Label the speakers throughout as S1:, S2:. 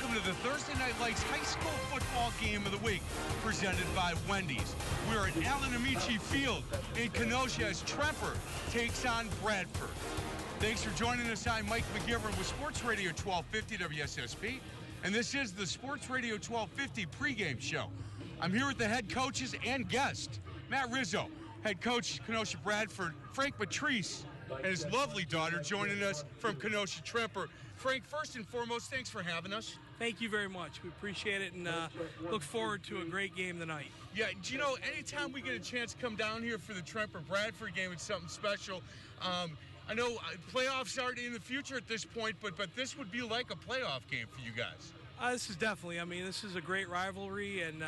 S1: Welcome to the Thursday Night Lights High School Football Game of the Week, presented by Wendy's. We're at Allen Amici Field in Kenosha as Tremper takes on Bradford. Thanks for joining us. I'm Mike McGivern with Sports Radio 1250 WSSP, and this is the Sports Radio 1250 pregame show. I'm here with the head coaches and guest, Matt Rizzo, head coach Kenosha Bradford, Frank Patrice, and his lovely daughter joining us from Kenosha Tremper. Frank, first and foremost, thanks for having us.
S2: Thank you very much. We appreciate it and look forward to a great game tonight.
S1: Yeah, do you know, anytime we get a chance to come down here for the Tremper-Bradford game, it's something special. I know playoffs aren't in the future at this point, but this would be like a playoff game for you guys.
S2: This is definitely, this is a great rivalry and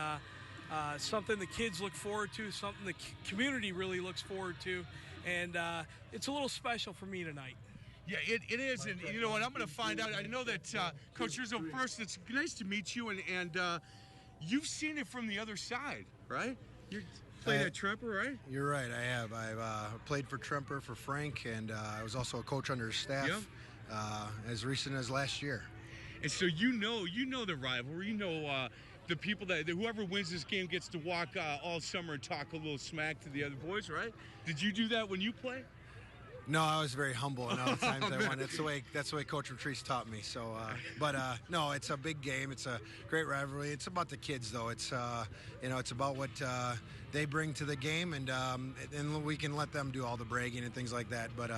S2: something the kids look forward to, something the community really looks forward to, and it's a little special for me tonight.
S1: Yeah, it is, and you know what, I'm going to find out. I know that, Coach Rizzo, first, it's nice to meet you, and you've seen it from the other side, right? You played at Tremper, right?
S3: You're right, I have. I've played for Tremper, for Frank, and I was also a coach under his staff as recent as last year.
S1: And so you know the rivalry, you know the people that whoever wins this game gets to walk all summer and talk a little smack to the other boys, right? Did you do that when you play?
S3: No, I was very humble in all the times I won. That's the way Coach Patrice taught me. So, no, it's a big game. It's a great rivalry. It's about the kids, though. It's it's about what they bring to the game, and we can let them do all the bragging and things like that. But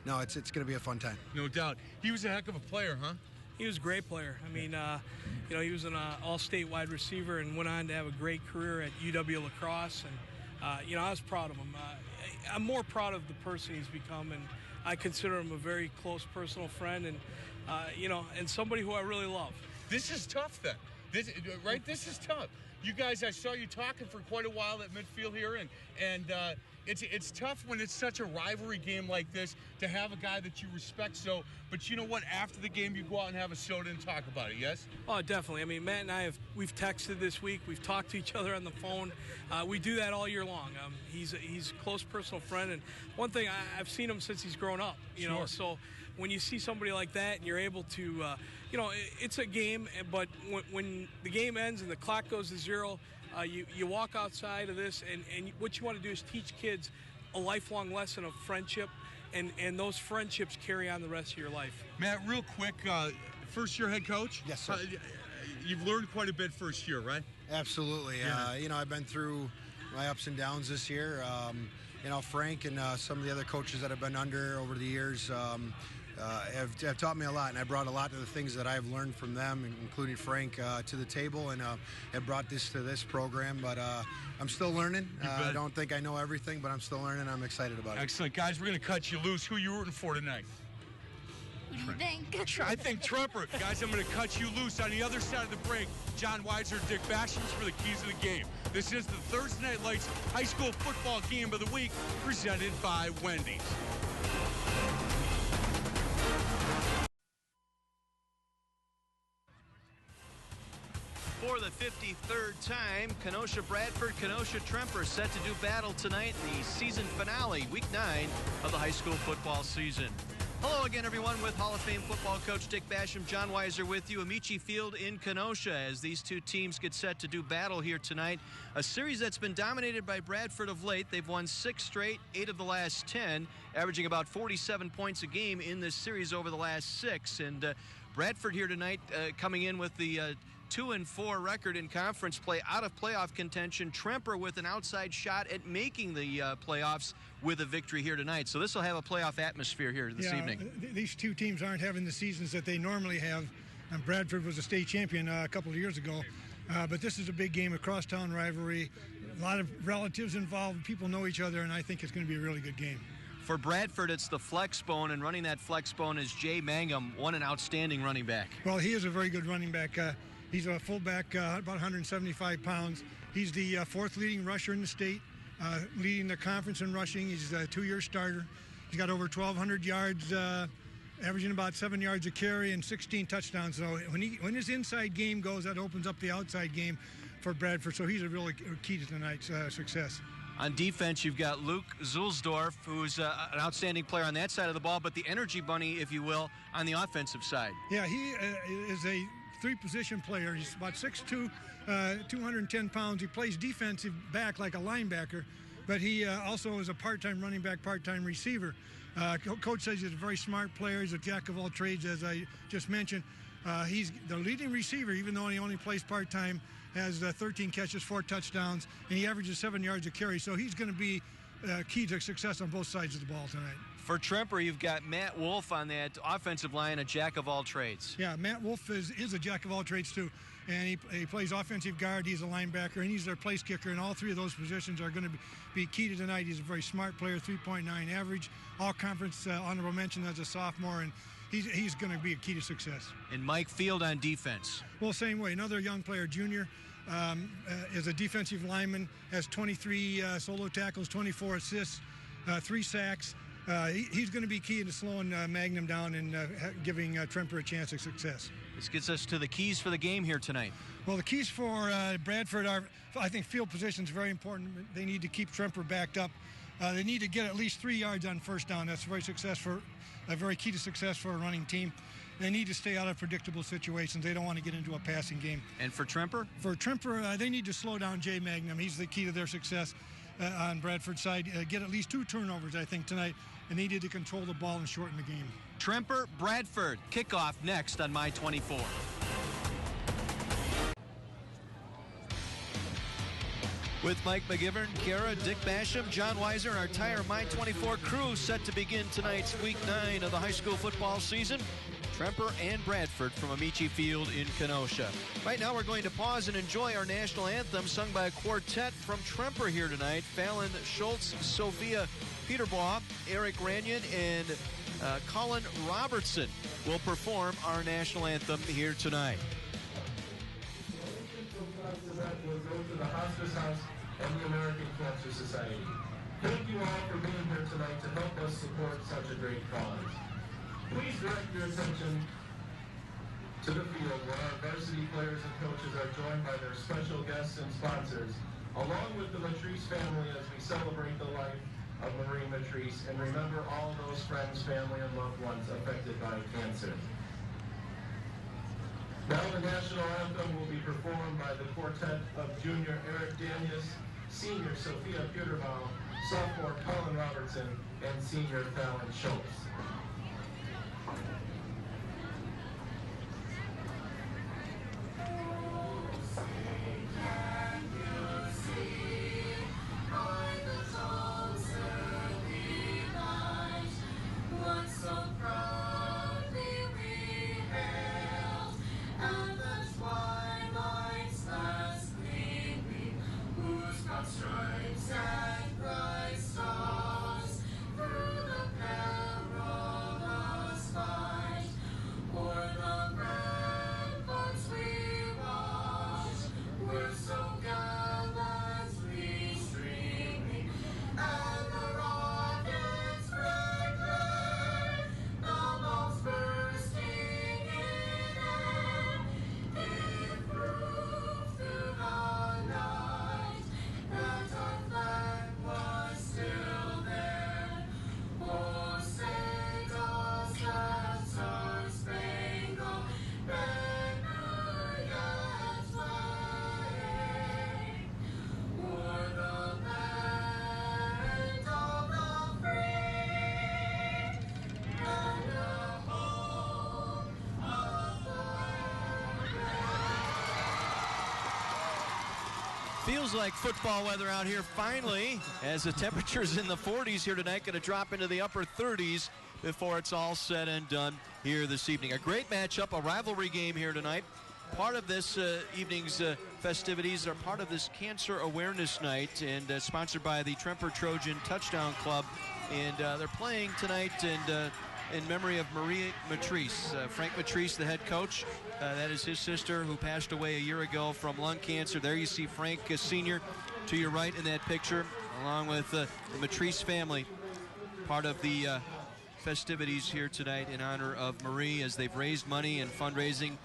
S3: no, it's going to be a fun time.
S1: No doubt. He was a heck of a player, huh?
S2: He was a great player. He was an all-state wide receiver and went on to have a great career at UW La Crosse. And I was proud of him. I'm more proud of the person he's become, and I consider him a very close personal friend, and and somebody who I really love.
S1: This is tough, then. This is tough. You guys, I saw you talking for quite a while at midfield here, and it's tough when it's such a rivalry game like this to have a guy that you respect so. But you know what? After the game, you go out and have a soda and talk about it. Yes?
S2: Oh, definitely. Matt and I we've texted this week. We've talked to each other on the phone. We do that all year long. He's a close personal friend, and one thing I've seen him since he's grown up. You know, so when you see somebody like that and you're able to, it's a game, but when the game ends and the clock goes to zero, you walk outside of this, and what you want to do is teach kids a lifelong lesson of friendship, and those friendships carry on the rest of your life.
S1: Matt, real quick, first-year head coach?
S3: Yes, sir.
S1: You've learned quite a bit first year, right?
S3: Absolutely.
S1: Yeah.
S3: I've been through my ups and downs this year. Frank and some of the other coaches that I've been under over the years have taught me a lot, and I brought a lot of the things that I've learned from them, including Frank, to the table, and have brought this to this program. But I'm still learning. I don't think I know everything, but I'm still learning. I'm excited about it.
S1: Excellent. Guys, we're going to cut you loose. Who are you rooting for tonight?
S4: What do you think?
S1: I think Tremper. Guys, I'm going to cut you loose. On the other side of the break, John Weiser, Dick Bashams for the keys of the game. This is the Thursday Night Lights High School Football Game of the Week, presented by Wendy's.
S5: For the 53rd time, Kenosha Bradford, Kenosha Tremper set to do battle tonight in the season finale, week 9 of the high school football season. Hello again, everyone, with Hall of Fame football coach Dick Basham, John Weiser with you. Amici Field in Kenosha as these two teams get set to do battle here tonight. A series that's been dominated by Bradford of late. They've won 6 straight, 8 of the last 10, averaging about 47 points a game in this series over the last 6. And Bradford here tonight coming in with the 2-4 record in conference play, out of playoff contention. Tremper with an outside shot at making the playoffs with a victory here tonight. So this will have a playoff atmosphere here this evening.
S6: These two teams aren't having the seasons that they normally have. Bradford was a state champion a couple of years ago. But this is a big game, a crosstown rivalry. A lot of relatives involved. People know each other, and I think it's going to be a really good game.
S5: For Bradford, it's the flex bone, and running that flex bone is Jay Mangum, an outstanding running back.
S6: Well, he is a very good running back. He's a fullback, about 175 pounds. He's the fourth leading rusher in the state, leading the conference in rushing. He's a 2-year starter. He's got over 1,200 yards, averaging about 7 yards a carry and 16 touchdowns. So when his inside game goes, that opens up the outside game for Bradford. So he's a really key to tonight's success.
S5: On defense, you've got Luke Zulsdorf, who's an outstanding player on that side of the ball, but the energy bunny, if you will, on the offensive side.
S6: Yeah, he is a three-position player. He's about 6'2", 210 pounds. He plays defensive back like a linebacker, but he also is a part-time running back, part-time receiver. Coach says he's a very smart player. He's a jack of all trades, as I just mentioned. He's the leading receiver, even though he only plays part-time, has 13 catches, 4 touchdowns, and he averages 7 yards a carry. So he's going to be key to success on both sides of the ball tonight.
S5: For Tremper, you've got Matt Wolf on that offensive line, a jack of all trades.
S6: Yeah, Matt Wolf is a jack of all trades, too. And he plays offensive guard, he's a linebacker, and he's their place kicker. And all three of those positions are going to be key to tonight. He's a very smart player, 3.9 average, all-conference honorable mention as a sophomore, and he's going to be a key to success.
S5: And Mike Field on defense.
S6: Well, same way. Another young player, junior, is a defensive lineman, has 23 solo tackles, 24 assists, 3 sacks. He's going to be key to slowing Magnum down and giving Tremper a chance of success.
S5: This gets us to the keys for the game here tonight.
S6: Well, the keys for Bradford are, I think, field position is very important. They need to keep Tremper backed up. They need to get at least 3 yards on first down. That's very key to success for a running team. They need to stay out of predictable situations. They don't want to get into a passing game.
S5: And for Tremper?
S6: For Tremper, they need to slow down Jay Magnum. He's the key to their success on Bradford's side. Get at least 2 turnovers, I think, tonight, and they need to control the ball and shorten the game.
S5: Tremper, Bradford, kickoff next on My 24. With Mike McGivern, Kara, Dick Basham, John Weiser, and our entire My 24 crew set to begin tonight's Week 9 of the high school football season. Tremper and Bradford from Amici Field in Kenosha. Right now we're going to pause and enjoy our national anthem sung by a quartet from Tremper here tonight. Fallon Schultz, Sophia Peterbaugh, Eric Ranyon, and Colin Robertson will perform our national anthem here tonight.
S7: Will go to the Hospice House and the American Cancer Society. Thank you all for being here tonight to help us support such a great cause. Please direct your attention to the field where our varsity players and coaches are joined by their special guests and sponsors, along with the Matrice family as we celebrate the life of Marie Matrice and remember all those friends, family, and loved ones affected by cancer. Now the national anthem will be performed by the quartet of junior Eric Daniels, senior Sophia Peterbaugh, sophomore Colin Robertson, and senior Fallon Schultz.
S5: Feels like football weather out here finally, as the temperatures in the 40s here tonight, going to drop into the upper 30s before it's all said and done here this evening. A great matchup, a rivalry game here tonight. Part of this evening's festivities are part of this Cancer Awareness Night, and sponsored by the Tremper Trojan Touchdown Club. And they're playing tonight and in memory of Marie Matrice. Frank Matrice, the head coach. That is his sister who passed away a year ago from lung cancer. There you see Frank Sr. to your right in that picture, along with the Matrice family. Part of the festivities here tonight in honor of Marie, as they've raised money and fundraising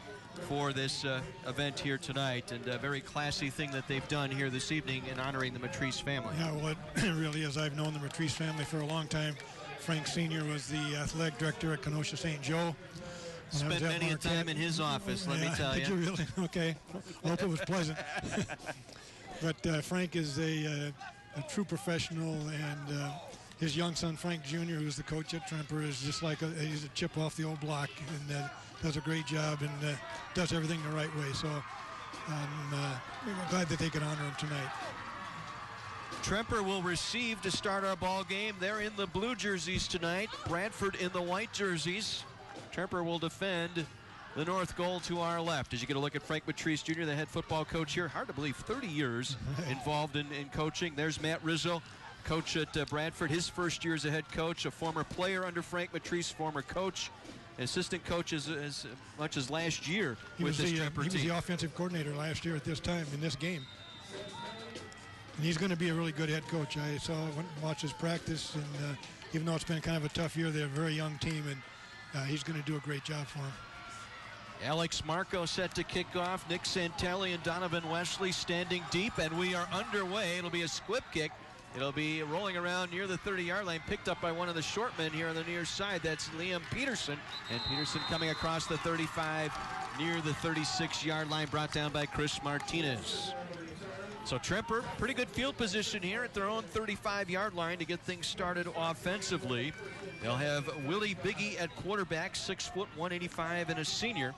S5: for this event here tonight, and a very classy thing that they've done here this evening in honoring the Matrice family.
S6: Yeah, well, it really is. I've known the Matrice family for a long time. Frank Sr. was the athletic director at Kenosha St. Joe.
S5: Spent many a time in his office, let me tell you.
S6: Did you really? Okay. I hope it was pleasant. But Frank is a true professional, and his young son, Frank Jr., who's the coach at Tremper, is just like he's a chip off the old block, and does a great job and does everything the right way. So I'm glad that they could honor him tonight.
S5: Tremper will receive to start our ball game. They're in the blue jerseys tonight. Bradford in the white jerseys. Tremper will defend the north goal to our left. As you get a look at Frank Matrice Jr., the head football coach here. Hard to believe, 30 years involved in coaching. There's Matt Rizzo, coach at Bradford. His first year as a head coach, a former player under Frank Matrice, former coach, assistant coach as much as last year with this Tremper team.
S6: He was the offensive coordinator last year at this time in this game. And he's going to be a really good head coach. I went and watched his practice, and even though it's been kind of a tough year, they're a very young team, and he's going to do a great job for him.
S5: Alex Marco set to kick off. Nick Santelli and Donovan Wesley standing deep, and we are underway. It'll be a squib kick. It'll be rolling around near the 30-yard line, picked up by one of the short men here on the near side. That's Liam Peterson, and Peterson coming across the 35 near the 36-yard line, brought down by Chris Martinez. So Tremper, pretty good field position here at their own 35-yard line to get things started offensively. They'll have Willie Biggie at quarterback, 6 foot, 185, and a senior,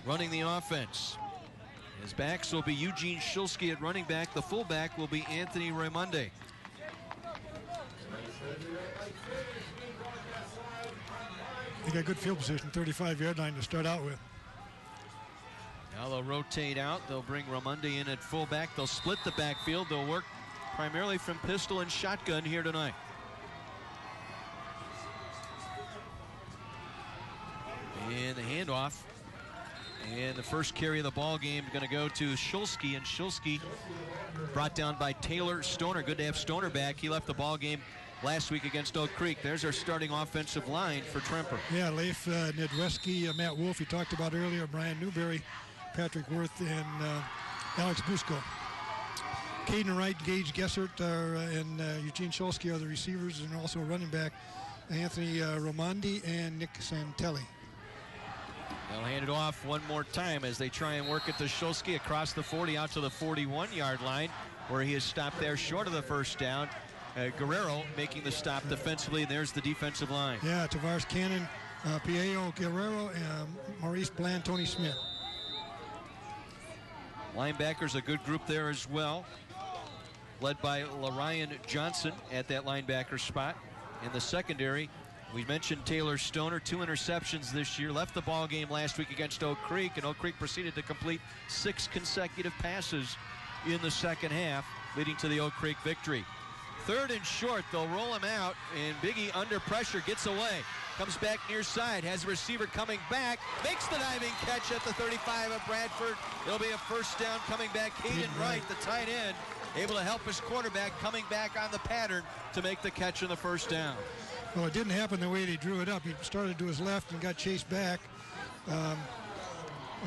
S5: running the offense. His backs will be Eugene Shulsky at running back. The fullback will be Anthony Raimonde.
S6: They got good field position, 35-yard line to start out with.
S5: Now they'll rotate out. They'll bring Raimonde in at fullback. They'll split the backfield. They'll work primarily from pistol and shotgun here tonight. And the handoff. And the first carry of the ball game is going to go to Shulsky, and Shulsky brought down by Taylor Stoner. Good to have Stoner back. He left the ball game last week against Oak Creek. There's our starting offensive line for Tremper.
S6: Yeah, Leif Nedweski, Matt Wolf, you talked about earlier, Brian Newberry, Patrick Worth, and Alex Busco. Caden Wright, Gage Gessert, and Eugene Shulsky are the receivers, and also running back Anthony Raimonde and Nick Santelli.
S5: They'll hand it off one more time as they try and work it to Shulsky across the 40 out to the 41-yard line, where he is stopped there short of the first down. Guerrero making the stop defensively. There's the defensive line.
S6: Yeah, Tavares Cannon, Pieo Guerrero, Maurice Bland, Tony Smith.
S5: Linebackers, a good group there as well, led by LaRyan Johnson at that linebacker spot. In the secondary, we mentioned Taylor Stoner, 2 interceptions this year, left the ball game last week against Oak Creek, and Oak Creek proceeded to complete 6 consecutive passes in the second half, leading to the Oak Creek victory. Third and short, they'll roll him out, and Biggie under pressure gets away. Comes back near side, has a receiver coming back, makes the diving catch at the 35 of Bradford. It'll be a first down coming back. Caden Wright, the tight end, able to help his quarterback coming back on the pattern to make the catch on the first down.
S6: Well, it didn't happen the way they drew it up. He started to his left and got chased back. A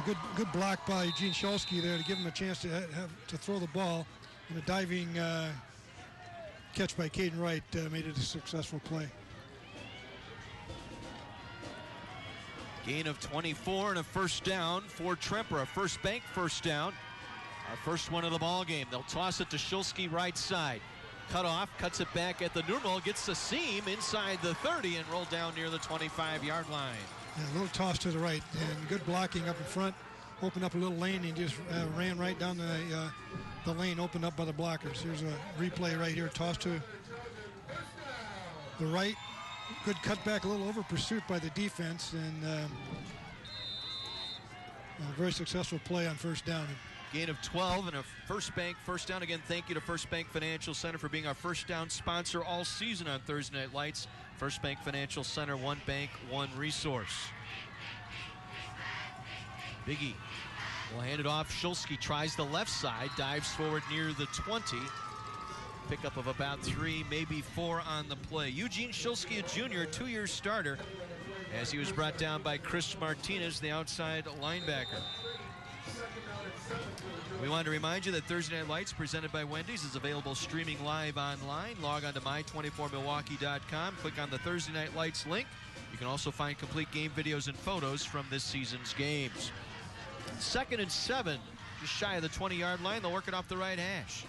S6: good block by Eugene Shulsky there to give him a chance to throw the ball, and a diving catch by Caden Wright made it a successful play.
S5: Gain of 24 and a first down for Tremper, a first bank first down. Our first one of the ball game. They'll toss it to Shulsky right side. Cut off, cuts it back at the normal, gets the seam inside the 30 and rolled down near the 25-yard line.
S6: Yeah, a little toss to the right and good blocking up in front. Opened up a little lane and just ran right down the lane opened up by the blockers. Here's a replay right here. Toss to the right. Good cutback, a little over pursuit by the defense, and a very successful play on first down.
S5: Gain of 12 and a first bank first down. Again, thank you to First Bank Financial Center for being our first down sponsor all season on Thursday Night Lights. First Bank Financial Center, one bank, one resource. Biggie will hand it off. Shulsky tries the left side, dives forward near the 20. Pickup of about 3, maybe 4 on the play. Eugene Shulsky, a junior, 2-year starter, as he was brought down by Chris Martinez, the outside linebacker. We wanted to remind you that Thursday Night Lights, presented by Wendy's, is available streaming live online. Log on to my24milwaukee.com. Click on the Thursday Night Lights link. You can also find complete game videos and photos from this season's games. 2nd and 7, just shy of the 20-yard line. They'll work it off the right hash.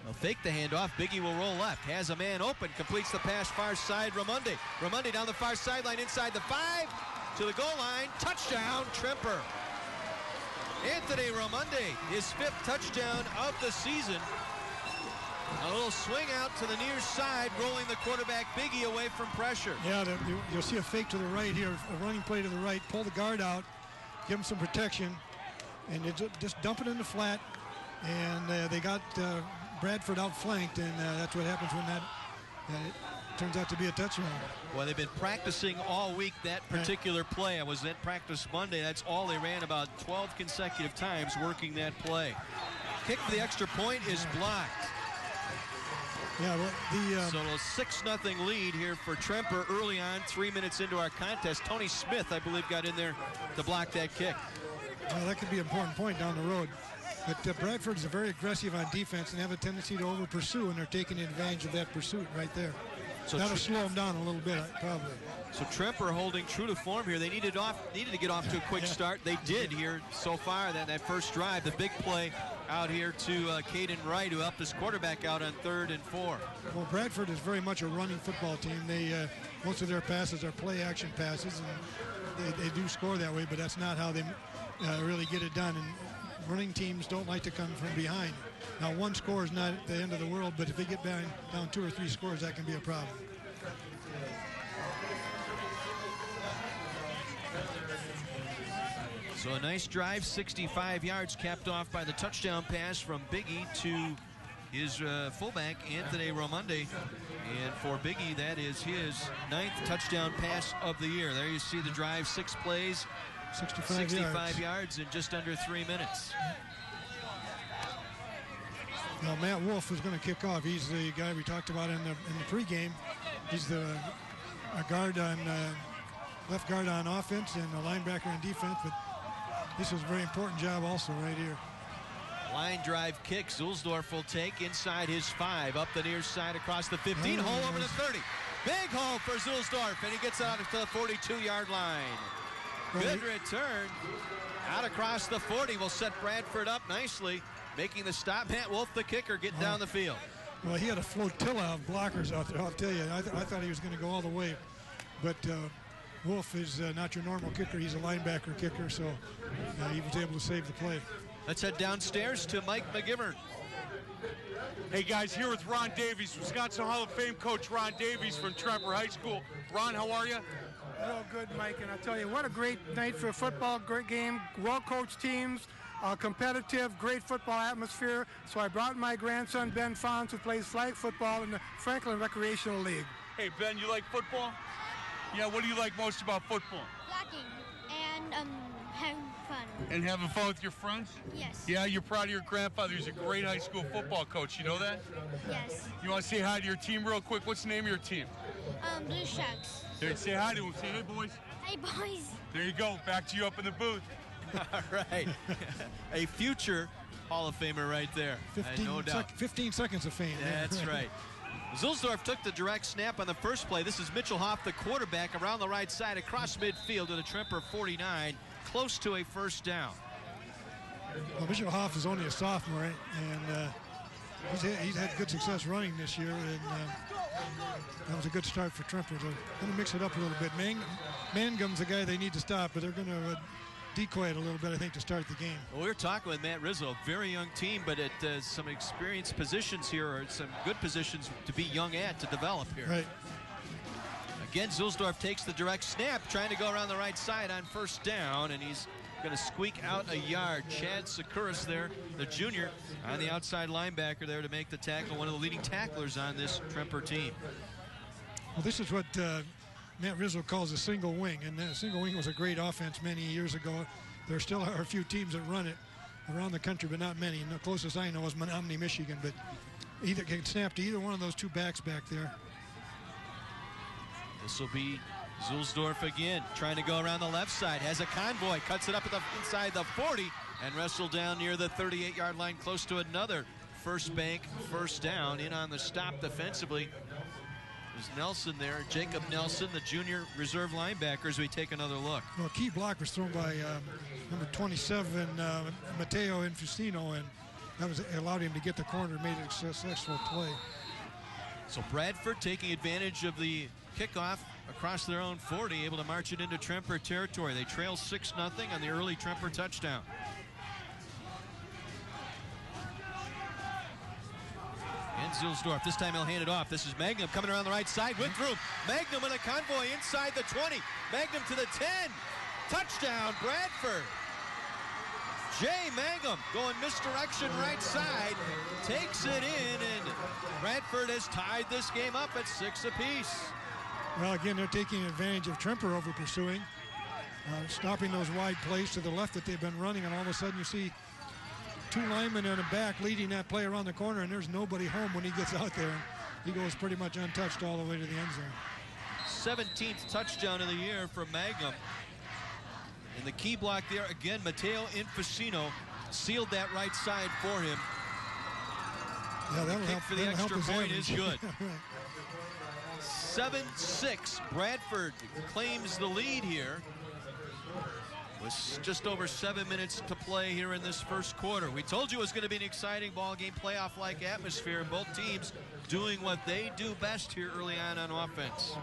S5: They'll fake the handoff. Biggie will roll left. Has a man open. Completes the pass far side. Ramundi. Ramundi down the far sideline inside the 5 to the goal line. Touchdown, Tremper. Anthony Ramundi, his 5th touchdown of the season. A little swing out to the near side, rolling the quarterback Biggie away from pressure.
S6: Yeah, you'll see a fake to the right here, a running play to the right. Pull the guard out, give him some protection, and just dump it in the flat. And they got Bradford outflanked, and that's what happens when that turns out to be a touchdown.
S5: Well, they've been practicing all week that particular play. I was at practice Monday. That's all they ran, about 12 consecutive times working that play. Kick for the extra point is blocked.
S6: Yeah, well,
S5: so a 6-0 lead here for Tremper early on, 3 minutes into our contest. Tony Smith, I believe, got in there to block that kick.
S6: Well, that could be an important point down the road. But Bradford is very aggressive on defense and have a tendency to over-pursue, and they're taking advantage of that pursuit right there. So that'll slow them down a little bit, probably.
S5: So Tremper holding true to form here. They needed to get off to a quick start. They did here so far. That first drive, the big play out here to Caden Wright, who helped his quarterback out on 3rd and 4.
S6: Well, Bradford is very much a running football team. They most of their passes are play-action passes, and they do score that way, but that's not how they really get it done. And running teams don't like to come from behind. Now, one score is not the end of the world, but if they get down 2 or 3 scores, that can be a problem.
S5: So a nice drive, 65 yards, capped off by the touchdown pass from Biggie to his fullback, Anthony Ramundi. And for Biggie, that is his 9th touchdown pass of the year. There you see the drive, 6 plays, 65 yards in just under 3 minutes.
S6: Now, Matt Wolf is going to kick off. He's the guy we talked about in the pregame. He's the guard on left guard on offense and a linebacker on defense. But this is a very important job also right here.
S5: Line drive kick. Zulsdorf will take inside his 5, up the near side across the 15, hole over the 30. Big hole for Zulsdorf, and he gets out to the 42-yard line. Good return. Out across the 40 will set Bradford up nicely. Making the stop. Matt Wolf, the kicker, getting down the field.
S6: Well, he had a flotilla of blockers out there, I'll tell you. I thought he was going to go all the way. But Wolf is not your normal kicker. He's a linebacker kicker, so he was able to save the play.
S5: Let's head downstairs to Mike McGivern.
S1: Hey, guys, here with Ron Davies, Wisconsin Hall of Fame coach Ron Davies from Tremper High School. Ron, how are you?
S8: Real good, Mike, and I'll tell you, what a great night for a football, great game, well-coached teams, competitive, great football atmosphere. So I brought my grandson, Ben Fons, who plays flag football in the Franklin Recreational League.
S1: Hey, Ben, you like football? Yeah, what do you like most about football?
S4: Blocking and having fun.
S1: And having fun with your friends?
S4: Yes.
S1: Yeah, you're proud of your grandfather. He's a great high school football coach. You know that?
S4: Yes.
S1: You want to say hi to your team real quick? What's the name of your team?
S4: Blue Sharks.
S1: There, say hi to them. Say, hey, boys.
S4: Hey, boys.
S1: There you go. Back to you up in the booth.
S5: All right. A future Hall of Famer right there.
S6: 15 seconds of fame.
S5: That's right. Zulsdorf took the direct snap on the first play. This is Mitchell Hoff, the quarterback, around the right side across midfield to the Tremper 49, close to a first down.
S6: Well, Mitchell Hoff is only a sophomore, and he's had good success running this year, and that was a good start for Tremper. They're going to mix it up a little bit. Mangum's the guy they need to stop, but they're going to decoy it a little bit, I think, to start the game.
S5: Well, we were talking with Matt Rizzo, a very young team, but at some experienced positions here, or some good positions to be young at, to develop here.
S6: Right.
S5: Again, Zulsdorf takes the direct snap, trying to go around the right side on first down, and he's going to squeak out a yard. Chad Sakuris there, the junior, on the outside linebacker there to make the tackle, one of the leading tacklers on this Tremper team.
S6: Well, this is what Matt Rizzo calls a single wing, and a single wing was a great offense many years ago. There still are a few teams that run it around the country, but not many. And the closest I know is Menominee, Michigan, but either can snap to either one of those two backs back there.
S5: This will be Zulsdorf again, trying to go around the left side. Has a convoy, cuts it up at inside the 40, and wrestled down near the 38-yard line, close to another first bank, first down. In on the stop defensively There's Nelson there, Jacob Nelson, the junior reserve linebacker, as we take another look.
S6: Well, a key block was thrown by number 27, Matteo Infusino, and that allowed him to get the corner, made it a successful play.
S5: So Bradford taking advantage of the kickoff across their own 40, able to march it into Tremper territory. They trail 6-0 on the early Tremper touchdown. And Zilsdorf, this time he'll hand it off. This is Magnum coming around the right side with room. Magnum with a convoy inside the 20. Magnum to the 10. Touchdown, Bradford. Jay Mangum going misdirection right side, takes it in, and Bradford has tied this game up at 6 apiece.
S6: Well, again, they're taking advantage of Tremper over pursuing, stopping those wide plays to the left that they've been running, and all of a sudden you see 2 linemen and a back leading that play around the corner, and there's nobody home when he gets out there. He goes pretty much untouched all the way to the end zone.
S5: 17th touchdown of the year for Magnum. And the key block there, again, Matteo Infusino sealed that right side for him.
S6: Yeah, that'll
S5: kick
S6: help.
S5: For the
S6: That'll
S5: extra
S6: help
S5: point is good. 7-6. Bradford claims the lead here. With just over 7 minutes to play here in this first quarter. We told you it was going to be an exciting ball game, playoff-like atmosphere, and both teams doing what they do best here early on offense.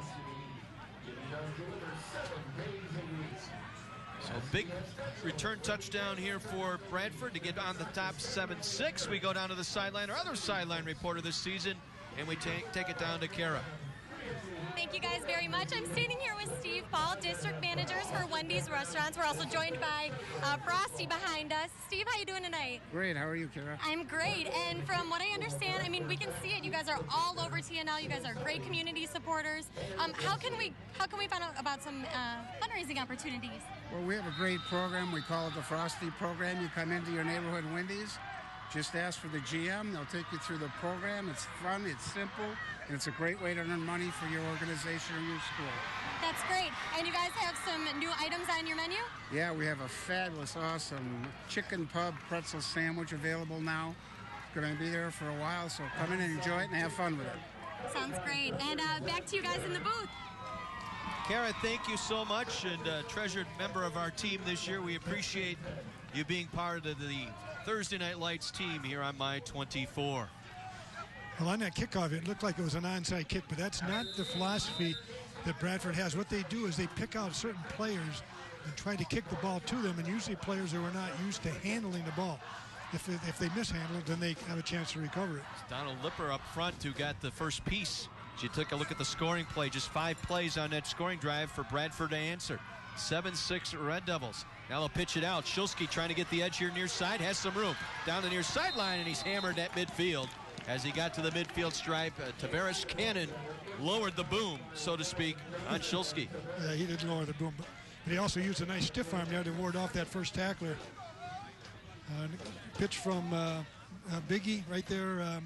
S5: So big return touchdown here for Bradford to get on the top 7-6. We go down to the sideline, our other sideline reporter this season, and we take it down to Kara.
S9: Thank you guys very much. I'm standing here with Steve Paul, district managers for Wendy's Restaurants. We're also joined by Frosty behind us. Steve, how you doing tonight?
S10: Great. How are you, Kara?
S9: I'm great. And from what I understand, I mean, we can see it. You guys are all over TNL. You guys are great community supporters. How can we find out about some fundraising opportunities?
S10: Well, we have a great program. We call it the Frosty program. You come into your neighborhood Wendy's, just ask for the GM. They'll take you through the program. It's fun. It's simple. And it's a great way to earn money for your organization or your school.
S9: That's great. And you guys have some new items on your menu?
S10: Yeah, we have a fabulous, awesome chicken pub pretzel sandwich available now. It's going to be there for a while, so come in and enjoy it and have fun with it.
S9: Sounds great. And back to you guys in the booth.
S5: Kara, thank you so much, and a treasured member of our team this year. We appreciate you being part of the Thursday Night Lights team here on My 24.
S6: Well, on that kickoff, it looked like it was an onside kick, but that's not the philosophy that Bradford has. What they do is they pick out certain players and try to kick the ball to them, and usually players who are not used to handling the ball. If they mishandle it, then they have a chance to recover it.
S5: It's Donald Lipper up front who got the first piece. As you took a look at the scoring play, just 5 plays on that scoring drive for Bradford to answer. 7-6 Red Devils. Now they'll pitch it out. Shulsky trying to get the edge here near side, has some room. Down the near sideline, and he's hammered at midfield. As he got to the midfield stripe, Tavares Cannon lowered the boom, so to speak, on Shulsky.
S6: Yeah, he did lower the boom, but he also used a nice stiff arm there to ward off that first tackler. Pitch from Biggie right there,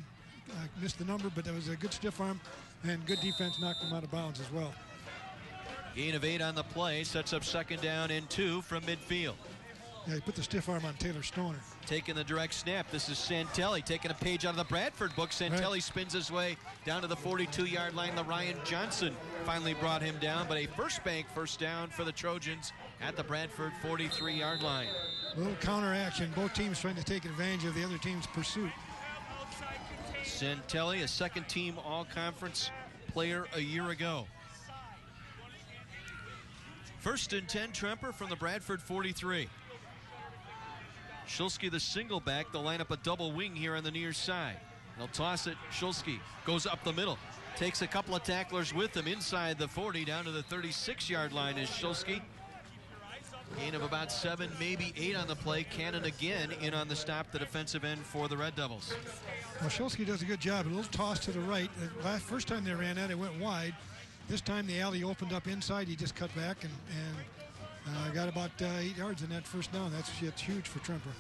S6: missed the number, but that was a good stiff arm, and good defense knocked him out of bounds as well.
S5: Gain of 8 on the play, sets up 2nd down and 2 from midfield.
S6: Yeah, he put the stiff arm on Taylor Stoner.
S5: Taking the direct snap. This is Santelli taking a page out of the Bradford book. Santelli spins his way down to the 42-yard line. Ryan Johnson finally brought him down, but a first down for the Trojans at the Bradford 43-yard line.
S6: A little counter action. Both teams trying to take advantage of the other team's pursuit.
S5: Santelli, a second-team all-conference player a year ago. 1st and 10, Tremper from the Bradford 43. Shulsky the single back. They'll line up a double wing here on the near side. They'll toss it. Shulsky goes up the middle. Takes a couple of tacklers with him inside the 40 down to the 36-yard line is Shulsky. Gain of about 7, maybe 8 on the play. Cannon again in on the stop, the defensive end for the Red Devils.
S6: Well, Shulsky does a good job. A little toss to the right. First time they ran that, it went wide. This time the alley opened up inside. He just cut back and got about 8 yards in that first down. That's huge for Tremper.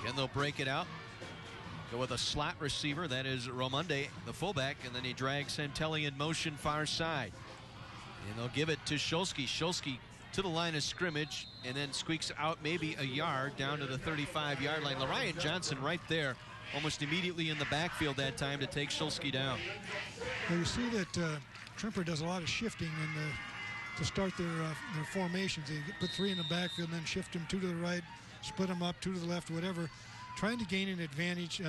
S5: Again, they'll break it out. Go with a slot receiver. That is Romunde, the fullback, and then he drags Santelli in motion far side. And they'll give it to Shulsky. Shulsky to the line of scrimmage and then squeaks out maybe a yard down to the 35-yard line. Ryan Johnson right there almost immediately in the backfield that time to take Shulsky down.
S6: Well, you see that Tremper does a lot of shifting to start their formations. They put 3 in the backfield and then shift them 2 to the right, split them up, 2 to the left, whatever. Trying to gain an advantage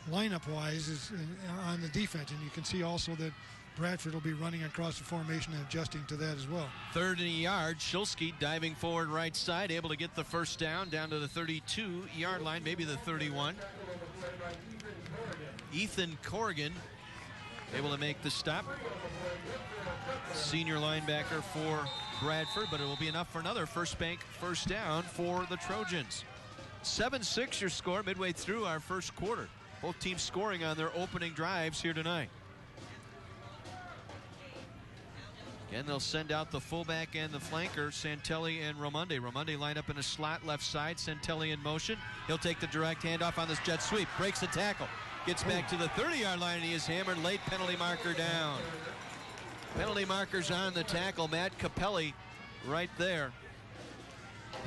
S6: lineup-wise is on the defense, and you can see also that Bradford will be running across the formation and adjusting to that as well.
S5: 3rd and a yard. Shulsky diving forward right side, able to get the first down to the 32-yard line, maybe the 31. Ethan Corrigan able to make the stop. Senior linebacker for Bradford, but it will be enough for another first down for the Trojans. 7-6 your score midway through our first quarter. Both teams scoring on their opening drives here tonight. Again, they'll send out the fullback and the flanker, Santelli and Raimondi. Raimondi line up in a slot left side. Santelli in motion. He'll take the direct handoff on this jet sweep. Breaks the tackle. Gets back to the 30-yard line, and he is hammered late. Penalty marker down. Penalty markers on the tackle. Matt Capelli right there.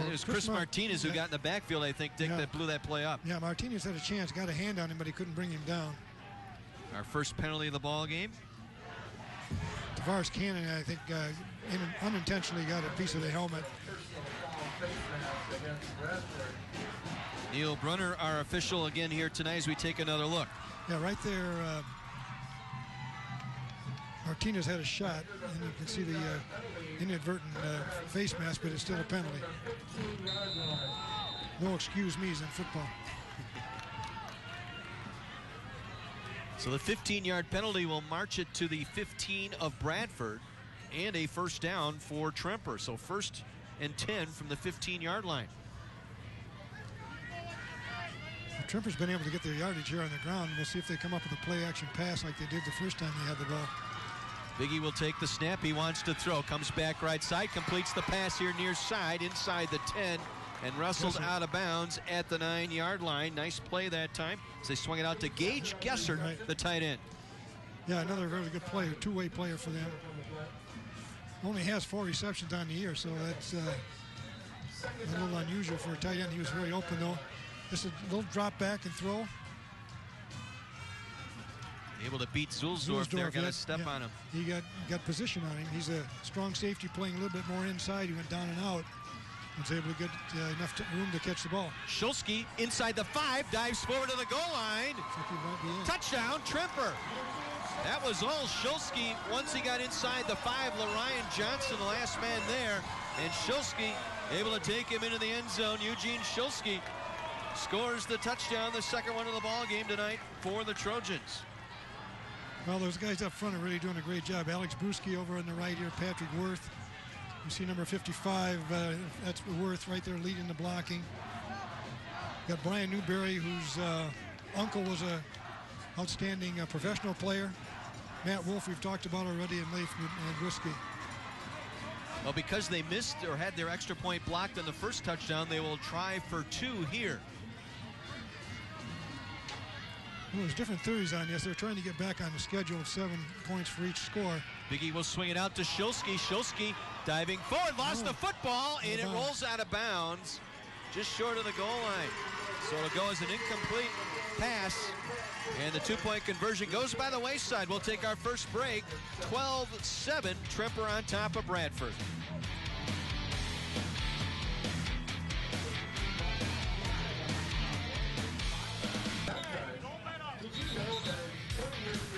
S5: It was Chris Martinez who got in the backfield, I think, Dick, that blew that play up.
S6: Yeah, Martinez had a chance, got a hand on him, but he couldn't bring him down.
S5: Our first penalty of the ball game.
S6: Tavares Cannon, I think, unintentionally got a piece of the helmet.
S5: Neil Brunner, our official again here tonight as we take another look.
S6: Yeah, right there, Martinez had a shot, and you can see the inadvertent face mask, but it's still a penalty. No excuse me's in football.
S5: So the 15-yard penalty will march it to the 15 of Bradford and a first down for Tremper. So 1st and 10 from the 15-yard line.
S6: Tremper's been able to get their yardage here on the ground. We'll see if they come up with a play-action pass like they did the first time they had the ball.
S5: Biggie will take the snap. He wants to throw. Comes back right side. Completes the pass here near side inside the 10. And wrestled out of bounds at the 9-yard line. Nice play that time as they swung it out to Gage Gessert, the tight end.
S6: Yeah, another very good player, two-way player for them. Only has 4 receptions on the year, so that's a little unusual for a tight end. He was very open, though. Just a little drop back and throw.
S5: Able to beat Zulsdorf there, got to step on him.
S6: He got position on him. He's a strong safety playing a little bit more inside. He went down and out. Was able to get enough room to catch the ball.
S5: Shulsky inside the 5, dives forward to the goal line. Touchdown, Tremper. That was all Shulsky once he got inside the 5. LaRyan Johnson, the last man there. And Shulsky able to take him into the end zone. Eugene Shulsky scores the touchdown, the second one of the ball game tonight for the Trojans.
S6: Well, those guys up front are really doing a great job. Alex Bruschi over on the right here, Patrick Worth. You see number 55, that's Worth right there leading the blocking. Got Brian Newberry, whose uncle was a outstanding professional player. Matt Wolf, we've talked about already, and Leif and Bruschi.
S5: Well, because they missed or had their extra point blocked on the first touchdown, they will try for 2 here.
S6: Well, there's different theories on this. They're trying to get back on the schedule of 7 points for each score.
S5: Biggie will swing it out to Shulsky. Shulsky diving forward, lost the football, and it rolls out of bounds just short of the goal line. So it'll go as an incomplete pass, and the 2-point conversion goes by the wayside. We'll take our first break. 12-7, Tremper on top of Bradford.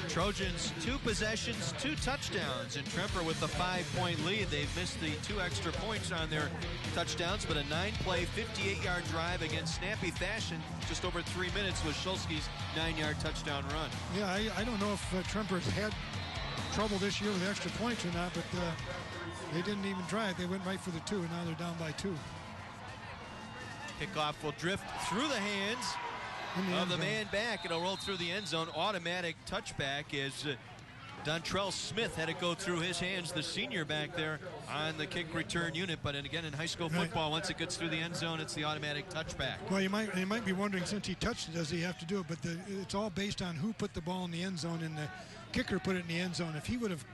S5: Trojans 2 possessions, 2 touchdowns, and Tremper with the 5-point lead. They've missed the 2 extra points on their touchdowns, but a 9-play, 58-yard drive against snappy fashion. Just over 3 minutes was Shulsky's 9-yard touchdown run.
S6: Yeah, I don't know if Tremper's had trouble this year with extra points or not, but they didn't even try it. They went right for the 2, and now they're down by 2.
S5: Kickoff will drift through the hands of the man back. It'll roll through the end zone. Automatic touchback as Dontrell Smith had it go through his hands, the senior back there on the kick return unit. But again, in high school football, once it gets through the end zone, it's the automatic touchback.
S6: Well, you might be wondering, since he touched it, does he have to do it? But it's all based on who put the ball in the end zone, and the kicker put it in the end zone. If he would have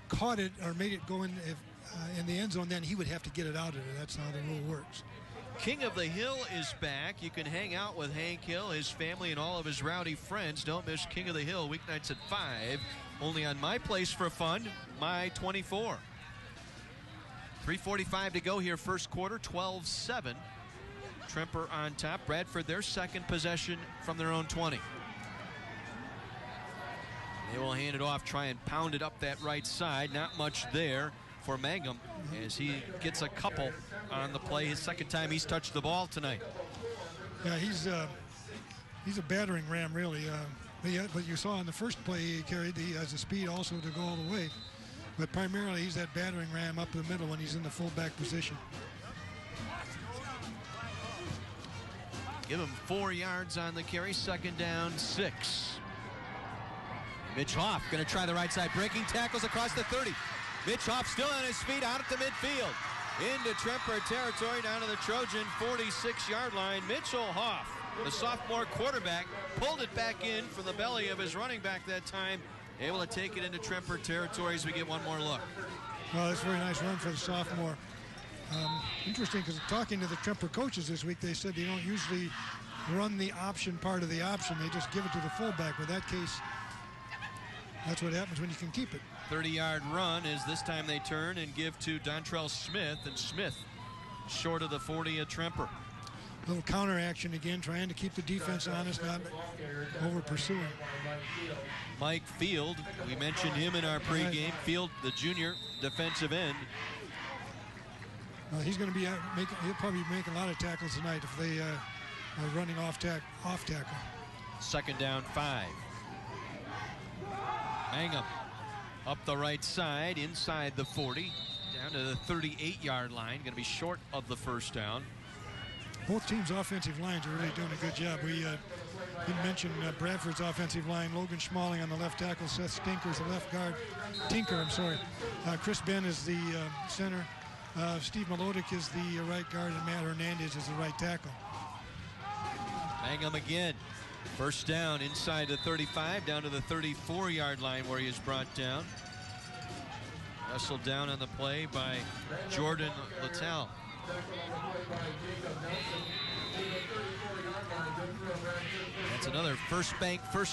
S6: caught it or made it go in the end zone, then he would have to get it out of there. That's how the rule works.
S5: King of the Hill is back. You can hang out with Hank Hill, his family, and all of his rowdy friends. Don't miss King of the Hill weeknights at 5, only on My Place for Fun, My 24. 3:45 to go here, first quarter, 12-7. Tremper on top. Bradford, their second possession from their own 20. They will hand it off, try and pound it up that right side. Not much there for Mangum as he gets a couple on the play. His second time he's touched the ball tonight.
S6: Yeah, he's a battering ram, really. But you saw in the first play he carried, he has the speed also to go all the way. But primarily he's that battering ram up the middle when he's in the fullback position.
S5: Give him 4 yards on the carry, second down, 6. Mitch Hoff going to try the right side, breaking tackles across the 30. Mitch Hoff still on his feet, out at the midfield. Into Tremper territory, down to the Trojan 46-yard line. Mitchell Hoff, the sophomore quarterback, pulled it back in from the belly of his running back that time. Able to take it into Tremper territory as we get one more look.
S6: Well, that's a very nice run for the sophomore. Interesting, because talking to the Tremper coaches this week, they said they don't usually run the option part of the option. They just give it to the fullback. But in that case, that's what happens when you can keep it.
S5: 30-yard run as this time they turn and give to Dontrell Smith, and Smith short of the 40 at Tremper.
S6: A little counter action again, trying to keep the defense honest, not over pursuing.
S5: Mike Field, we mentioned him in our pregame. Field, the junior defensive end.
S6: He's going to be he'll probably make a lot of tackles tonight if they are running off tackle.
S5: Second down, 5. Mangum up the right side, inside the 40, down to the 38-yard line. Going to be short of the first down.
S6: Both teams' offensive lines are really doing a good job. We didn't mention Bradford's offensive line. Logan Schmalling on the left tackle. Seth Stinker's the left guard. Chris Ben is the center. Steve Melodic is the right guard, and Matt Hernandez is the right tackle.
S5: Mangum again. First down inside the 35, down to the 34-yard line where he is brought down. Wrestled down on the play by Jordan Littell. That's another first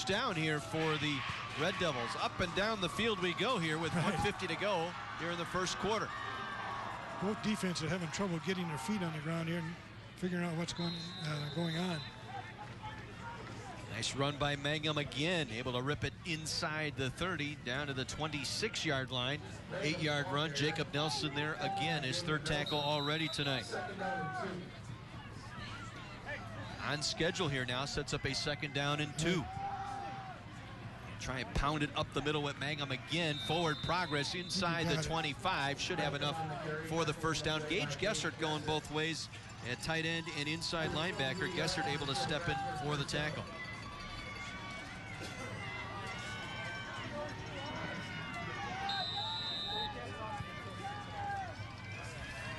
S5: down here for the Red Devils. Up and down the field we go here with 1:50 to go here in the first quarter.
S6: Both defenses are having trouble getting their feet on the ground here and figuring out what's going on.
S5: Nice run by Mangum again, able to rip it inside the 30, down to the 26-yard line. 8-yard run. Jacob Nelson there again, his third tackle already tonight. On schedule here now, sets up a second down and 2. Try and pound it up the middle with Mangum again. Forward progress inside the 25. Should have enough for the first down. Gage Gessert going both ways at tight end and inside linebacker. Gessert able to step in for the tackle.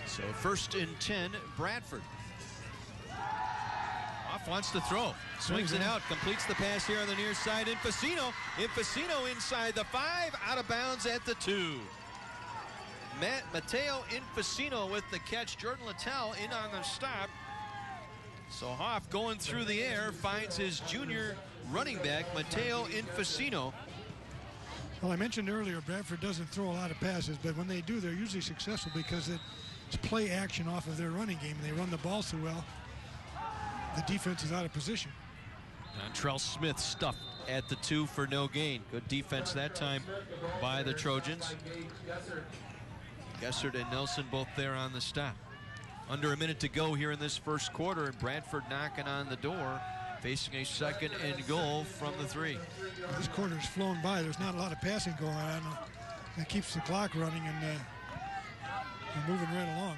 S5: So first and 10, Bradford. Hoff wants to throw. Swings it out, completes the pass here on the near side. Infacino inside the 5, out of bounds at the 2. Mateo Infacino with the catch. Jordan Littell in on the stop. So Hoff going through the air finds his junior running back, Mateo Infacino.
S6: Well, I mentioned earlier, Bradford doesn't throw a lot of passes, but when they do, they're usually successful because it's play action off of their running game. They run the ball so well, the defense is out of position.
S5: Dontrell Smith stuffed at the 2 for no gain. Good defense that time by the Trojans. Gessert and Nelson both there on the stop. Under a minute to go here in this first quarter, and Bradford knocking on the door, facing a second and goal from the 3.
S6: This quarter has flown by. There's not a lot of passing going on. That keeps the clock running, and they're moving right along.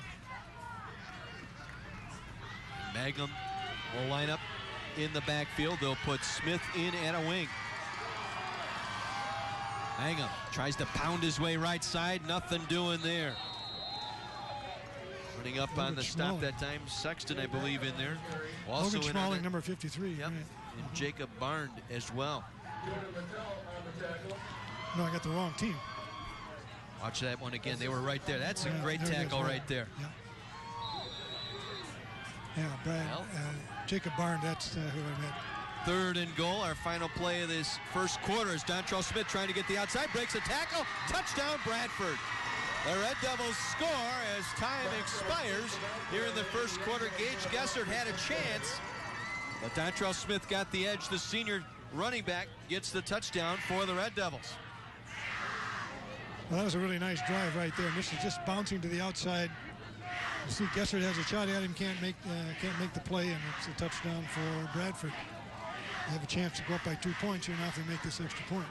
S5: Mangum will line up in the backfield. They'll put Smith in at a wing. Mangum tries to pound his way right side. Nothing doing there. Running up on the stop that time. Sexton, I believe, in there. Also
S6: Logan Schmalling, number 53.
S5: Yep.
S6: Right.
S5: And Jacob Barnd as well.
S6: No, I got the wrong team.
S5: Watch that one again. They were right there. That's a great tackle right there.
S6: Yeah. Yeah, Jacob Barnes, that's who I met.
S5: 3rd and goal, our final play of this first quarter is Dontrell Smith trying to get the outside, breaks a tackle, touchdown Bradford. The Red Devils score as time expires here in the first quarter. Gage Gessert had a chance, but Dontrell Smith got the edge. The senior running back gets the touchdown for the Red Devils.
S6: Well, that was a really nice drive right there. And this is just bouncing to the outside. You see Gessert has a shot at him, can't make the play, and it's a touchdown for Bradford. They have a chance to go up by 2 points here now if they make this extra point.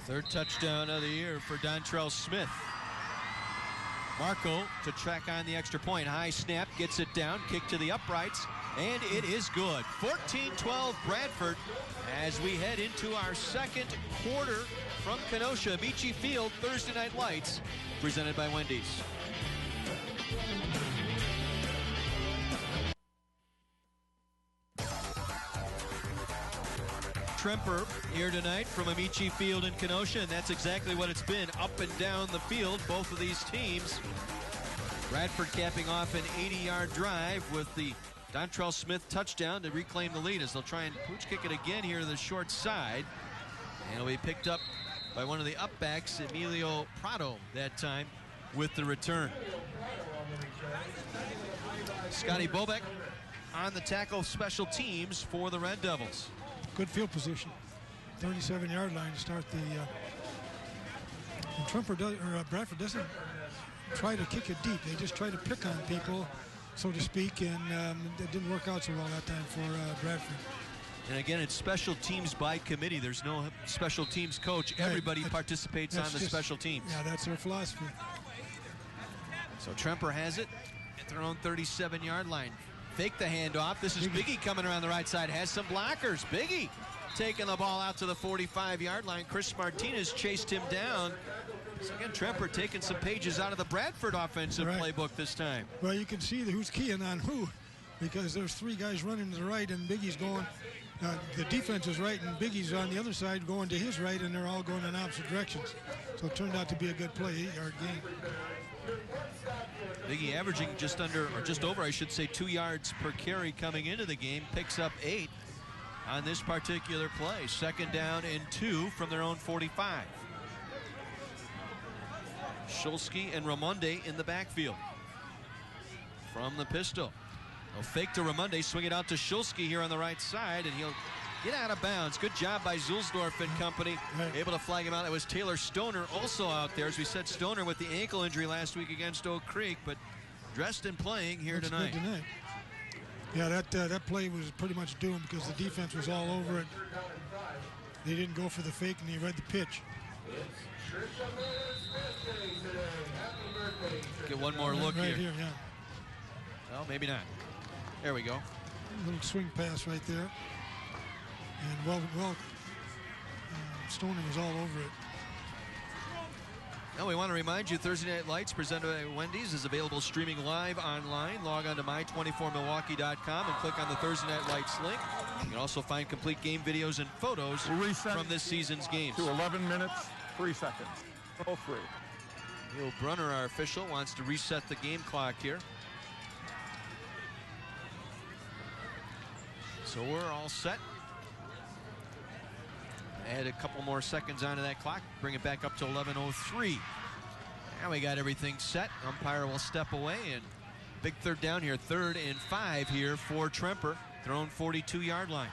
S5: 3rd touchdown of the year for Dontrell Smith. Marco to track on the extra point. High snap, gets it down, kick to the uprights, and it is good. 14-12 Bradford as we head into our second quarter from Kenosha. Amici Field, Thursday Night Lights, presented by Wendy's. Tremper here tonight from Amici Field in Kenosha, and that's exactly what it's been, up and down the field, both of these teams. Bradford capping off an 80-yard drive with the Dontrell Smith touchdown to reclaim the lead as they'll try and pooch kick it again here to the short side. And it'll be picked up by one of the upbacks, Emilio Prado, that time with the return. Scotty Bobek on the tackle special teams for the Red Devils.
S6: Good field position, 37-yard line to start the. And Bradford doesn't try to kick it deep. They just try to pick on people, so to speak, and it didn't work out so well that time for Bradford.
S5: And again, it's special teams by committee. There's no special teams coach. Everybody participates on the special teams.
S6: Yeah, that's their philosophy.
S5: So Tremper has it at their own 37-yard line. Fake the handoff. This is Biggie coming around the right side. Has some blockers. Biggie taking the ball out to the 45-yard line. Chris Martinez chased him down. So again, Tremper taking some pages out of the Bradford offensive playbook this time.
S6: Well, you can see who's keying on who, because there's 3 guys running to the right, and Biggie's going. The defense is right, and Biggie's on the other side going to his right, and they're all going in opposite directions. So it turned out to be a good play, 8-yard gain.
S5: Biggie averaging just under, or just over, I should say, 2 yards per carry coming into the game. Picks up 8 on this particular play. 2nd down and 2 from their own 45. Shulsky and Ramonde in the backfield. From the pistol. They'll fake to Ramonde, swing it out to Shulsky here on the right side, and he'll get out of bounds. Good job by Zulsdorf and company. Able to flag him out. It was Taylor Stoner also out there. As we said, Stoner with the ankle injury last week against Oak Creek, but dressed and playing here tonight.
S6: Good tonight. Yeah, that play was pretty much doomed because the defense was all over it. They didn't go for the fake, and they read the pitch.
S5: Get one more look
S6: right here. Yeah.
S5: Well, maybe not. There we go.
S6: A little swing pass right there. And Stoner was all over it.
S5: Now we want to remind you, Thursday Night Lights presented by Wendy's is available streaming live online. Log on to my24milwaukee.com and click on the Thursday Night Lights link. You can also find complete game videos and photos from this season's games.
S11: To 11 minutes, 3 seconds. 0-3.
S5: Will Brunner, our official, wants to reset the game clock here. So we're all set. Add a couple more seconds onto that clock, bring it back up to 11:03. Now we got everything set. Umpire will step away, and big 3rd down here, 3rd and 5 here for Tremper, their own 42-yard line.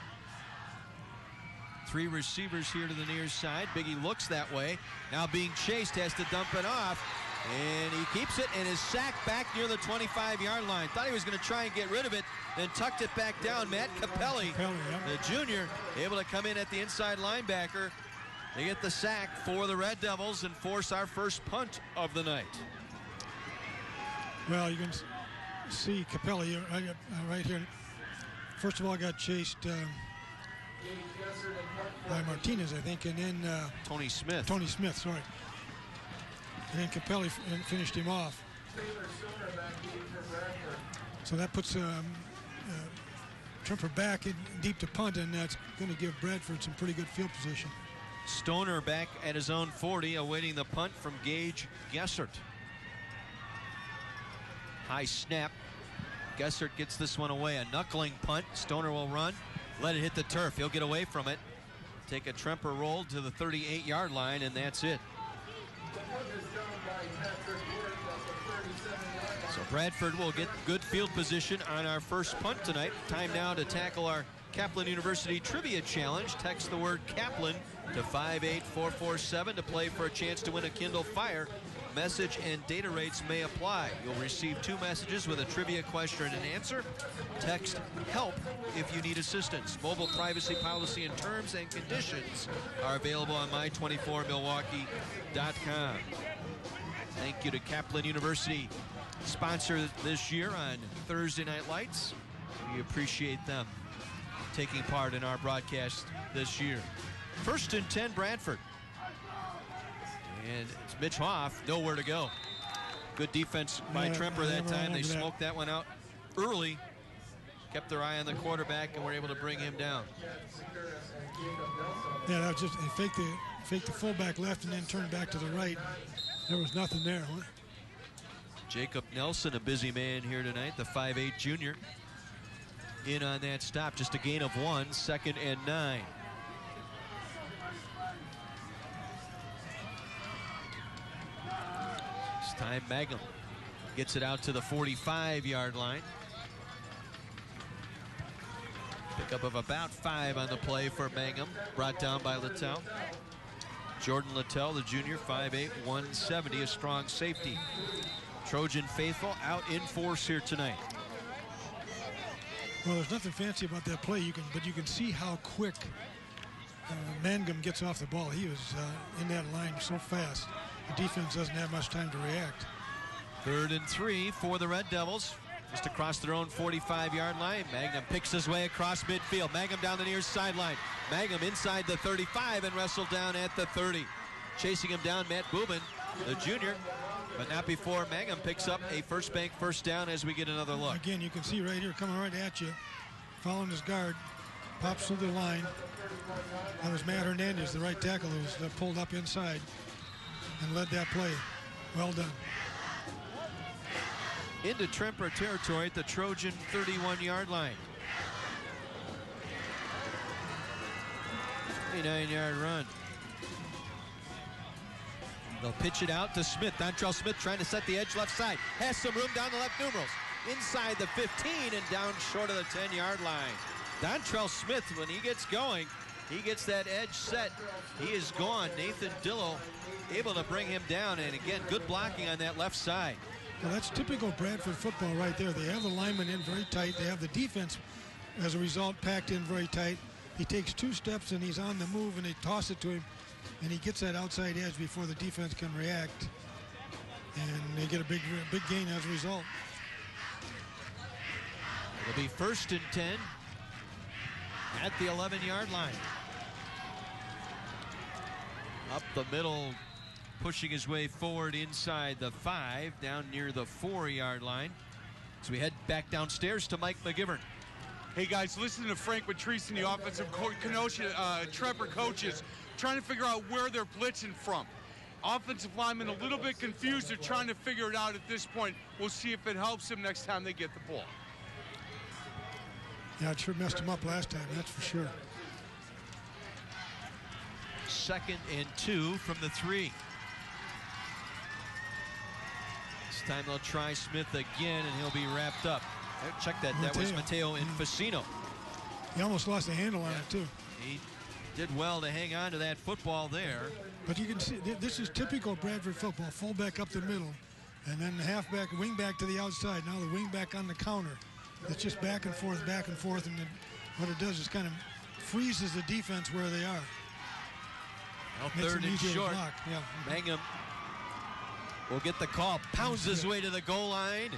S5: 3 receivers here to the near side. Biggie looks that way. Now being chased, has to dump it off. And he keeps it and is sacked back near the 25-yard line. Thought he was going to try and get rid of it, then tucked it back down. Matt Capelli, the junior, able to come in at the inside linebacker. They get the sack for the Red Devils and force our first punt of the night.
S6: Well, you can see Capelli right here. First of all, got chased by Martinez, I think, and then
S5: Tony Smith.
S6: Tony Smith, sorry. And then Capelli finished him off. So that puts Tremper back in deep to punt, and that's going to give Bradford some pretty good field position.
S5: Stoner back at his own 40, awaiting the punt from Gage Gessert. High snap. Gessert gets this one away. A knuckling punt. Stoner will run. Let it hit the turf. He'll get away from it. Take a Tremper roll to the 38-yard line, and that's it. So Bradford will get good field position on our first punt tonight. Time now to tackle our Kaplan University Trivia Challenge. Text the word Kaplan to 58447 to play for a chance to win a Kindle Fire. Message and data rates may apply. You'll receive 2 messages with a trivia question and answer. Text HELP if you need assistance. Mobile privacy policy and terms and conditions are available on my24milwaukee.com. Thank you to Kaplan University, sponsor this year on Thursday Night Lights. We appreciate them taking part in our broadcast this year. 1st and 10, Bradford. And it's Mitch Hoff, nowhere to go. Good defense by Tremper that time. They smoked that one out early. Kept their eye on the quarterback and were able to bring him down.
S6: Yeah, that was just faked the fullback left and then turned back to the right. There was nothing there. Huh?
S5: Jacob Nelson, a busy man here tonight, the 5'8 junior. In on that stop, just a gain of 1, 2nd and 9. This time Mangum gets it out to the 45-yard line. Pickup of about 5 on the play for Mangum, brought down by Littell. Jordan Littell, the junior, 5'8", 170, a strong safety. Trojan faithful out in force here tonight.
S6: Well, there's nothing fancy about that play, but you can see how quick Mangum gets off the ball. He was in that line so fast. The defense doesn't have much time to react.
S5: 3rd and 3 for the Red Devils. Just across their own 45-yard line. Mangum picks his way across midfield. Mangum down the near sideline. Mangum inside the 35 and wrestled down at the 30. Chasing him down, Matt Boobin, the junior, but not before Mangum picks up a first bank first down as we get another look.
S6: Again, you can see right here coming right at you, following his guard, pops through the line. That was Matt Hernandez, the right tackle, who was pulled up inside and led that play. Well done.
S5: Into Tremper territory at the Trojan 31-yard line. 29-yard run. They'll pitch it out to Smith. Dontrell Smith trying to set the edge left side. Has some room down the left numerals. Inside the 15 and down short of the 10-yard line. Dontrell Smith, when he gets going, he gets that edge set. He is gone. Nathan Dillow able to bring him down. And again, good blocking on that left side.
S6: Well, that's typical Bradford football right there. They have the linemen in very tight. They have the defense, as a result, packed in very tight. He takes 2 steps and he's on the move, and they toss it to him, and he gets that outside edge before the defense can react, and they get a big gain as a result.
S5: It'll be 1st and 10 at the 11-yard line. Up the middle, pushing his way forward inside the 5, down near the 4-yard line. So we head back downstairs to Mike McGivern.
S1: Hey guys, listen to Frank Patrice and the offensive Kenosha Tremper coaches trying to figure out where they're blitzing from. Offensive linemen a little bit confused. They're trying to figure it out at this point. We'll see if it helps them next time they get the ball.
S6: Yeah, it sure messed him up last time, that's for sure.
S5: 2nd and 2 from the 3. This time they'll try Smith again, and he'll be wrapped up. Check that. That was Mateo Infacino.
S6: He almost lost the handle on it, too.
S5: He did well to hang on to that football there.
S6: But you can see, this is typical Bradford football. Fullback up the middle, and then the halfback, wingback to the outside. Now the wingback on the counter. It's just back and forth, and then what it does is kind of freezes the defense where they are.
S5: Now 3rd and short.
S6: Yeah.
S5: Mangum will get the call. Pounds his way to the goal line.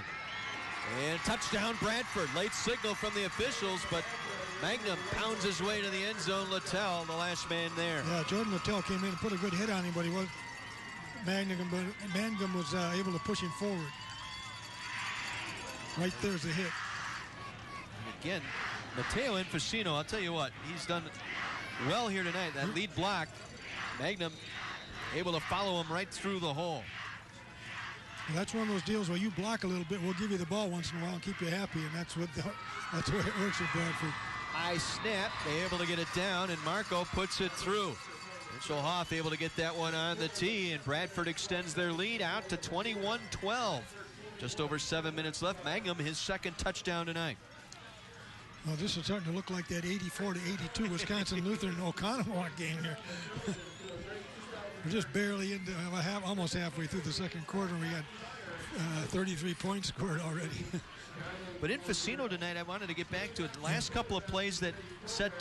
S5: And touchdown Bradford. Late signal from the officials, but Mangum pounds his way to the end zone. Littell, the last man there.
S6: Yeah, Jordan Littell came in and put a good hit on him, but Mangum was able to push him forward. Right there's the hit.
S5: Again, Mateo Infacino, I'll tell you what, he's done well here tonight. That lead block, Mangum able to follow him right through the hole.
S6: That's one of those deals where you block a little bit, we'll give you the ball once in a while and keep you happy, and that's the way it works at Bradford.
S5: High snap, they able to get it down, and Marco puts it through. Mitchell Hoff able to get that one on the tee, and Bradford extends their lead out to 21-12. Just over 7 minutes left. Magnum, his second touchdown tonight.
S6: Well, this is starting to look like that 84-82 Wisconsin Lutheran Oconomowoc game here. We're just barely into almost halfway through the second quarter. We got 33 points scored already.
S5: But in Facino tonight, I wanted to get back to it. The last couple of plays that set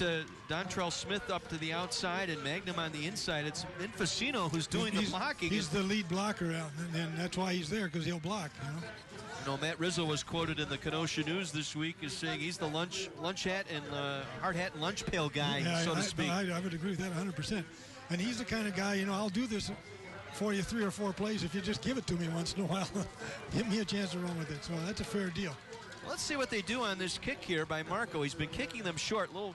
S5: Dontrell Smith up to the outside and Magnum on the inside, it's Facino who's doing the blocking.
S6: He's the lead blocker out, and that's why he's there, because he'll block,
S5: You know, Matt Rizzo was quoted in the Kenosha News this week as saying he's the lunch hat and hard hat and lunch pail guy, so to speak.
S6: I would agree with that 100%. And he's the kind of guy, I'll do this for you 3 or 4 plays if you just give it to me once in a while. Give me a chance to run with it. So that's a fair deal.
S5: Let's see what they do on this kick here by Marco. He's been kicking them short, little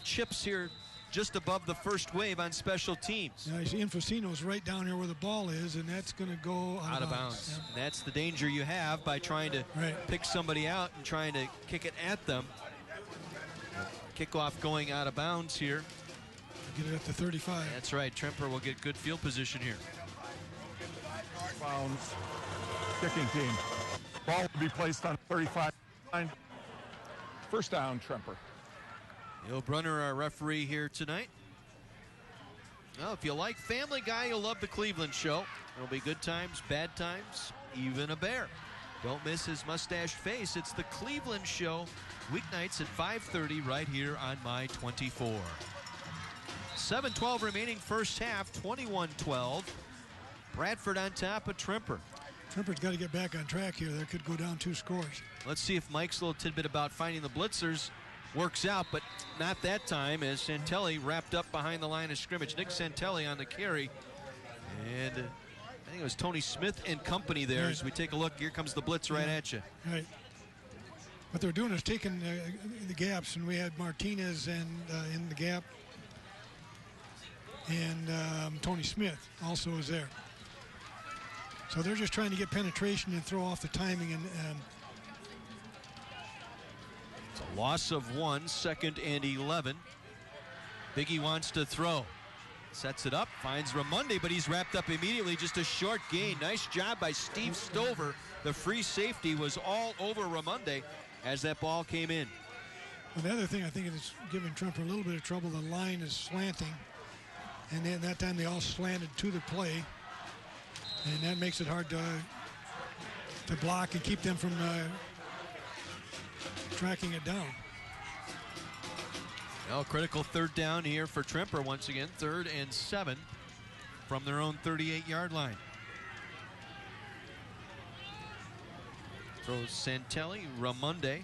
S5: chips here just above the first wave on special teams.
S6: Yeah, you see Infacino's right down here where the ball is, and that's going to go out of bounds.
S5: Yeah. That's the danger you have by trying to pick somebody out and trying to kick it at them. Kickoff going out of bounds here.
S6: Get it at the 35.
S5: That's right. Tremper will get good field position here.
S11: Bounds, kicking team. Ball will be placed on 35. First down, Tremper.
S5: Neil Brunner, our referee here tonight. Well, if you like Family Guy, you'll love the Cleveland show. There'll be good times, bad times, even a bear. Don't miss his mustached face. It's the Cleveland show, weeknights at 5:30 right here on My 24. 7:12 remaining first half, 21-12. Bradford on top of Tremper.
S6: Tremper's got to get back on track here. They could go down 2 scores.
S5: Let's see if Mike's little tidbit about finding the blitzers works out, but not that time as Santelli wrapped up behind the line of scrimmage. Nick Santelli on the carry. And I think it was Tony Smith and company there. As we take a look, here comes the blitz right at you.
S6: Right. What they're doing is taking the gaps, and we had Martinez and in the gap. And Tony Smith also is there. So they're just trying to get penetration and throw off the timing. And
S5: it's a loss of 1, 2nd and 11. Biggie wants to throw. Sets it up, finds Raimondi, but he's wrapped up immediately. Just a short gain. Nice job by Steve Stover. The free safety was all over Raimondi as that ball came in.
S6: Well, the other thing I think is giving Tremper a little bit of trouble. The line is slanting. And then that time they all slanted to the play. And that makes it hard to block and keep them from tracking it down.
S5: Well, critical 3rd down here for Tremper once again. 3rd and 7 from their own 38-yard line. Throws Santelli, Raimondi.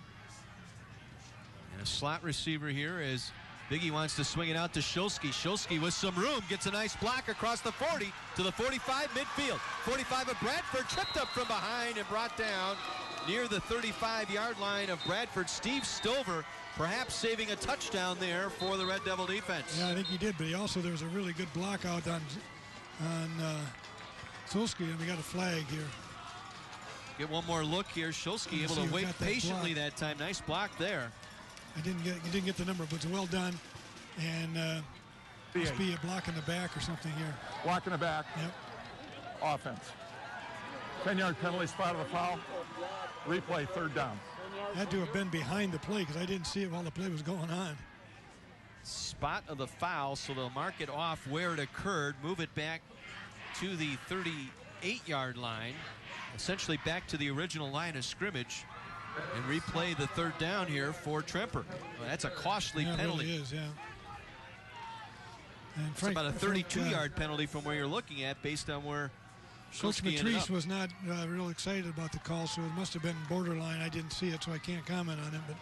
S5: And a slot receiver here as Biggie wants to swing it out to Shulsky. Shulsky with some room gets a nice block across the 40 to the 45 midfield. 45 of Bradford, tripped up from behind and brought down near the 35-yard line of Bradford. Steve Stover perhaps saving a touchdown there for the Red Devil defense.
S6: Yeah, I think he did, but there was a really good block out on Shulsky, and we got a flag here.
S5: Get one more look here. Shulsky able to wait patiently that time. Nice block there.
S6: You didn't get the number, but it's well done. And must be a block in the back or something here.
S11: Block in the back.
S6: Yep.
S11: Offense. 10-yard penalty spot of the foul. Replay, 3rd down.
S6: Had to have been behind the play because I didn't see it while the play was going on.
S5: Spot of the foul, so they'll mark it off where it occurred, move it back to the 38-yard line, essentially back to the original line of scrimmage, and replay the 3rd down here for Tremper. Well, that's a costly penalty.
S6: It really is, yeah. And
S5: it's about a 32-yard penalty from where you're looking at based on where
S6: Coach Matrice was not real excited about the call, so it must have been borderline. I didn't see it, so I can't comment on it. But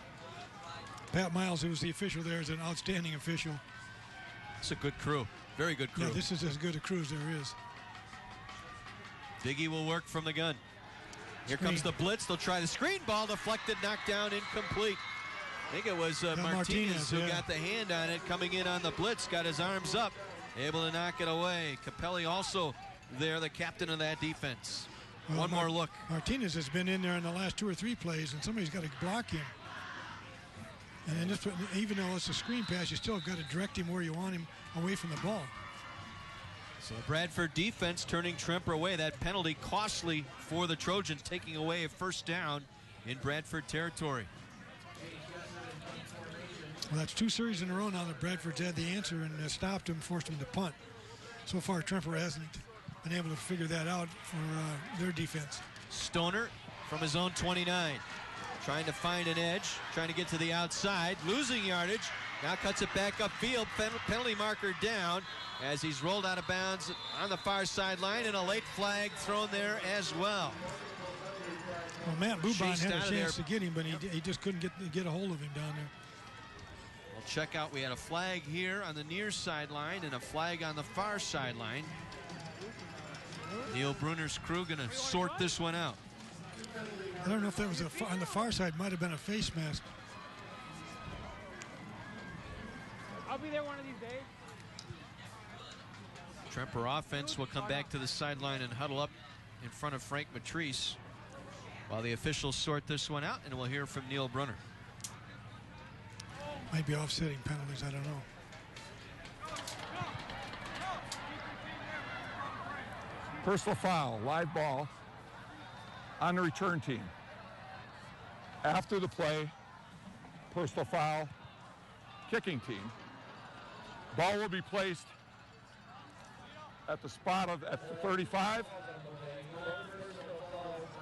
S6: Pat Miles, who was the official there, is an outstanding official.
S5: It's a good crew. Very good crew.
S6: Yeah, this is as good a crew as there is.
S5: Biggie will work from the gun. Here comes the blitz. They'll try the screen. Ball deflected, knocked down, incomplete. I think it was Martinez who got the hand on it, coming in on the blitz, got his arms up, able to knock it away. Capelli also there, the captain of that defense. Well, one more look.
S6: Martinez has been in there in the last 2 or 3 plays, and somebody's got to block him. And then just even though it's a screen pass, you still got to direct him where you want him, away from the ball.
S5: So the Bradford defense turning Tremper away. That penalty costly for the Trojans, taking away a first down in Bradford territory.
S6: Well, that's 2 series in a row now that Bradford's had the answer and stopped him, forced him to punt. So far, Tremper hasn't been able to figure that out for their defense.
S5: Stoner from his own 29. Trying to find an edge, trying to get to the outside, losing yardage. Now cuts it back upfield, penalty marker down as he's rolled out of bounds on the far sideline, and a late flag thrown there as well.
S6: Well, Matt Boubon
S5: Chased
S6: had a
S5: out of
S6: chance
S5: there.
S6: to get him, but he just couldn't get a hold of him down there.
S5: We'll check out, we had a flag here on the near sideline and a flag on the far sideline. Neil Bruner's crew going to sort this one out.
S6: I don't know if that was on the far side, might have been a face mask.
S12: I'll be there one of these days.
S5: Tremper offense will come back to the sideline and huddle up in front of Frank Matrice while the officials sort this one out, and we'll hear from Neil Brunner.
S6: Might be offsetting penalties, I don't know.
S11: Personal foul, live ball on the return team. After the play, personal foul, kicking team. Ball will be placed at the spot at the 35.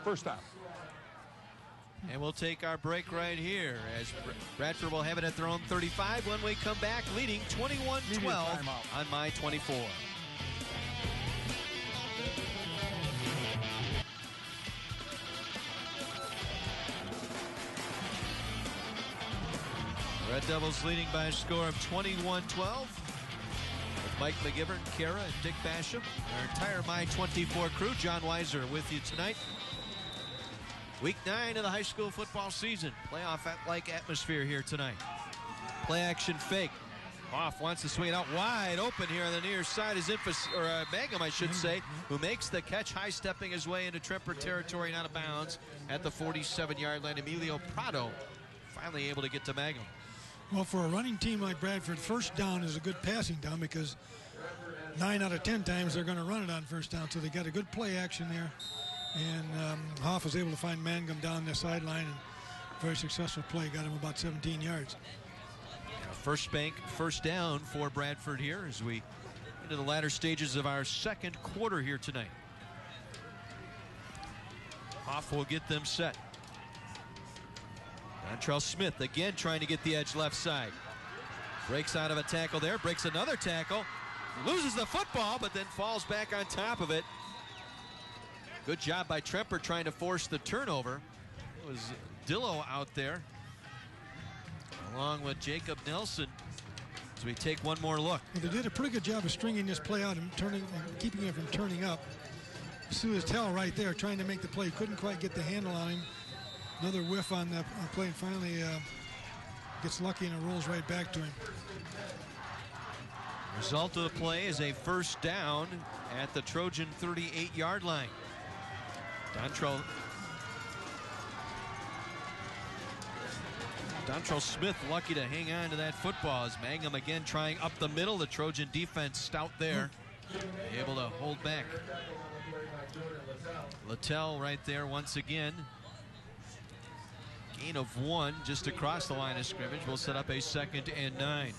S11: First down.
S5: And we'll take our break right here as Bradford will have it at their own 35 when we come back, leading 21-12 on My 24. Red Devils leading by a score of 21-12. With Mike McGivern, Kara, and Dick Basham, our entire My 24 crew. John Weiser with you tonight. Week 9 of the high school football season. Playoff-like atmosphere here tonight. Play action fake. Hoff wants to swing it out wide open here on the near side is Mangum, I should say, who makes the catch, high-stepping his way into Tremper territory and out of bounds at the 47-yard line. Emilio Prado finally able to get to Mangum.
S6: Well, for a running team like Bradford, first down is a good passing down because 9 out of 10 times they're going to run it on first down. So they got a good play action there. And Hoff was able to find Mangum down the sideline, and very successful play. Got him about 17 yards.
S5: First down for Bradford here as we into the latter stages of our second quarter here tonight. Hoff will get them set. Dontrell Smith again trying to get the edge left side. Breaks out of a tackle there, breaks another tackle, loses the football, but then falls back on top of it. Good job by Tremper trying to force the turnover. It was Dillo out there, along with Jacob Nelson, as we take one more look.
S6: Well, they did a pretty good job of stringing this play out and keeping it from turning up. Suez-Tell right there trying to make the play. Couldn't quite get the handle on him. Another whiff on the play, and finally gets lucky and it rolls right back to him.
S5: Result of the play is a first down at the Trojan 38-yard line. Dontrell Smith lucky to hang on to that football as Mangum again trying up the middle. The Trojan defense stout there, able to hold back. Littell right there once again. Gain of 1 just across the line of scrimmage. We'll set up a 2nd and 9.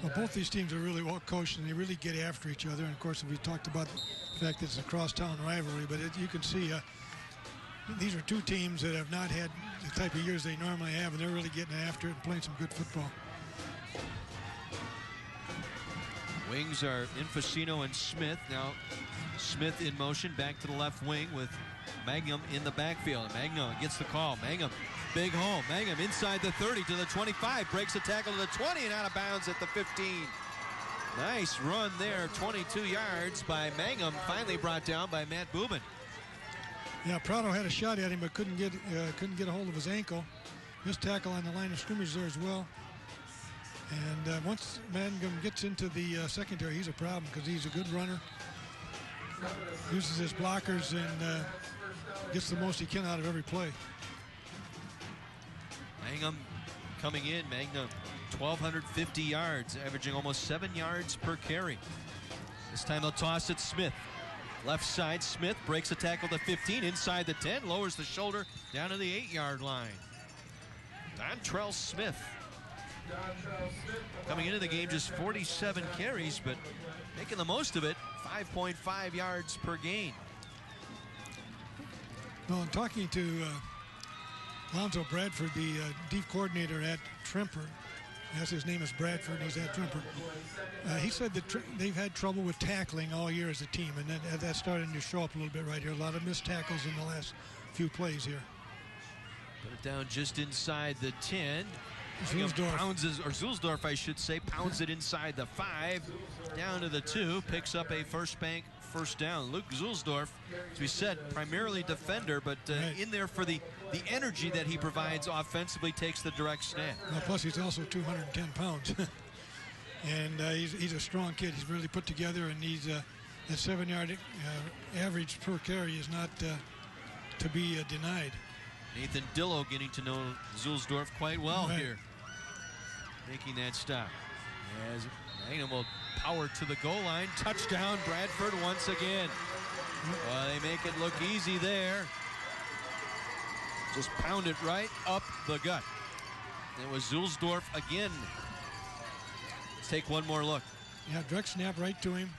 S6: Well, both these teams are really well coached and they really get after each other. And of course, we talked about the fact that it's a crosstown rivalry, but you can see these are two teams that have not had the type of years they normally have, and they're really getting after it and playing some good football.
S5: Wings are Infacino and Smith. Now Smith in motion back to the left wing with Mangum in the backfield. Mangum gets the call. Mangum, big home. Mangum inside the 30 to the 25. Breaks the tackle to the 20 and out of bounds at the 15. Nice run there. 22 yards by Mangum. Finally brought down by Matt Boubon.
S6: Yeah, Prado had a shot at him but couldn't get a hold of his ankle. Missed tackle on the line of scrimmage there as well. And once Mangum gets into the secondary, he's a problem because he's a good runner. uses his blockers and gets the most he can out of every play.
S5: Mangum coming in. Mangum 1,250 yards, averaging almost 7 yards per carry. This time they'll toss it Smith. Left side, Smith breaks a tackle to 15, inside the 10, lowers the shoulder down to the 8-yard line. Dontrell Smith coming into the game just 47 carries, but making the most of it, 5.5 yards per gain.
S6: Well, I'm talking to Lonzo Bradford, the deep coordinator at Tremper. Yes, his name is Bradford, and he's at Tremper. He said that they've had trouble with tackling all year as a team, and that's starting to show up a little bit right here. A lot of missed tackles in the last few plays here.
S5: Put it down just inside the 10.
S6: Zulsdorf.
S5: Zulsdorf, I should say, pounds it inside the 5, down to the 2, picks up a first down. Luke Zulsdorf, as we said, primarily defender, but in there for the energy that he provides offensively, takes the direct snap.
S6: Well, plus he's also 210 pounds. And he's a strong kid. He's really put together, and he's that 7-yard average per carry is not to be denied.
S5: Nathan Dillow getting to know Zulsdorf quite well here, making that stop. As Magnum will power to the goal line. Touchdown, Bradford once again. Well, they make it look easy there. Just pound it right up the gut. It was Zulsdorf again. Let's take one more look.
S6: Yeah, direct snap right to him.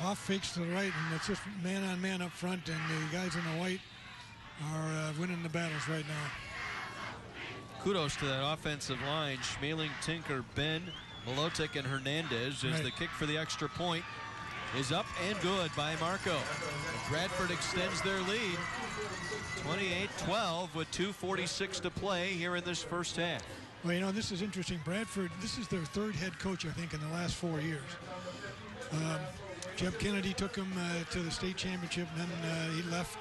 S6: Off fakes to the right, and it's just man-on-man up front, and the guys in the white are winning the battles right now.
S5: Kudos to that offensive line. Schmeling, Tinker, Ben, Milotic, and Hernandez as the kick for the extra point is up and good by Marco. Bradford extends their lead 28-12 with 2:46 to play here in this first half.
S6: Well, you know, this is interesting. Bradford, this is their third head coach, I think, in the last 4 years. Jeb Kennedy took him to the state championship, and then he left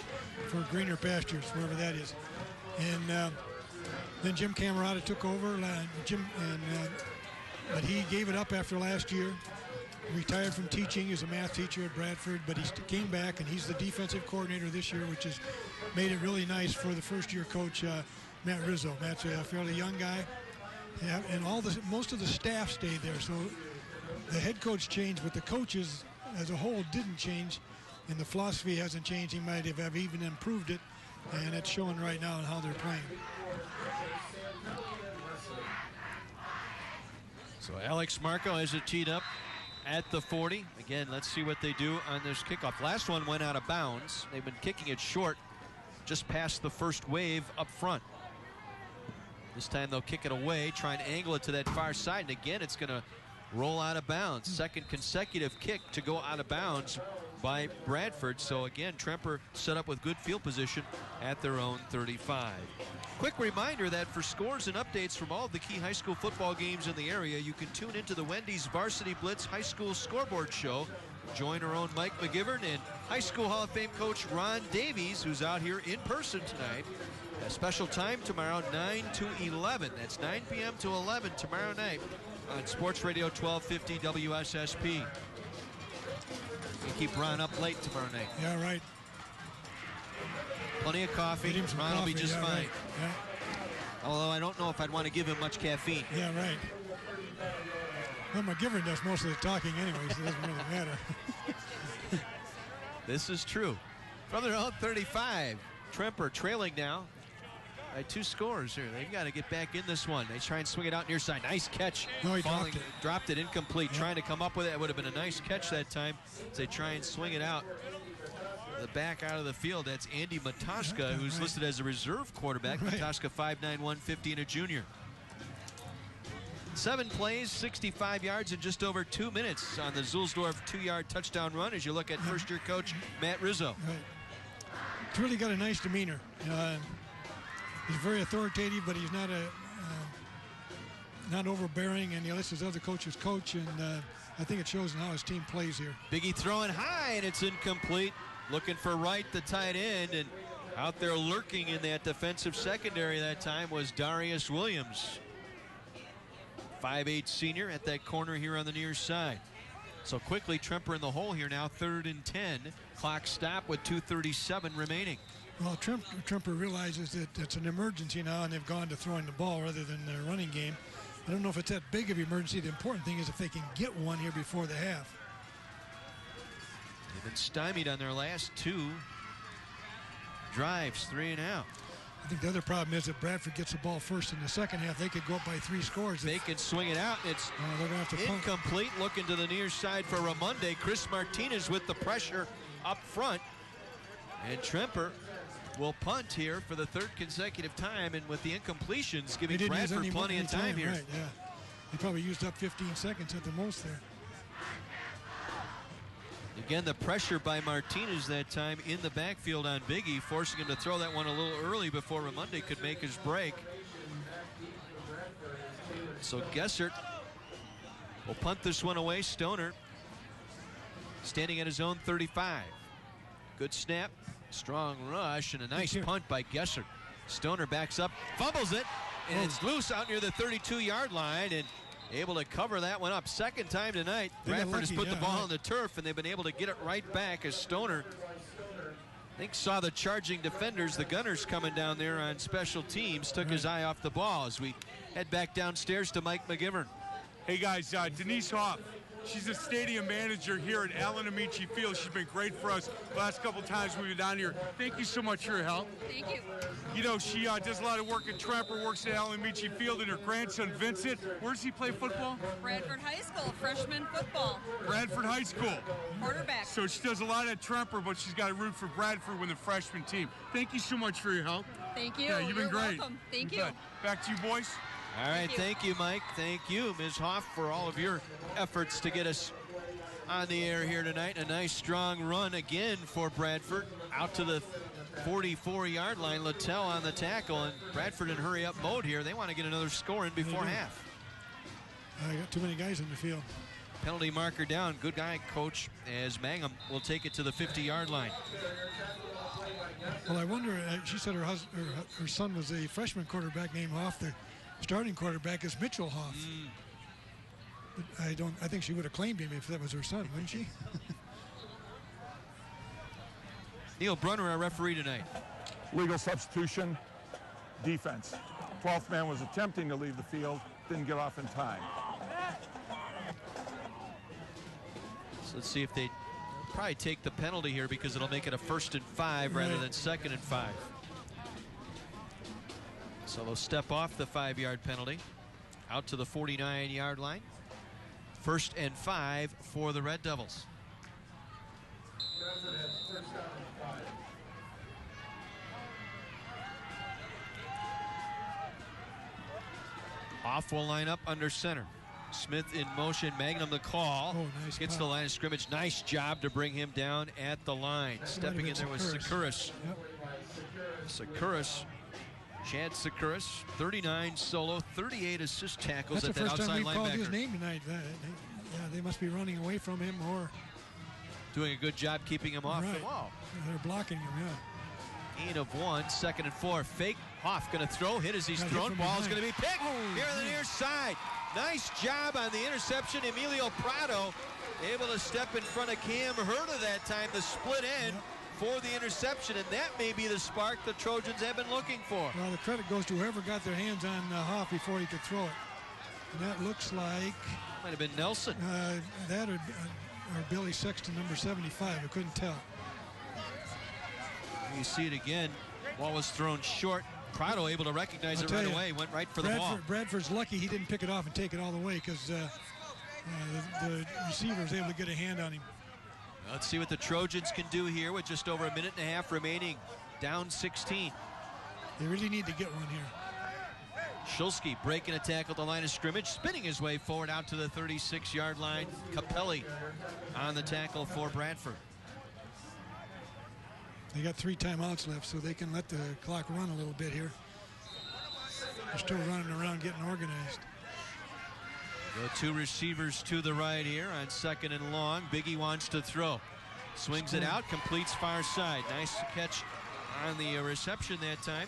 S6: for greener pastures, wherever that is. And then Jim Camerata took over, but he gave it up after last year. Retired from teaching as a math teacher at Bradford, but he came back, and he's the defensive coordinator this year, which has made it really nice for the first-year coach, Matt Rizzo. Matt's a fairly young guy, and most of the staff stayed there. So the head coach changed, but the coaches as a whole didn't change, and the philosophy hasn't changed. He might have even improved it, and it's showing right now in how they're playing.
S5: So Alex Marco has it teed up at the 40. Again, let's see what they do on this kickoff. Last one went out of bounds. They've been kicking it short, just past the first wave up front. This time they'll kick it away, try and angle it to that far side, and again it's going to roll out of bounds. Second consecutive kick to go out of bounds by Bradford. So again, Tremper set up with good field position at their own 35. Quick reminder that for scores and updates from all of the key high school football games in the area, you can tune into the Wendy's Varsity Blitz High School Scoreboard Show. Join our own Mike McGivern and High School Hall of Fame coach Ron Davies, who's out here in person tonight. A special time tomorrow, 9 to 11. That's 9 p.m. to 11 tomorrow night on Sports Radio 1250 WSSP. We keep Ron up late tomorrow night.
S6: Yeah, right.
S5: Plenty of coffee. Ron will be just fine.
S6: Right. Yeah.
S5: Although I don't know if I'd want to give him much caffeine.
S6: Yeah, right. Well, McGivern does most of the talking anyway, so it doesn't really matter.
S5: This is true. From their own 35, Tremper trailing now by 2 scores here. They've got to get back in this one. They try and swing it out near side. Nice catch.
S6: No, he
S5: dropped it incomplete. Yeah. Trying to come up with it. It would have been a nice catch that time as they try and swing it out. The back out of the field, that's Andy Matoska, who's listed as a reserve quarterback. Matoska 5'9", 150, and a junior. 7 plays, 65 yards in just over 2 minutes on the Zulsdorf 2-yard touchdown run as you look at first-year coach Matt Rizzo.
S6: Right. He's really got a nice demeanor. He's very authoritative, but he's not overbearing, and he lets his other coaches coach, and I think it shows in how his team plays here.
S5: Biggie throwing high, and it's incomplete. Looking for Wright, the tight end, and out there lurking in that defensive secondary that time was Darius Williams. 5'8" senior at that corner here on the near side. So quickly, Tremper in the hole here now, 3rd and 10. Clock stop with 2:37 remaining.
S6: Well, Tremper realizes that it's an emergency now, and they've gone to throwing the ball rather than their running game. I don't know if it's that big of an emergency. The important thing is if they can get one here before the half.
S5: They've been stymied on their last 2 drives, 3 and out.
S6: I think the other problem is if Bradford gets the ball first in the second half, they could go up by 3 scores.
S5: They can swing it out. It's
S6: they're gonna have to punt.
S5: Incomplete. Looking to the near side for Ramonde. Chris Martinez with the pressure up front. And Tremper will punt here for the 3rd consecutive time, and with the incompletions, giving Bradford plenty of time here.
S6: Right, yeah. They probably used up 15 seconds at the most there.
S5: Again, the pressure by Martinez that time in the backfield on Biggie, forcing him to throw that one a little early before Ramonde could make his break. So Gessert will punt this one away. Stoner standing at his own 35. Good snap, strong rush, and a nice punt by Gessert. Stoner backs up, fumbles it, and it's loose out near the 32-yard line, and able to cover that one up. Second time tonight, Bradford has put the ball on the turf, and they've been able to get it right back as Stoner, I think, saw the charging defenders, the Gunners coming down there on special teams, took his eye off the ball as we head back downstairs to Mike McGivern.
S1: Hey guys, Denise Hoff. She's a stadium manager here at Alan Amici Field. She's been great for us the last couple times we've been down here. Thank you so much for your help.
S13: Thank you.
S1: You know, she does a lot of work at Tremper, works at Alan Amici Field, and her grandson, Vincent, where does he play football?
S13: Bradford High School, freshman football.
S1: Bradford High School.
S13: Quarterback.
S1: So she does a lot at Tremper, but she's got to root for Bradford with the freshman team. Thank you so much for your help.
S13: Thank you.
S1: Yeah, you've been great.
S13: Welcome. Thank you.
S1: Good. Back to you, boys.
S5: All right, thank you, Mike. Thank you, Ms. Hoff, for all of your efforts to get us on the air here tonight. A nice strong run again for Bradford out to the 44-yard line. Littell on the tackle, and Bradford in hurry-up mode here. They want to get another score in before half.
S6: I got too many guys in the field.
S5: Penalty marker down. Good guy, coach, as Mangum will take it to the 50-yard line.
S6: Well, I wonder, she said her son was a freshman quarterback named Hoff. The starting quarterback is Mitchell Hoff. But I think she would have claimed him if that was her son, wouldn't she?
S5: Neil Brunner, our referee tonight.
S11: Legal substitution, defense. 12th man was attempting to leave the field, didn't get off in time.
S5: So let's see if they probably take the penalty here because it'll make it a 1st and 5 rather than 2nd and 5. So they'll step off the 5-yard penalty out to the 49-yard line. 1st and 5 for the Red Devils. Hoff will line up under center. Smith in motion, Magnum the call.
S6: Nice
S5: Gets
S6: call.
S5: the line of scrimmage. Nice job to bring him down at the line. Stepping in there was Sekuris. Sekuris, Chad Sekuris, 39 solo, 38 assist tackles.
S6: That's
S5: at
S6: the
S5: that
S6: first
S5: outside
S6: time we called his
S5: linebacker.
S6: name tonight. They must be running away from him or
S5: Doing a good job keeping him off the wall.
S6: They're blocking him, yeah.
S5: Gain of 1, 2nd and 4. Fake. Hoff going to throw. Hit as he's thrown. Ball's going to be picked here on the near side. Nice job on the interception. Emilio Prado able to step in front of Cam Herta that time. The split end for the interception, and that may be the spark the Trojans have been looking for.
S6: Well, the credit goes to whoever got their hands on Hoff before he could throw it. And that looks like...
S5: Might have been Nelson.
S6: That or Billy Sexton, number 75. I couldn't tell.
S5: You see it again. Ball was thrown short. Prado able to recognize it right away. Went right for the ball.
S6: Bradford's lucky he didn't pick it off and take it all the way because the receiver was able to get a hand on him.
S5: Let's see what the Trojans can do here with just over a minute and a half remaining. Down 16.
S6: They really need to get one here.
S5: Shulsky breaking a tackle at the line of scrimmage, spinning his way forward out to the 36-yard line. Capelli on the tackle for Bradford.
S6: They got 3 timeouts left, so they can let the clock run a little bit here. They're still running around getting organized.
S5: The 2 receivers to the right here on 2nd and long. Biggie wants to throw. Swings it out, completes far side. Nice catch on the reception that time.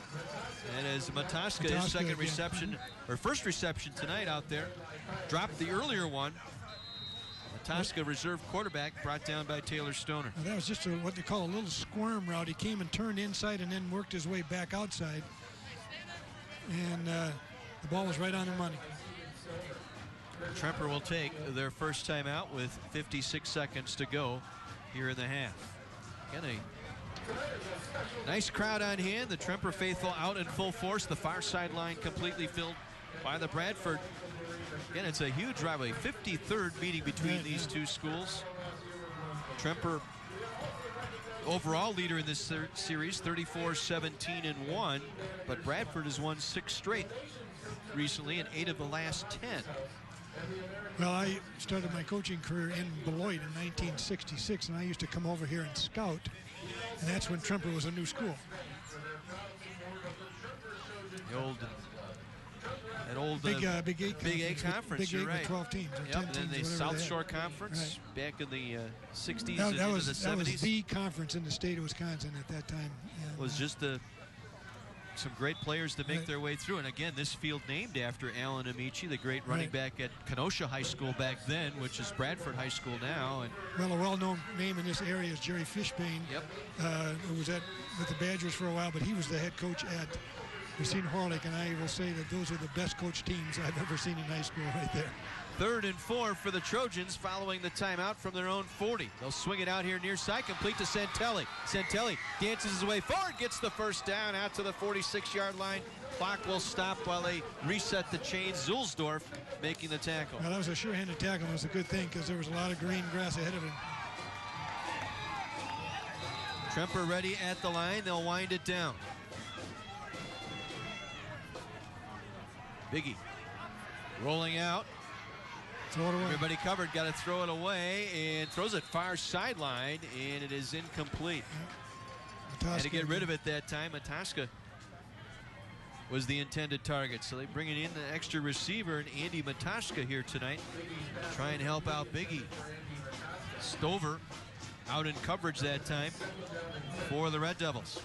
S5: And as Mataska, his second reception, or first reception tonight out there, dropped the earlier one. Tosca reserve quarterback, brought down by Taylor Stoner.
S6: Well, that was just what they call a little squirm route. He came and turned inside and then worked his way back outside. And the ball was right on the money.
S5: Tremper will take their first time out with 56 seconds to go here in the half. Again, a nice crowd on hand. The Tremper faithful out in full force. The far sideline completely filled by the Bradford. Again, it's a huge rivalry. 53rd meeting between these two schools. Tremper overall leader in this series, 34-17-1, but Bradford has won 6 straight recently and 8 of the last 10.
S6: Well, I started my coaching career in Beloit in 1966, and I used to come over here and scout, and that's when Tremper was a new school.
S5: The old
S6: Big Eight conference.
S5: Big Eight
S6: You're
S5: right.
S6: 12 teams. Or 10
S5: and then
S6: teams,
S5: the South Shore
S6: had.
S5: Conference back in the 60s
S6: that
S5: and into
S6: was,
S5: the 70s.
S6: That was the conference in the state of Wisconsin at that time.
S5: It was just some great players to make their way through. And again, this field named after Alan Amici, the great running back at Kenosha High School back then, which is Bradford High School now. And
S6: well, a well-known name in this area is Jerry Fishbane.
S5: Yep.
S6: Who was with the Badgers for a while, but he was the head coach at Racine Horlick, and I will say that those are the best coached teams I've ever seen in high school right there.
S5: 3rd and 4 for the Trojans following the timeout from their own 40. They'll swing it out here near side, complete to Santelli. Santelli dances his way forward, gets the first down out to the 46-yard line. Clock will stop while they reset the chains. Zulsdorf making the tackle.
S6: Well, that was a sure-handed tackle. It was a good thing because there was a lot of green grass ahead of him.
S5: Tremper ready at the line. They'll wind it down. Biggie rolling out. Everybody covered, got to throw it away, and throws it far sideline, and it is incomplete. Had to get rid of it that time. Mataska was the intended target, so they bring it in the extra receiver, and Andy Mataska here tonight, try and help out Biggie. Stover out in coverage that time for the Red Devils.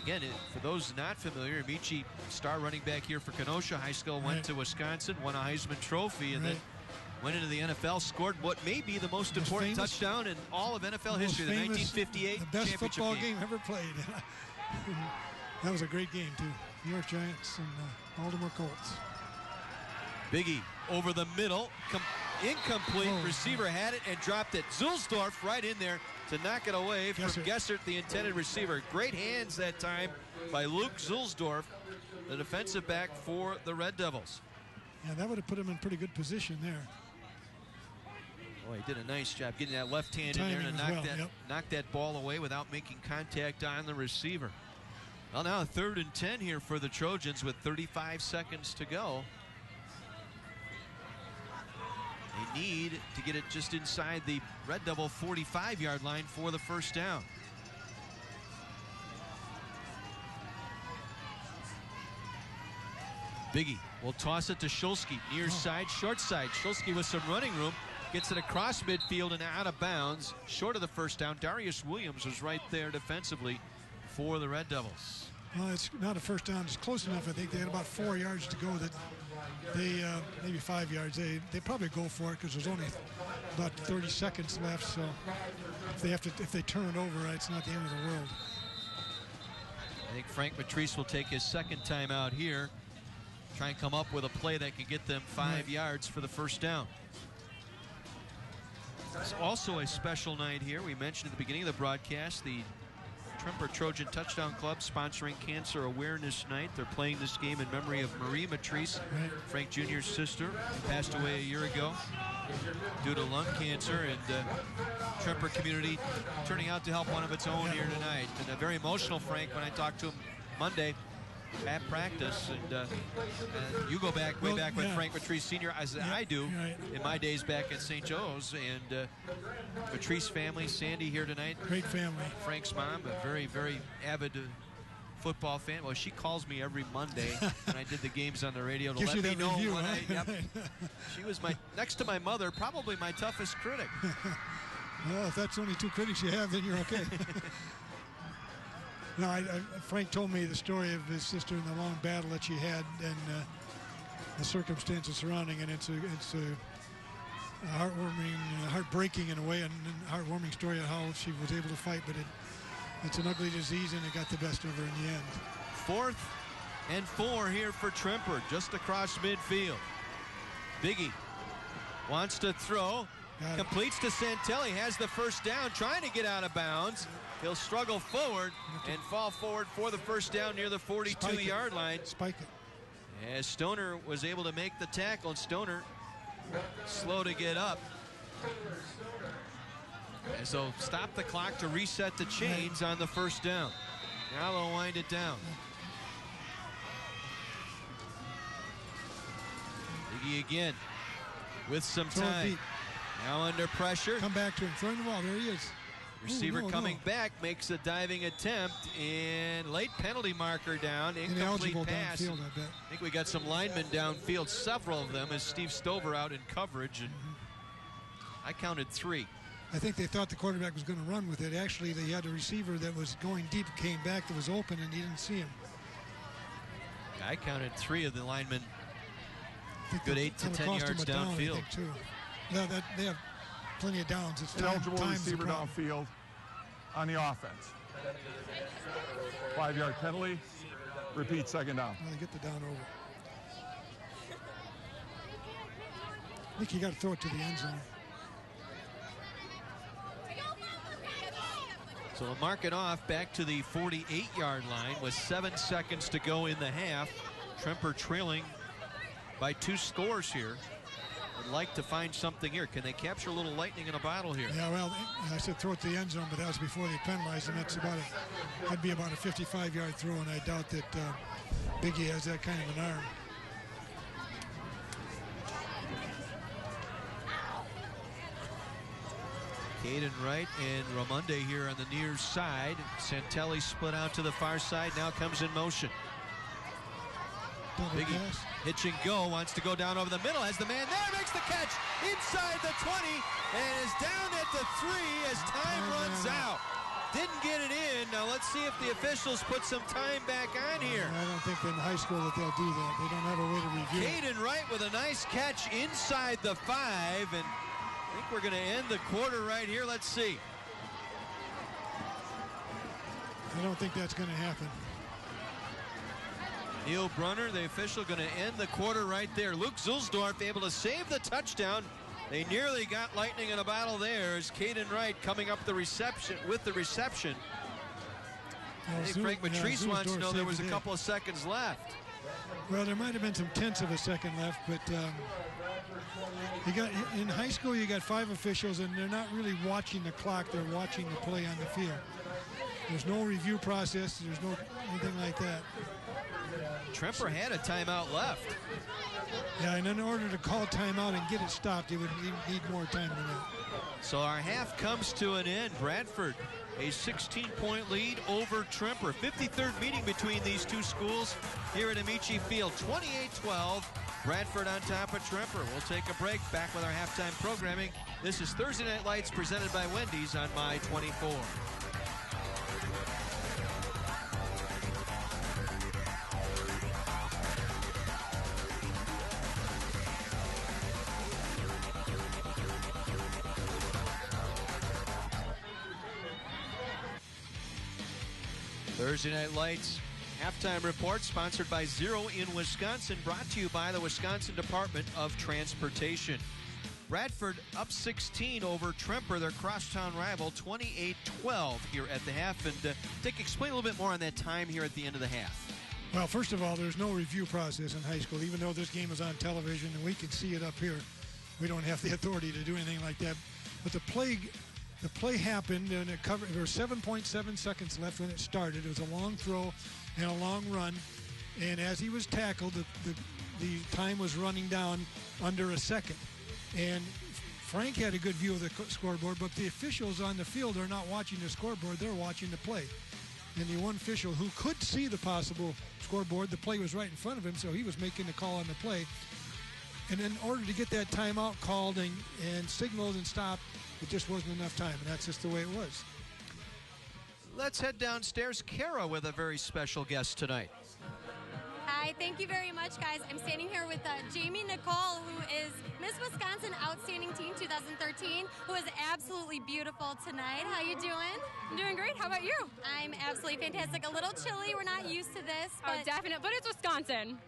S5: Again, for those not familiar, Amici, star running back here for Kenosha High School, went to Wisconsin, won a Heisman Trophy, and then went into the NFL, scored what may be the most important touchdown in all of NFL history, the 1958
S6: the best
S5: championship
S6: football
S5: game
S6: ever played. That was a great game, too. New York Giants and Baltimore Colts.
S5: Biggie over the middle, incomplete. Receiver had it and dropped it. Zulsdorf right in there to knock it away from Gessert, the intended receiver. Great hands that time by Luke Zulsdorf, the defensive back for the Red Devils.
S6: Yeah, that would have put him in pretty good position there.
S5: Boy, he did a nice job getting that left hand in there to knock that ball away without making contact on the receiver. Well, now 3rd and 10 here for the Trojans with 35 seconds to go. They need to get it just inside the Red Devil 45-yard line for the first down. Biggie will toss it to Shulsky, near side, short side. Shulsky with some running room, gets it across midfield and out of bounds, short of the first down. Darius Williams was right there defensively for the Red Devils.
S6: Well, it's not a first down. It's close enough. I think they had about 4 yards to go. That they maybe 5 yards. They probably go for it because there's only about 30 seconds left. So if they turn it over, it's not the end of the world.
S5: I think Frank Matrice will take his second time out here. Try and come up with a play that can get them 5 yards for the first down. It's also a special night here. We mentioned at the beginning of the broadcast the Tremper Trojan Touchdown Club sponsoring Cancer Awareness Night. They're playing this game in memory of Marie Matrice, Frank Jr.'s sister, who passed away a year ago due to lung cancer, and Tremper community turning out to help one of its own here tonight. And very emotional, Frank, when I talked to him Monday at practice, and you go back way back with Frank Matrice Sr. as I do in my days back at St. Joe's, and Matrice family, Sandy here tonight.
S6: Great family.
S5: Frank's mom, a very, very avid football fan. Well, she calls me every Monday when I did the games on the radio to let me know what She was next to my mother, probably my toughest critic.
S6: Well, if that's only 2 critics you have, then you're okay. No, Frank told me the story of his sister and the long battle that she had, and the circumstances surrounding it. It's heartbreaking in a way, and heartwarming story of how she was able to fight, but it's an ugly disease, and it got the best of her in the end.
S5: 4th and 4 here for Tremper, just across midfield. Biggie wants to throw, completes to Santelli, has the first down, trying to get out of bounds. He'll struggle forward and fall forward for the first down near the 42-yard line.
S6: Spike it.
S5: As Stoner was able to make the tackle, and Stoner slow to get up. As they'll stop the clock to reset the chains on the first down. Now they'll wind it down. Biggie again with some time. Now under pressure.
S6: Come back to him. Throwing the ball. There he is.
S5: Receiver coming back, makes a diving attempt, and late penalty marker down. Incomplete pass.
S6: Downfield, I bet.
S5: I think we got some linemen downfield, several of them, as Steve Stover out in coverage. And I counted 3.
S6: I think they thought the quarterback was going to run with it. Actually, they had a receiver that was going deep, came back, that was open, and he didn't see him.
S5: I counted 3 of the linemen. Good 8 to 10 yards downfield.
S6: I think, too. No, they have plenty of downs. It's
S11: an eligible receiver downfield on the offense. 5-yard penalty. Repeat, second down.
S6: Well, they get the down over. I think you got to throw it to the end zone.
S5: So we'll mark it off back to the 48-yard line with 7 seconds to go in the half. Tremper trailing by 2 scores here. Would like to find something here. Can they capture a little lightning in a bottle here?
S6: Yeah, well, I said throw it to the end zone, but that was before they penalized him. That'd be about a 55-yard throw, and I doubt that Biggie has that kind of an arm.
S5: Caden Wright and Ramonde here on the near side. Santelli split out to the far side, now comes in motion. Biggie, hitch and go, wants to go down over the middle, has the man there, makes the catch inside the 20, and is down at the 3 as time runs out. Didn't get it in. Now let's see if the officials put some time back on here.
S6: I don't think in high school that they'll do that. They don't have a way to review it.
S5: Caden Wright with a nice catch inside the 5, and I think we're going to end the quarter right here. Let's see.
S6: I don't think that's going to happen.
S5: Neil Brunner, the official, going to end the quarter right there. Luke Zulsdorf able to save the touchdown. They nearly got lightning in a bottle there as Caden Wright coming up the reception with the reception. I think Frank Matrice wants to know there was a couple of seconds left.
S6: Well, there might have been some tenths of a second left, but you got in high school you got 5 officials, and they're not really watching the clock. They're watching the play on the field. There's no review process. There's no anything like that.
S5: Tremper had a timeout left.
S6: Yeah, and in order to call timeout and get it stopped, you would need more time than that.
S5: So our half comes to an end. Bradford, a 16-point lead over Tremper. 53rd meeting between these two schools here at Amici Field. 28-12, Bradford on top of Tremper. We'll take a break. Back with our halftime programming. This is Thursday Night Lights presented by Wendy's on My 24. Thursday Night Lights halftime report sponsored by Zero in Wisconsin, brought to you by the Wisconsin Department of Transportation. Bradford up 16 over Tremper, their crosstown rival, 28-12 here at the half. And Dick, explain a little bit more on that time here at the end of the half.
S6: Well, first of all, there's no review process in high school, even though this game is on television and we can see it up here. We don't have the authority to do anything like that. But the play happened, and there were 7.7 seconds left when it started. It was a long throw and a long run, and as he was tackled, the time was running down under a second. And Frank had a good view of the scoreboard, but the officials on the field are not watching the scoreboard, they're watching the play. And the one official who could see the possible scoreboard, the play was right in front of him, so he was making the call on the play. And in order to get that timeout called and signaled and stopped, it just wasn't enough time, and that's just the way it was.
S5: Let's head downstairs. Kara with a very special guest tonight.
S9: Hi, Okay, thank you very much, guys. I'm standing here with Jamie Nicole, who is Miss Wisconsin Outstanding Teen 2013, who is absolutely beautiful tonight. How you doing?
S14: I'm doing great. How about you?
S9: I'm absolutely fantastic. A little chilly. We're not used to this.
S14: Oh,
S9: But
S14: definitely. But it's Wisconsin.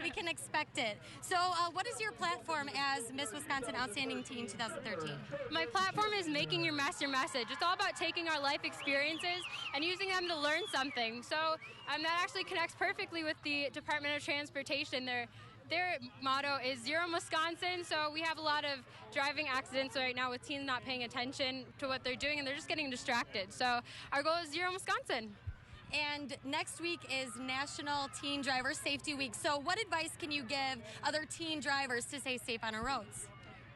S9: we can expect it. So what is your platform as Miss Wisconsin Outstanding Teen 2013?
S14: My platform is making your message. It's all about taking our life experiences and using them to learn something. So that actually connects perfectly with the Department of Transportation. Their motto is Zero Wisconsin, so we have a lot of driving accidents right now with teens not paying attention to what they're doing and they're just getting distracted. So our goal is Zero Wisconsin.
S9: And next week is National Teen Driver Safety Week. So what advice can you give other teen drivers to stay safe on our roads?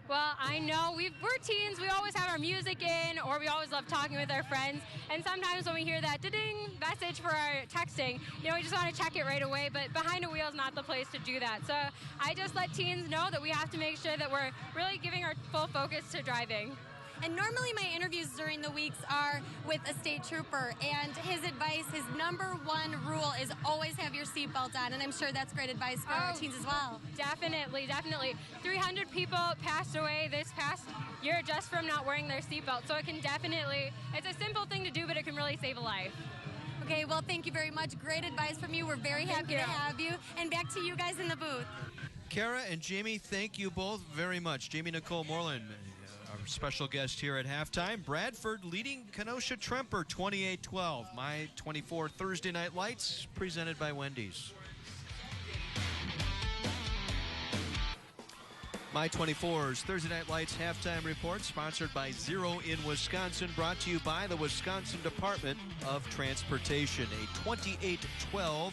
S14: Well, I know we're teens. We always have our music in, or we always love talking with our friends. And sometimes when we hear that ding message for our texting, we just want to check it right away. But behind a wheel is not the place to do that. So I just let teens know that we have to make sure that we're really giving our full focus to driving.
S9: And normally my interviews during the weeks are with a state trooper, and his advice, his number one rule is always have your seatbelt on, and I'm sure that's great advice for our teens as well.
S14: Definitely. 300 people passed away this past year just from not wearing their seatbelt, so it's a simple thing to do, but it can really save a life.
S9: Okay, well, thank you very much. Great advice from you. We're very happy to have you. And back to you guys in the booth.
S5: Kara and Jamie, thank you both very much. Jamie Nicole Moreland, our special guest here at halftime. Bradford leading Kenosha Tremper 28-12. My 24 Thursday Night Lights presented by Wendy's. My 24's Thursday Night Lights halftime report sponsored by Zero in Wisconsin, brought to you by the Wisconsin Department of Transportation. A 28-12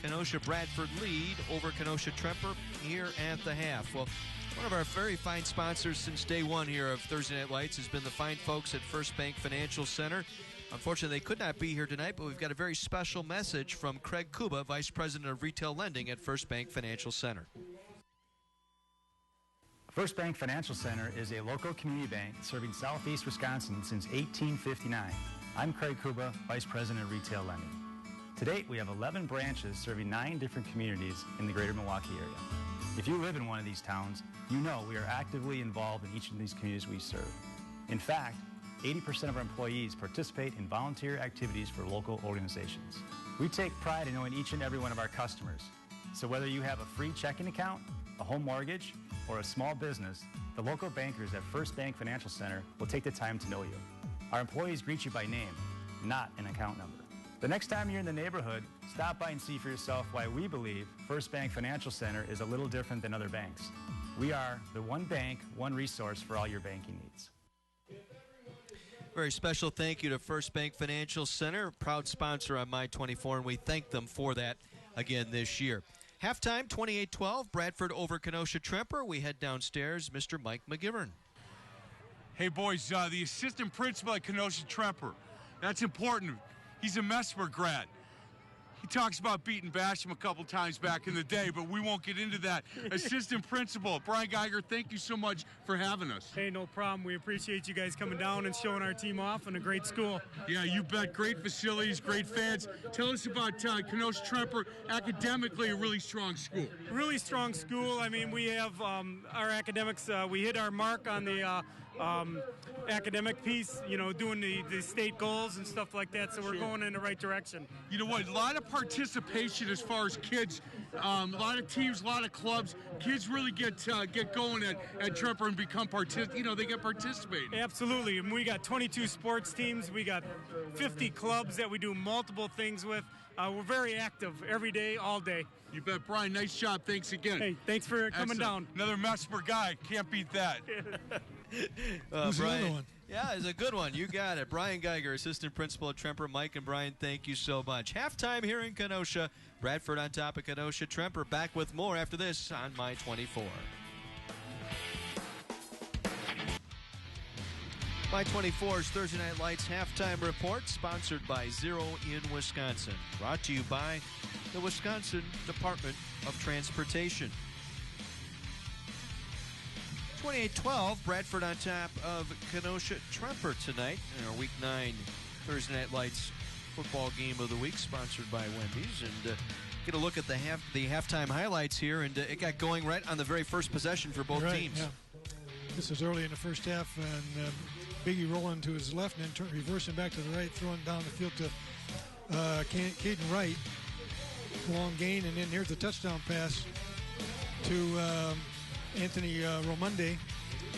S5: Kenosha Bradford lead over Kenosha Tremper here at the half. Well, one of our very fine sponsors since day one here of Thursday Night Lights has been the fine folks at First Bank Financial Center. Unfortunately, they could not be here tonight, but we've got a very special message from Craig Kuba, Vice President of Retail Lending at First Bank Financial Center.
S15: First Bank Financial Center is a local community bank serving southeast Wisconsin since 1859. I'm Craig Kuba, Vice President of Retail Lending. To date, we have 11 branches serving 9 different communities in the greater Milwaukee area. If you live in one of these towns, you know we are actively involved in each of these communities we serve. In fact, 80% of our employees participate in volunteer activities for local organizations. We take pride in knowing each and every one of our customers. So whether you have a free checking account, a home mortgage, or a small business, the local bankers at First Bank Financial Center will take the time to know you. Our employees greet you by name, not an account number. The next time you're in the neighborhood, stop by and see for yourself why we believe First Bank Financial Center is a little different than other banks. We are the one bank, one resource for all your banking needs.
S5: Very special thank you to First Bank Financial Center, proud sponsor on My 24, and we thank them for that again this year. Halftime, 28-12, Bradford over Kenosha Tremper. We head downstairs, Mr. Mike McGivern.
S1: Hey, boys, the assistant principal at Kenosha Tremper. That's important. He's a Mesmer grad. He talks about beating Basham a couple times back in the day, but we won't get into that. Assistant principal, Brian Geiger, thank you so much for having us.
S16: Hey, no problem. We appreciate you guys coming down and showing our team off in a great school.
S1: Yeah, you bet. Great facilities, great fans. Tell us about Kenosha Tremper, academically a really strong school.
S16: Really strong school. I mean, we have our academics, we hit our mark on the academic piece, doing the state goals and stuff like that, so we're going in the right direction.
S1: You know what, a lot of participation as far as kids, a lot of teams, a lot of clubs. Kids really get going at Tremper and become they get participating.
S16: Absolutely, and we got 22 sports teams, we got 50 clubs that we do multiple things with. We're very active every day, all day.
S1: You bet. Brian, nice job. Thanks again.
S16: Hey, thanks for coming down.
S1: Another Mesmer guy. Can't beat that.
S17: Who's
S5: Brian,
S17: the other one?
S5: Yeah, it's a good one. You got it. Brian Geiger, assistant principal at Tremper. Mike and Brian, thank you so much. Halftime here in Kenosha. Bradford on top of Kenosha. Tremper back with more after this on My 24. My 24's Thursday Night Lights halftime report, sponsored by Zero in Wisconsin. Brought to you by the Wisconsin Department of Transportation. 28-12, Bradford on top of Kenosha Tremper tonight in our Week 9 Thursday Night Lights football game of the week, sponsored by Wendy's. And get a look at the halftime highlights here, and it got going right on the very first possession for both teams.
S6: Yeah. This was early in the first half, and Biggie rolling to his left and then reversing back to the right, throwing down the field to Caden Wright. Long gain, and then here's the touchdown pass to Anthony Romunde.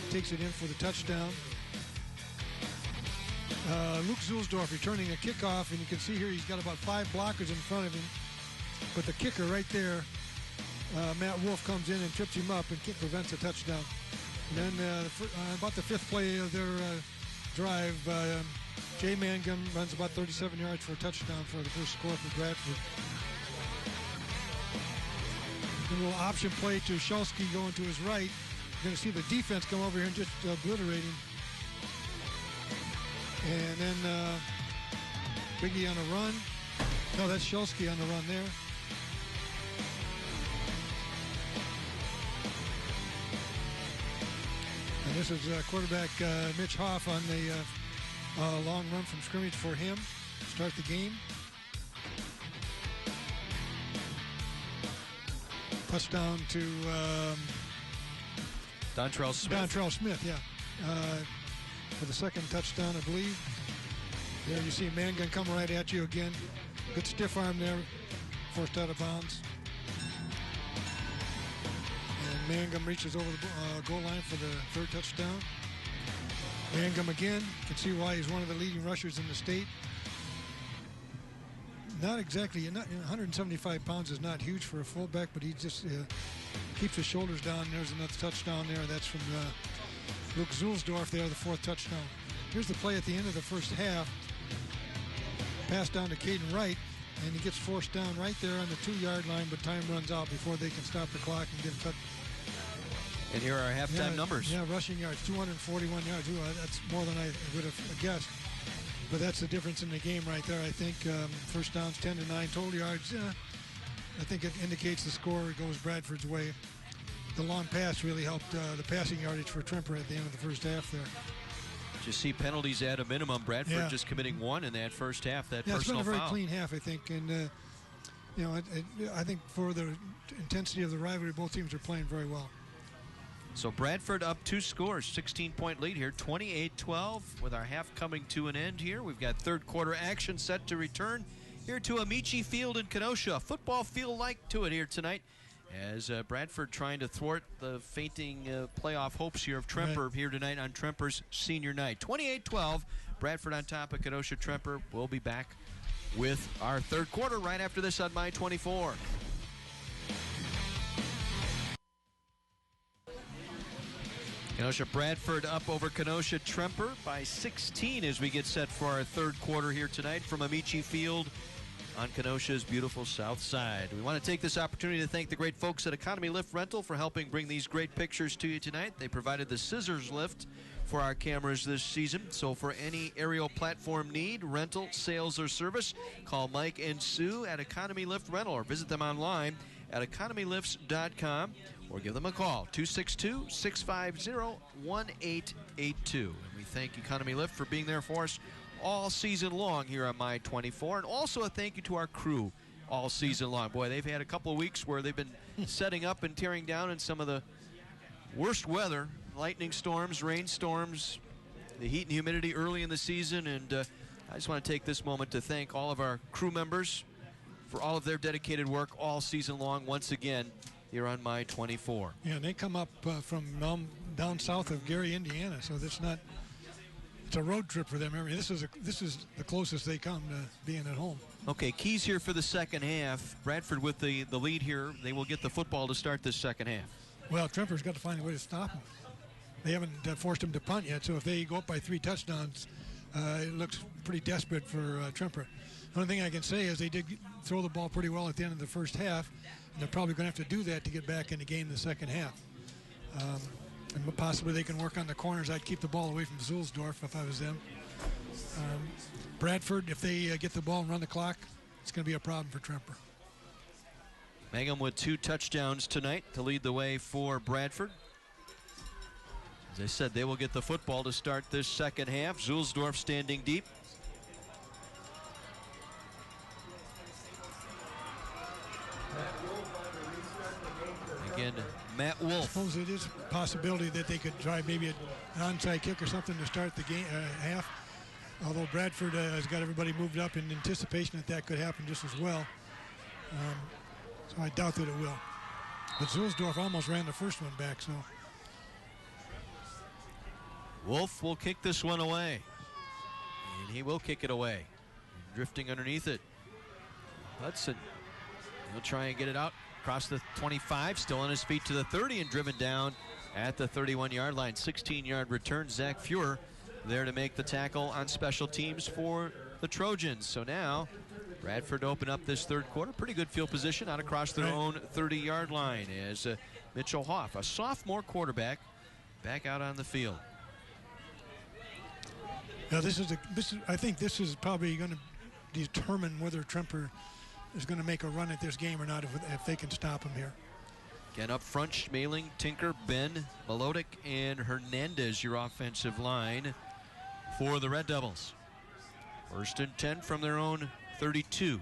S6: Takes it in for the touchdown. Luke Zulsdorf returning a kickoff, and you can see here he's got about 5 blockers in front of him. But the kicker right there, Matt Wolf, comes in and trips him up and prevents a touchdown. And then about the 5th play of their drive, Jay Mangum runs about 37 yards for a touchdown for the first score for Bradford. A little option play to Shulsky going to his right. You're going to see the defense come over here and just obliterate him. And then Biggie on a run. No, that's Shulsky on the run there. And this is quarterback Mitch Hoff on the long run from scrimmage for him to start the game. Touchdown to
S5: Dontrell Smith.
S6: Dontrell Smith, yeah. For the second touchdown, I believe. There you see Mangun come right at you again. Good stiff arm there, forced out of bounds. And Mangum reaches over the goal line for the third touchdown. Mangum again. You can see why he's one of the leading rushers in the state. Not exactly, 175 pounds is not huge for a fullback, but he just keeps his shoulders down. There's another touchdown there. That's from Luke Zulsdorf there, the 4th touchdown. Here's the play at the end of the first half. Pass down to Caden Wright, and he gets forced down right there on the 2-yard line, but time runs out before they can stop the clock and get a touch.
S5: And here are halftime numbers.
S6: Yeah, rushing yards, 241 yards. Ooh, that's more than I would have guessed. But that's the difference in the game right there, I think. First downs, 10-9. Total yards, I think it indicates the score goes Bradford's way. The long pass really helped the passing yardage for Tremper at the end of the first half there.
S5: Just see penalties at a minimum. Bradford just committing 1 in that first half. That personal foul.
S6: It's been a very clean half, I think. And, I think for the intensity of the rivalry, both teams are playing very well.
S5: So Bradford up 2 scores, 16-point lead here, 28-12. With our half coming to an end here, we've got third quarter action set to return here to Amici Field in Kenosha. Football feel-like to it here tonight as Bradford trying to thwart the fainting playoff hopes here of Tremper here tonight on Tremper's senior night. 28-12, Bradford on top of Kenosha. Tremper will be back with our third quarter right after this on My 24. Kenosha Bradford up over Kenosha Tremper by 16 as we get set for our third quarter here tonight from Amici Field on Kenosha's beautiful south side. We want to take this opportunity to thank the great folks at Economy Lift Rental for helping bring these great pictures to you tonight. They provided the scissors lift for our cameras this season. So for any aerial platform need, rental, sales, or service, call Mike and Sue at Economy Lift Rental or visit them online at economylifts.com. or give them a call, 262-650-1882. And we thank Economy Lift for being there for us all season long here on My 24. And also a thank you to our crew all season long. Boy, they've had a couple of weeks where they've been setting up and tearing down in some of the worst weather, lightning storms, rainstorms, the heat and humidity early in the season. And I just want to take this moment to thank all of our crew members for all of their dedicated work all season long once again here on My 24.
S6: Yeah, and they come up from down south of Gary, Indiana, so it's a road trip for them. I mean, this is the closest they come to being at home.
S5: Okay, keys here for the second half. Bradford with the lead here. They will get the football to start this second half.
S6: Well, Tremper's got to find a way to stop them. They haven't forced him to punt yet, so if they go up by 3 touchdowns, it looks pretty desperate for Tremper. The only thing I can say is they did throw the ball pretty well at the end of the first half, and they're probably going to have to do that to get back in the game in the second half. And possibly they can work on the corners. I'd keep the ball away from Zulsdorf if I was them. Bradford, if they get the ball and run the clock, it's going to be a problem for Tremper.
S5: Mangum with 2 touchdowns tonight to lead the way for Bradford. As I said, they will get the football to start this second half. Zulsdorf standing deep. again, Matt
S6: I
S5: Wolf.
S6: suppose it is a possibility that they could try maybe an onside kick or something to start the game half. Although Bradford has got everybody moved up in anticipation that could happen just as well. So I doubt that it will. But Zulsdorf almost ran the first one back, so.
S5: Wolf will kick this one away. And he will kick it away. Drifting underneath it. Hudson. He'll try and get it out across the 25. Still on his feet to the 30 and driven down at the 31-yard line. 16-yard return. Zach Fuhrer there to make the tackle on special teams for the Trojans. So now Bradford open up this third quarter. Pretty good field position out across their own 30-yard line as Mitchell Hoff, a sophomore quarterback, back out on the field.
S6: Now I think this is probably going to determine whether Tremper is going to make a run at this game or not if they can stop him here.
S5: Again, up front, Schmeling, Tinker, Ben, Melodic, and Hernandez, your offensive line for the Red Devils. 1st and 10 from their own 32.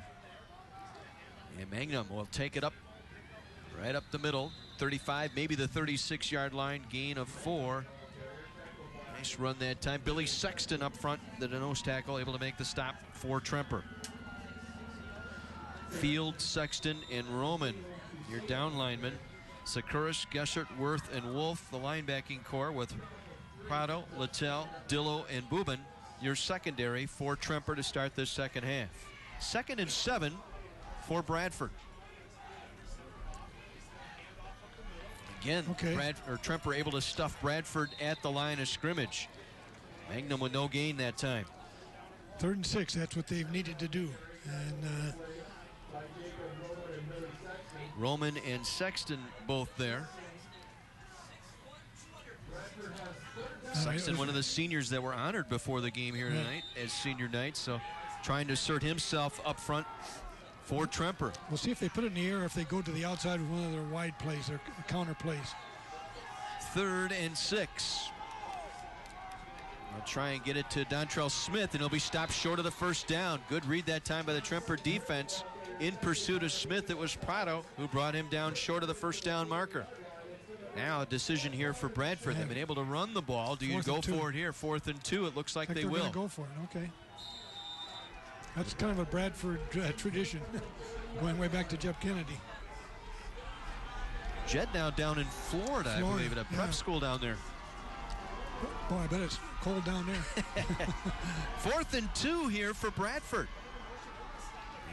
S5: And Magnum will take it up, right up the middle, 35, maybe the 36-yard line, gain of 4. Nice run that time. Billy Sexton up front, the nose tackle, able to make the stop for Tremper. Field, Sexton, and Roman, your down linemen. Sakuris, Gessert, Worth, and Wolf, the linebacking core, with Prado, Littell, Dillo, and Boobin, your secondary for Tremper to start this second half. 2nd and 7 for Bradford. Again, Tremper able to stuff Bradford at the line of scrimmage. Magnum with no gain that time.
S6: 3rd and 6, that's what they've needed to do. And
S5: Roman and Sexton both there. Sexton, one of the seniors that were honored before the game here tonight as senior night, so trying to assert himself up front for Tremper.
S6: We'll see if they put it in the air or if they go to the outside with one of their wide plays, their counter plays.
S5: 3rd and 6. They'll try and get it to Dontrell Smith, and he'll be stopped short of the first down. Good read that time by the Tremper defense. In pursuit of Smith, it was Prado who brought him down short of the first down marker. Now a decision here for Bradford. They've been able to run the ball. Do you go for it here? 4th and 2. It looks like they will.
S6: They're going to go for it. Okay. That's kind of a Bradford tradition, going way back to Jeff Kennedy.
S5: Jed now down in Florida, I believe, at a prep school down there.
S6: Boy, I bet it's cold down there.
S5: 4th and 2 here for Bradford.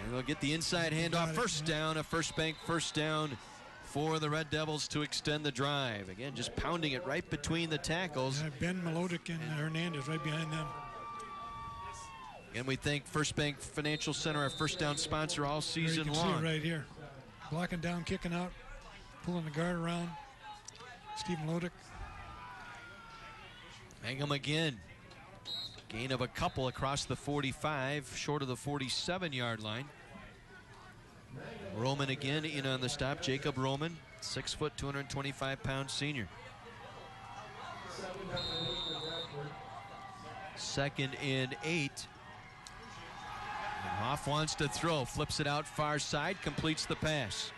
S5: And they'll get the inside handoff. First down, a First Bank first down for the Red Devils to extend the drive. Again, just pounding it right between the tackles.
S6: Ben Melodic and Hernandez right behind them.
S5: And we thank First Bank Financial Center, our first down sponsor all season long.
S6: You can see it right here. Blocking down, kicking out, pulling the guard around. Steve Melodic.
S5: Mangum again. Gain of a couple across the 45, short of the 47-yard line. Roman again in on the stop. Jacob Roman, 6 foot, 225-pound senior. 2nd and 8. And Hoff wants to throw, flips it out far side, completes the pass.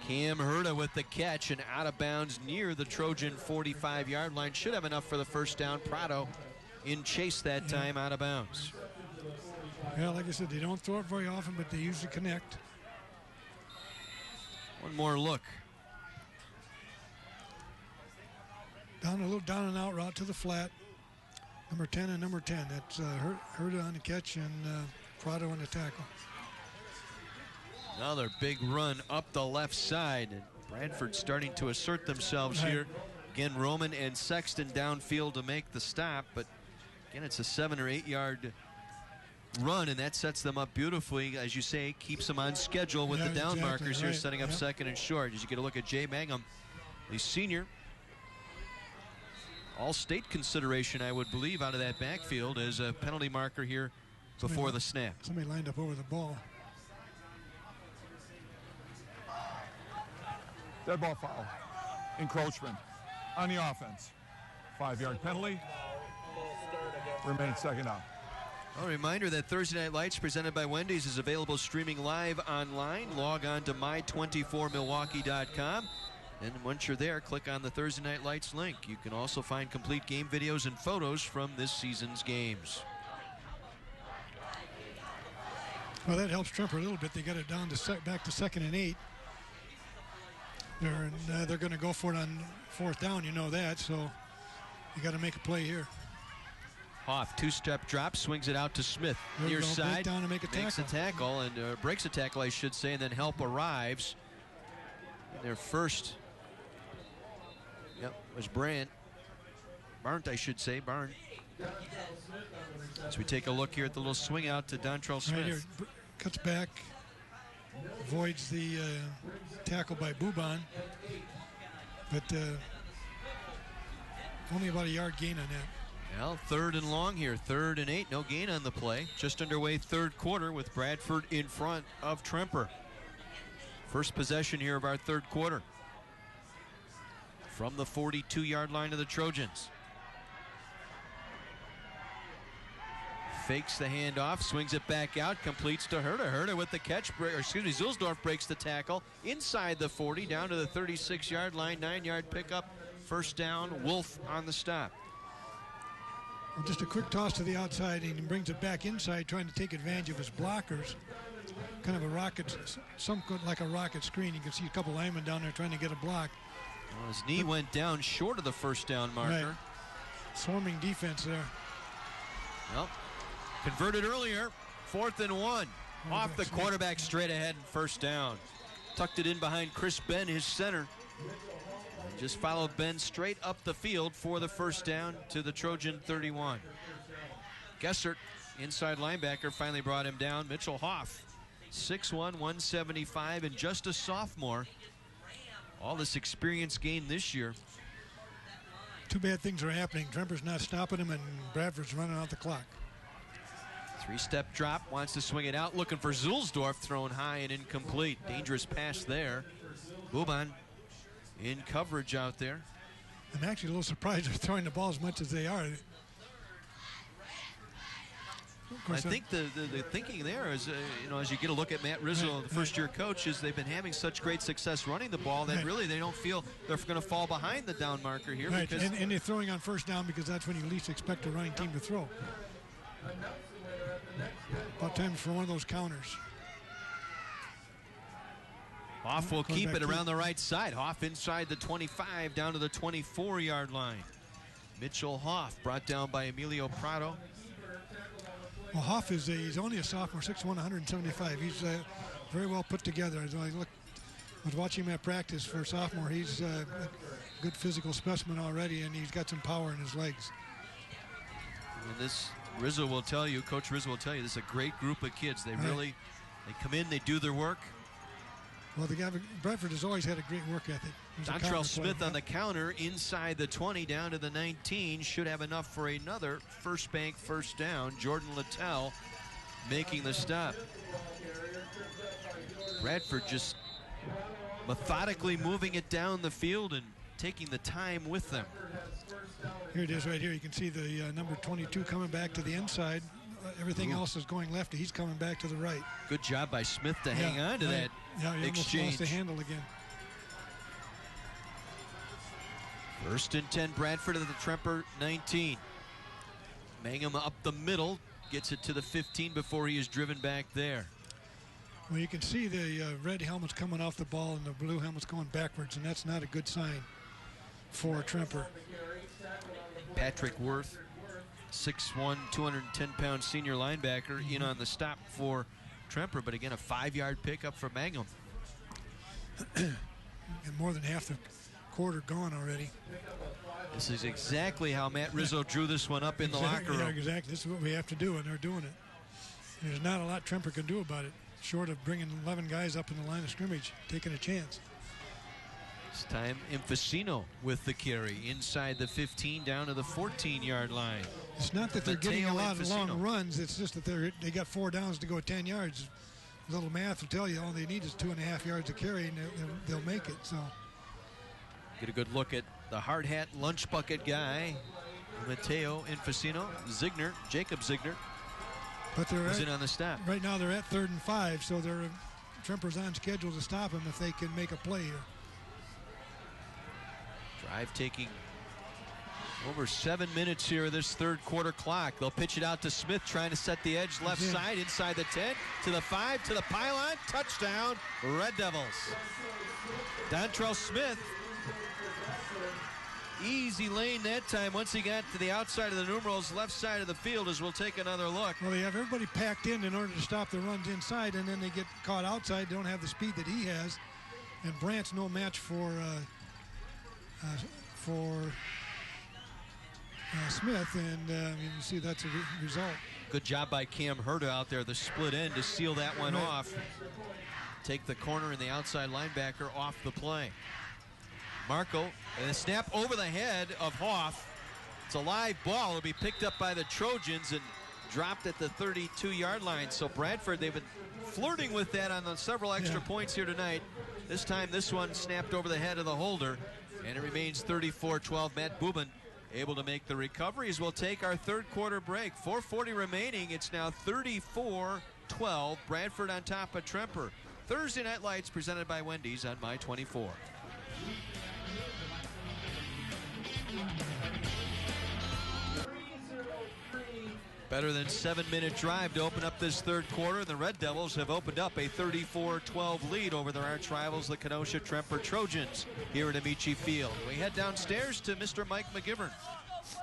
S5: Cam Herta with the catch and out of bounds near the Trojan 45-yard line. Should have enough for the first down. Prado in chase that time, out of bounds.
S6: Yeah, like I said, they don't throw it very often, but they usually connect.
S5: One more look.
S6: Down a little down and out route to the flat. Number 10 and number 10. That's Herta on the catch and Prado on the tackle.
S5: Another big run up the left side. And Bradford starting to assert themselves here. Again, Roman and Sexton downfield to make the stop, but again, it's a 7 or 8 yard run, and that sets them up beautifully, as you say, keeps them on schedule with the down markers here, setting up 2nd and short. As you get a look at Jay Mangum, the senior, all-state consideration, I would believe, out of that backfield as a penalty marker here before the snap.
S6: Somebody lined up over the ball.
S11: Dead ball foul. Encroachment on the offense. 5-yard penalty. Remains 2nd down.
S5: A reminder that Thursday Night Lights presented by Wendy's is available streaming live online. Log on to my24milwaukee.com. And once you're there, click on the Thursday Night Lights link. You can also find complete game videos and photos from this season's games.
S6: Well, that helps Tremper a little bit. They got it down to back to 2nd and 8. They're going to go for it on 4th down. You know that, so you got to make a play here.
S5: Hoff, 2-step drop, swings it out to Smith. Near side,
S6: down and makes
S5: a tackle, and breaks a tackle, I should say, and then help arrives. Their first, was Barnes, I should say, Barnes. As we take a look here at the little swing out to Dontrell Smith.
S6: Right here, cuts back, avoids the tackle by Boban, but only about a yard gain on that.
S5: Well, 3rd and long here, 3rd and 8, no gain on the play. Just underway 3rd quarter with Bradford in front of Tremper. First possession here of our 3rd quarter. From the 42-yard line of the Trojans. Fakes the handoff, swings it back out, completes to Herta. Herta with the catch, Zulsdorf breaks the tackle inside the 40, down to the 36-yard line, 9-yard pickup, 1st down, Wolf on the stop.
S6: Well, just a quick toss to the outside, and he brings it back inside, trying to take advantage of his blockers. Kind of a rocket, like a rocket screen. You can see a couple linemen down there trying to get a block.
S5: Well, his knee went down short of the 1st down marker.
S6: Right. Swarming defense there.
S5: Well, converted earlier, 4th and 1. Off the quarterback straight ahead and 1st down. Tucked it in behind Chris Ben, his center. And just followed Ben straight up the field for the 1st down to the Trojan 31. Gessert, inside linebacker, finally brought him down. Mitchell Hoff, 6'1", 175, and just a sophomore. All this experience gained this year.
S6: Two bad things are happening. Tremper's not stopping him, and Bradford's running out the clock.
S5: 3-step drop, wants to swing it out, looking for Zulsdorf, thrown high and incomplete. Dangerous pass there. Boban in coverage out there.
S6: I'm actually a little surprised they're throwing the ball as much as they are.
S5: I think the thinking there is, as you get a look at Matt Rizzo, the first-year coach, is they've been having such great success running the ball that really they don't feel they're going to fall behind the down marker here.
S6: Right,
S5: because
S6: and they're throwing on 1st down because that's when you least expect a running team to throw. About time for one of those counters.
S5: Hoff will keep it around the right side. Hoff inside the 25, down to the 24-yard line. Mitchell Hoff brought down by Emilio Prado.
S6: Well, Hoff he's only a sophomore, 6'1", 175. He's very well put together. As I was watching him at practice for a sophomore. He's a good physical specimen already, and he's got some power in his legs.
S5: And this Rizzo will tell you, Coach Rizzo will tell you, this is a great group of kids. They really, they come in, they do their work.
S6: Well, Bradford has always had a great work ethic.
S5: Dontrell Smith on the counter inside the 20 down to the 19. Should have enough for another First Bank 1st down. Jordan Littell making the stop. Bradford just methodically moving it down the field and taking the time with them.
S6: Here it is right here. You can see the number 22 coming back to the inside. Everything else is going left. He's coming back to the right.
S5: Good job by Smith to hang on to that
S6: he
S5: exchange.
S6: Almost lost the handle again.
S5: 1st and 10, Bradford at the Tremper 19. Mangum up the middle, gets it to the 15 before he is driven back there.
S6: Well, you can see the red helmets coming off the ball and the blue helmets going backwards, and that's not a good sign for Tremper.
S5: Patrick Worth, 6'1", 210-pound senior linebacker, in on the stop for Tremper, but again, a 5-yard pickup for Mangum.
S6: And more than half the quarter gone already.
S5: This is exactly how Matt Rizzo drew this one up in the locker room.
S6: Yeah, exactly. This is what we have to do, and they're doing it. There's not a lot Tremper can do about it, short of bringing 11 guys up in the line of scrimmage, taking a chance.
S5: This time, Infacino with the carry inside the 15 down to the 14-yard line.
S6: It's not that they're getting a lot of long runs. It's just that they got 4 downs to go 10 yards. A little math will tell you all they need is 2.5 yards to carry, and they'll make it. So
S5: get a good look at the hard hat lunch bucket guy, Mateo Infacino, Jacob Zigner.
S6: But they're
S5: in on the stop.
S6: Right now they're at 3rd and 5, so Tremper's on schedule to stop him if they can make a play here.
S5: Drive taking over 7 minutes here of this third quarter clock. They'll pitch it out to Smith, trying to set the edge left side, inside the 10, to the 5, to the pylon. Touchdown, Red Devils. Dontrell Smith, easy lane that time once he got to the outside of the numerals, left side of the field, as we'll take another look.
S6: Well, they have everybody packed in order to stop the runs inside, and then they get caught outside. They don't have the speed that he has. And Brandt's no match for Smith, and you see that's a result.
S5: Good job by Cam Herta out there, the split end, to seal that one off. Take the corner and the outside linebacker off the play. Marco, and a snap over the head of Hoff. It's a live ball. It'll be picked up by the Trojans and dropped at the 32-yard line. So Bradford, they've been flirting with that on the several extra points here tonight. This time, this one snapped over the head of the holder, and it remains 34-12. Matt Bubin able to make the recovery as we'll take our third quarter break. 4:40 remaining. It's now 34-12. Bradford on top of Tremper. Thursday Night Lights presented by Wendy's on My 24. Better than 7-minute drive to open up this third quarter. The Red Devils have opened up a 34-12 lead over their arch rivals, the Kenosha Tremper Trojans, here at Amici Field. We head downstairs to Mr. Mike McGivern.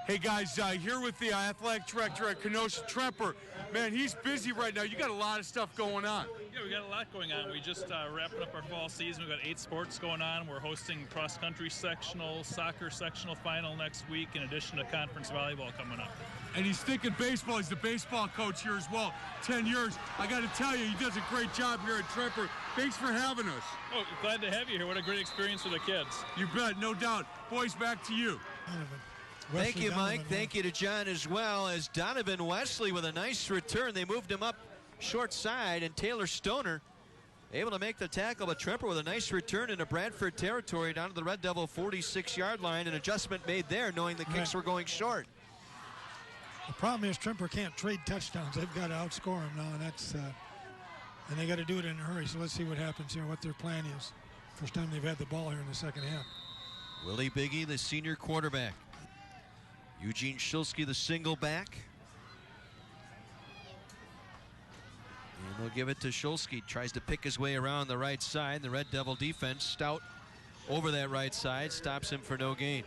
S1: Hey guys, here with the athletic director at Kenosha Tremper. Man, he's busy right now. You got a lot of stuff going on.
S18: Yeah, we got a lot going on. We just wrapping up our fall season. We've got 8 sports going on. We're hosting cross-country sectional, soccer sectional final next week, in addition to conference volleyball coming up.
S1: And he's thinking baseball. He's the baseball coach here as well. 10 years. I got to tell you, he does a great job here at Tremper. Thanks for having us.
S18: Oh, glad to have you here. What a great experience for the kids.
S1: You bet, no doubt. Boys, back to you.
S5: Thank you, Mike. Thank you to John as well, as Donovan Wesley with a nice return. They moved him up short side, and Taylor Stoner able to make the tackle, but Tremper with a nice return into Bradford territory down to the Red Devil 46-yard line. An adjustment made there, knowing the kicks were going short.
S6: The problem is Tremper can't trade touchdowns. They've got to outscore them now, and that's and they got to do it in a hurry. So let's see what happens here, what their plan is. First time they've had the ball here in the second half.
S5: Willie Biggie, the senior quarterback. Eugene Shilsky, the single back. And they'll give it to Shulsky. Tries to pick his way around the right side. The Red Devil defense stout over that right side. Stops him for no gain.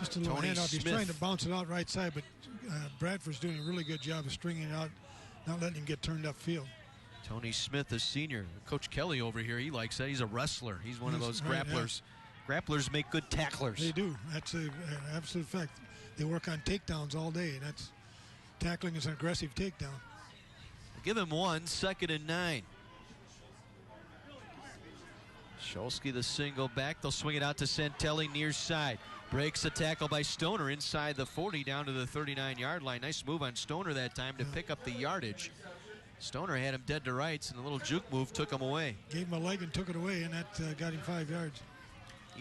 S6: Just a little handoff. He's trying to bounce it out right side, but Bradford's doing a really good job of stringing it out, not letting him get turned upfield.
S5: Tony Smith, a senior. Coach Kelly over here, he likes that. He's a wrestler. He's one of those grapplers. Grapplers make good tacklers.
S6: They do. That's an absolute fact. They work on takedowns all day. That's tackling is an aggressive takedown.
S5: Give him one, 2nd and 9. Shulsky, the single back. They'll swing it out to Santelli near side. Breaks the tackle by Stoner inside the 40 down to the 39-yard line. Nice move on Stoner that time to pick up the yardage. Stoner had him dead to rights, and the little juke move took him away.
S6: Gave him a leg and took it away, and that got him 5 yards.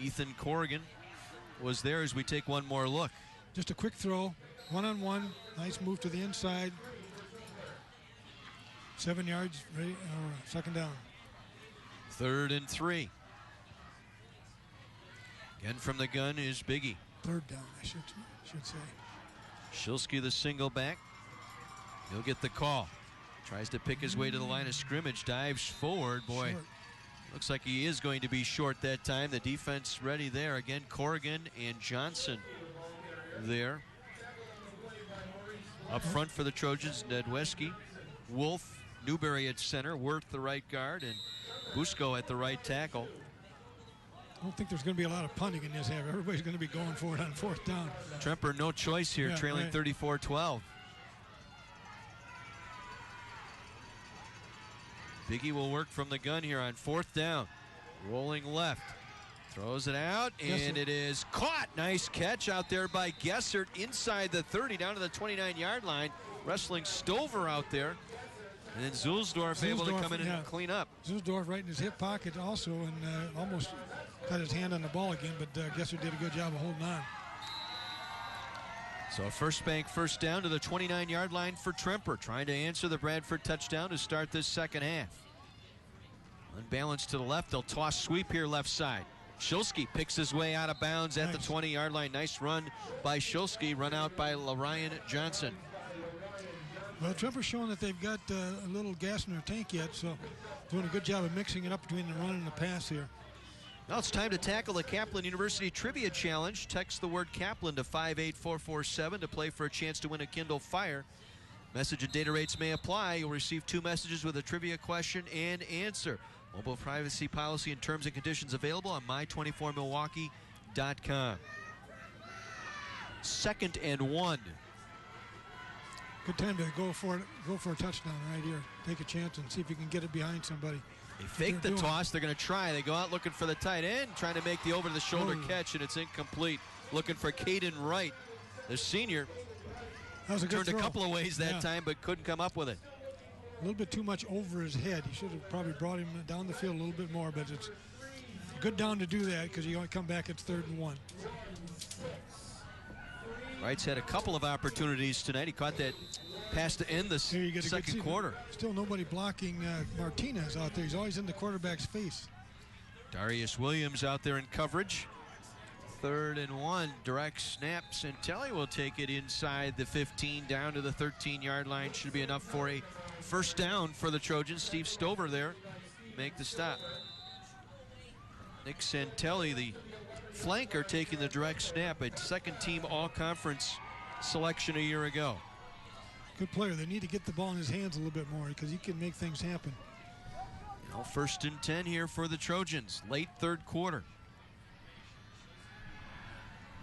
S5: Ethan Corrigan was there as we take one more look.
S6: Just a quick throw, one-on-one, nice move to the inside. 7 yards, ready, second down.
S5: 3rd and 3. Again from the gun is Biggie.
S6: 3rd down, I should say.
S5: Shilsky, the single back. He'll get the call. Tries to pick his way to the line of scrimmage, dives forward. Boy, short. Looks like he is going to be short that time. The defense ready there. Again, Corrigan and Johnson there. Up front for the Trojans, Nedweski, Wolf, Newberry at center, Worth the right guard, and Busco at the right tackle.
S6: I don't think there's going to be a lot of punting in this half. Everybody's going to be going for it on 4th down.
S5: Tremper, no choice here, trailing 34-12. Biggie will work from the gun here on 4th down. Rolling left. Throws it out, and it is caught. Nice catch out there by Gessert inside the 30 down to the 29-yard line. Wrestling Stover out there. And then Zulsdorf able to come in and clean up.
S6: Zulsdorf right in his hip pocket also, and almost got his hand on the ball again, but Gessert did a good job of holding on.
S5: So first bank, first down to the 29-yard line for Tremper, trying to answer the Bradford touchdown to start this second half. Unbalanced to the left. They'll toss sweep here left side. Shulsky picks his way out of bounds at the 20-yard line. Nice run by Shulsky. Run out by LaRyan Johnson.
S6: Well, Tremper's showing that they've got a little gas in their tank yet, so doing a good job of mixing it up between the run and the pass here.
S5: Now it's time to tackle the Kaplan University Trivia Challenge. Text the word Kaplan to 58447 to play for a chance to win a Kindle Fire. Message and data rates may apply. You'll receive 2 messages with a trivia question and answer. Mobile privacy policy and terms and conditions available on my24milwaukee.com. 2nd and 1.
S6: Good time to go for it. Go for a touchdown right here. Take a chance and see if you can get it behind somebody.
S5: They fake the toss. They're going to try. They go out looking for the tight end, trying to make the over-the-shoulder catch, and it's incomplete. Looking for Caden Wright, the senior.
S6: That was a good
S5: Turned
S6: throw.
S5: a couple of ways that time, but couldn't come up with it.
S6: A little bit too much over his head. He should have probably brought him down the field a little bit more, but it's good down to do that because you only come back, it's 3rd and 1.
S5: Wright's had a couple of opportunities tonight. He caught that pass to end the second quarter.
S6: Still nobody blocking Martinez out there. He's always in the quarterback's face.
S5: Darius Williams out there in coverage. 3rd and 1, direct snap. Santelli will take it inside the 15 down to the 13-yard line. Should be enough for a first down for the Trojans. Steve Stover there make the stop. Nick Santelli, the flanker, taking the direct snap, a second-team all-conference selection a year ago.
S6: Good player. They need to get the ball in his hands a little bit more because he can make things happen.
S5: Now 1st and 10 here for the Trojans, late 3rd quarter.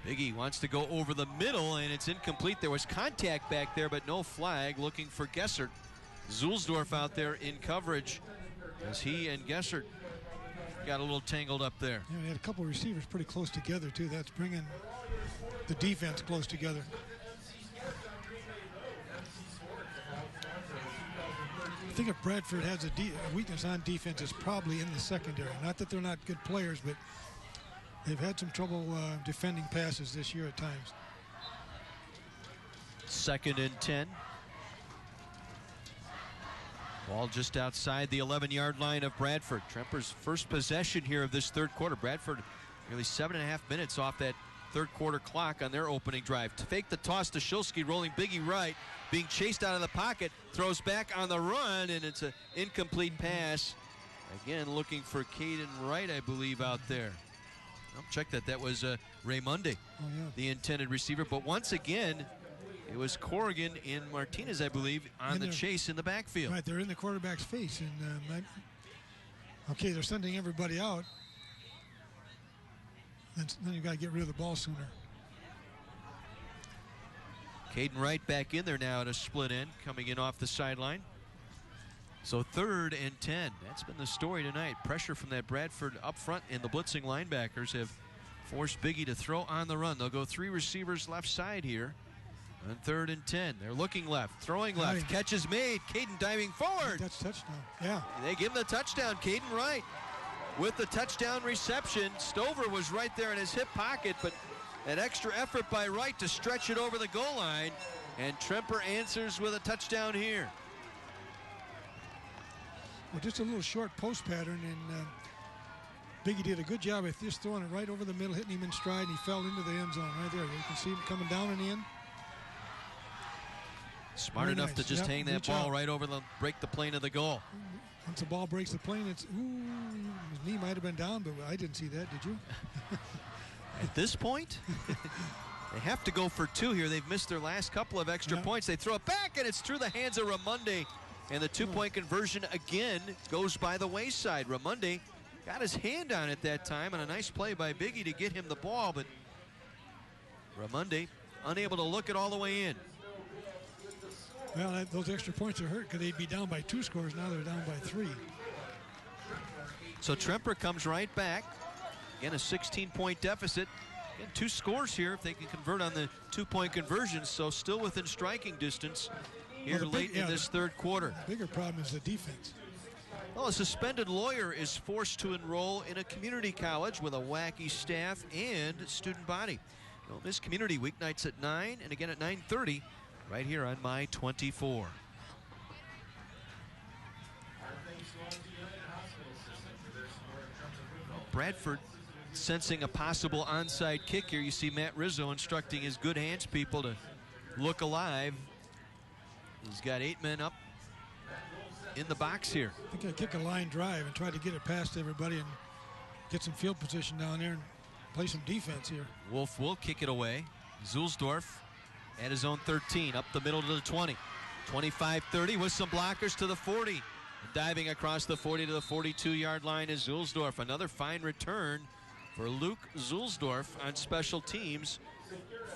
S5: Biggie wants to go over the middle, and it's incomplete. There was contact back there, but no flag. Looking for Gessert. Zulsdorf out there in coverage as he and Gessert got a little tangled up there.
S6: Yeah, they had a couple of receivers pretty close together, too. That's bringing the defense close together. I think if Bradford has a weakness on defense, it's probably in the secondary. Not that they're not good players, but they've had some trouble defending passes this year at times.
S5: 2nd and 10. Ball just outside the 11-yard line of Bradford. Tremper's first possession here of this 3rd quarter. Bradford nearly 7.5 minutes off that 3rd quarter clock on their opening drive. To fake the toss to Shulsky, rolling Biggie Wright, being chased out of the pocket, throws back on the run, and it's an incomplete pass. Again, looking for Caden Wright, I believe, out there. I'll check that. That was Raymonde, the intended receiver. But once again, it was Corrigan and Martinez, I believe, on the chase in the backfield.
S6: Right, they're in the quarterback's face. And okay, they're sending everybody out. Then you've got to get rid of the ball sooner.
S5: Caden Wright back in there now at a split end, coming in off the sideline. So 3rd and 10. That's been the story tonight. Pressure from that Bradford up front, and the blitzing linebackers have forced Biggie to throw on the run. They'll go 3 receivers left side here on 3rd and 10. They're looking left, throwing left. Catch is made. Caden diving forward.
S6: That's touchdown. Yeah.
S5: They give him the touchdown. Caden Wright with the touchdown reception. Stover was right there in his hip pocket, but an extra effort by Wright to stretch it over the goal line, and Tremper answers with a touchdown here.
S6: Well, just a little short post pattern, and Biggie did a good job of just throwing it right over the middle, hitting him in stride, and he fell into the end zone right there. You can see him coming down and in.
S5: Smart
S6: Very
S5: enough
S6: nice.
S5: to just hang that
S6: reach
S5: ball
S6: out.
S5: right over break the plane of the goal.
S6: Once the ball breaks the plane, it's, ooh, his knee might have been down, but I didn't see that, did you?
S5: At this point, they have to go for 2 here. They've missed their last couple of extra points. They throw it back, and it's through the hands of Raymonde. And the 2-point conversion again goes by the wayside. Raymonde got his hand on it that time, and a nice play by Biggie to get him the ball, but Raymonde unable to look it all the way in.
S6: Well, those extra points are hurt because they'd be down by 2 scores. Now they're down by 3.
S5: So Tremper comes right back. Again, a 16-point deficit. Again, 2 scores here if they can convert on the 2-point conversions. So still within striking distance here late in this 3rd quarter.
S6: The bigger problem is the defense.
S5: Well, a suspended lawyer is forced to enroll in a community college with a wacky staff and student body. Don't miss Community weeknights at 9 and again at 9:30 right here on My 24. Bradford sensing a possible onside kick here. You see Matt Rizzo instructing his good hands people to look alive. He's got 8 men up in the box here.
S6: I think I kick a line drive and try to get it past everybody and get some field position down there and play some defense here.
S5: Wolf will kick it away. Zulsdorf at his own 13, up the middle to the 20. 25-30 with some blockers to the 40. Diving across the 40 to the 42-yard line is Zulsdorf. Another fine return for Luke Zulsdorf on special teams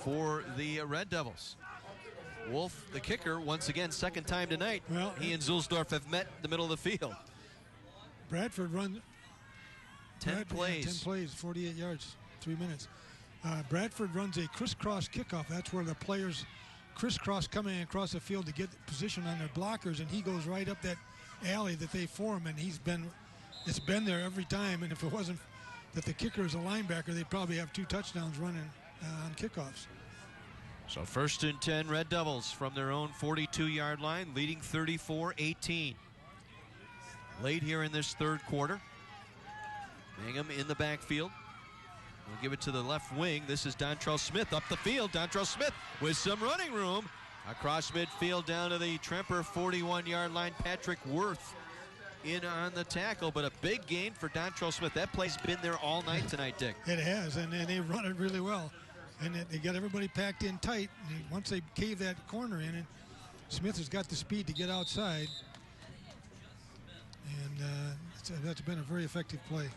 S5: for the Red Devils. Wolf, the kicker, once again, second time tonight.
S6: Well,
S5: he and Zulsdorf have met the middle of the field.
S6: Bradford run
S5: 10 plays.
S6: 10 plays, 48 yards, 3 minutes. Bradford runs a crisscross kickoff. That's where the players crisscross coming across the field to get position on their blockers, and he goes right up that alley that they form, and it's been there every time. And if it wasn't that the kicker is a linebacker, they'd probably have 2 touchdowns running on kickoffs.
S5: So 1st and 10 Red Devils from their own 42-yard line, leading 34-18. Late here in this third quarter. Mangum in the backfield. We'll give it to the left wing. This is Dontrell Smith up the field. Dontrell Smith with some running room. Across midfield down to the Tremper 41-yard line. Patrick Worth in on the tackle, but a big gain for Dontrell Smith. That play's been there all night tonight, Dick.
S6: It has, and they run it really well. And they got everybody packed in tight. And once they cave that corner in, and Smith has got the speed to get outside. And that's been a very effective play.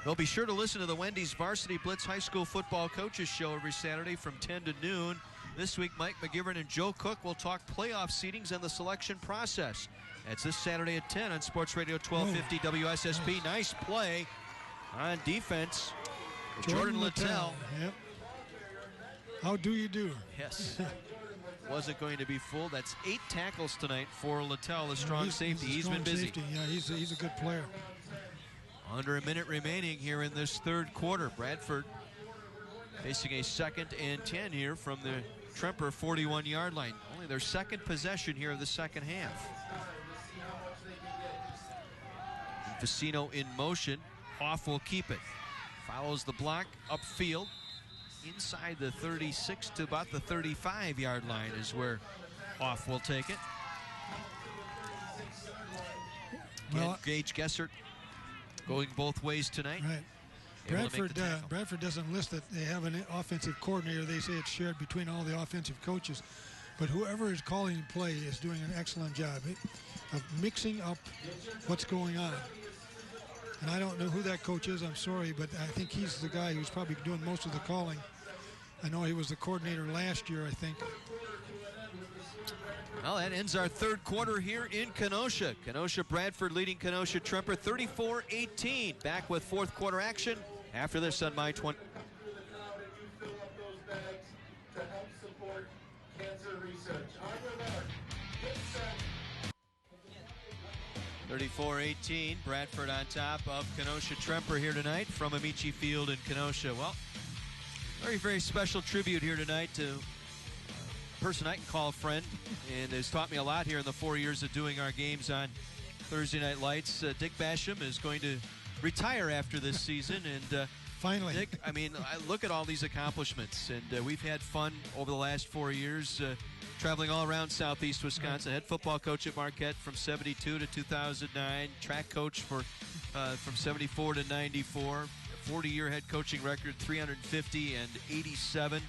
S5: Well, be sure to listen to the Wendy's Varsity Blitz High School Football Coaches Show every Saturday from 10 to noon. This week, Mike McGivern and Joe Cook will talk playoff seedings and the selection process. That's this Saturday at 10 on Sports Radio 1250 WSSP. Nice play on defense. Jordan Littell.
S6: Yep. How do you do?
S5: Yes. Wasn't going to be full. That's 8 tackles tonight for Littell, the strong safety. He's been busy.
S6: Safety. Yeah, he's a good player.
S5: Under a minute remaining here in this third quarter. Bradford facing a 2nd and 10 here from the Tremper 41-yard line. Only their second possession here of the second half. Vicino in motion. Hoff will keep it. Follows the block upfield. Inside the 36 to about the 35-yard line is where Hoff will take it. Again, Gage Gessert going both ways tonight.
S6: Right. Bradford doesn't list that they have an offensive coordinator. They say it's shared between all the offensive coaches. But whoever is calling play is doing an excellent job of mixing up what's going on. And I don't know who that coach is, I'm sorry, but I think he's the guy who's probably doing most of the calling. I know he was the coordinator last year, I think.
S5: Well, that ends our third quarter here in Kenosha. Kenosha Bradford leading Kenosha Tremper 34-18. Back with fourth quarter action after this on My 20. 34-18, Bradford on top of Kenosha Tremper here tonight from Amici Field in Kenosha. Well, very, very special tribute here tonight to a person I can call a friend and has taught me a lot here in the 4 years of doing our games on Thursday Night Lights. Dick Basham is going to retire after this season. And
S6: finally,
S5: Dick, I mean, I look at all these accomplishments, and we've had fun over the last 4 years. Traveling all around southeast Wisconsin. Head football coach at Marquette from 72 to 2009. Track coach for from 74 to 94. 40-year head coaching record, 350 and 87.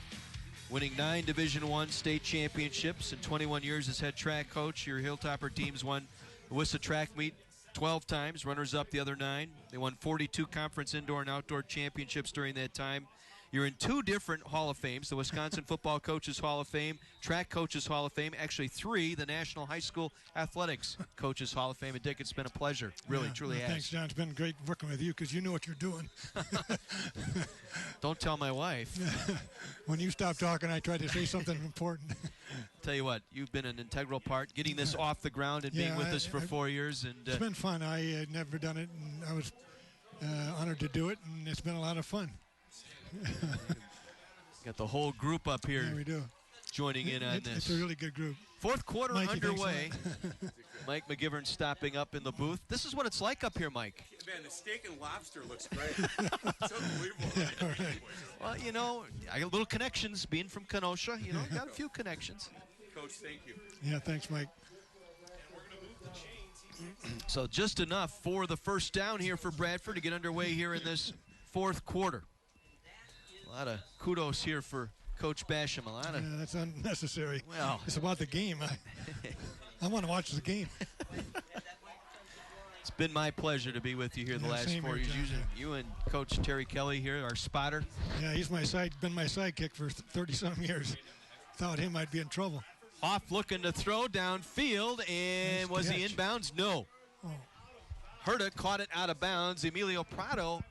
S5: Winning 9 Division I state championships. In 21 years as head track coach, your Hilltopper teams won the WISA track meet 12 times. Runners-up the other 9. They won 42 conference indoor and outdoor championships during that time. You're in 2 different Hall of Fames, the Wisconsin Football Coaches Hall of Fame, Track Coaches Hall of Fame, actually 3, the National High School Athletics Coaches Hall of Fame. And Dick, it's been a pleasure. Really, truly has.
S6: Thanks, John. It's been great working with you because you know what you're doing.
S5: Don't tell my wife.
S6: When you stop talking, I try to say something important.
S5: Tell you what, you've been an integral part, getting this off the ground and being with us for 4 years. And
S6: it's been fun. I had never done it, and I was honored to do it, and it's been a lot of fun.
S5: Got the whole group up here.
S6: Yeah, we do.
S5: joining in on this.
S6: It's a really good group.
S5: Fourth quarter
S6: Mikey,
S5: underway. Mike McGivern stopping up in the booth. This is what it's like up here, Mike.
S19: Man, the steak and lobster looks great. It's unbelievable.
S5: Well, you know, I got little connections being from Kenosha. You know, got a few connections.
S19: Coach, thank you.
S6: Yeah, thanks, Mike.
S5: So just enough for the first down here for Bradford to get underway here in this fourth quarter. A lot of kudos here for Coach Basham.
S6: Yeah, that's unnecessary.
S5: Well,
S6: it's about the game. I want to watch the game.
S5: It's been my pleasure to be with you here the last 4 years. You and Coach Terry Kelly here, our spotter.
S6: Yeah, he's been my sidekick for 30-some years. Without him, I'd be in trouble.
S5: Off looking to throw downfield, and was he inbounds? No.
S6: Oh.
S5: Herta caught it out of bounds. Emilio Prado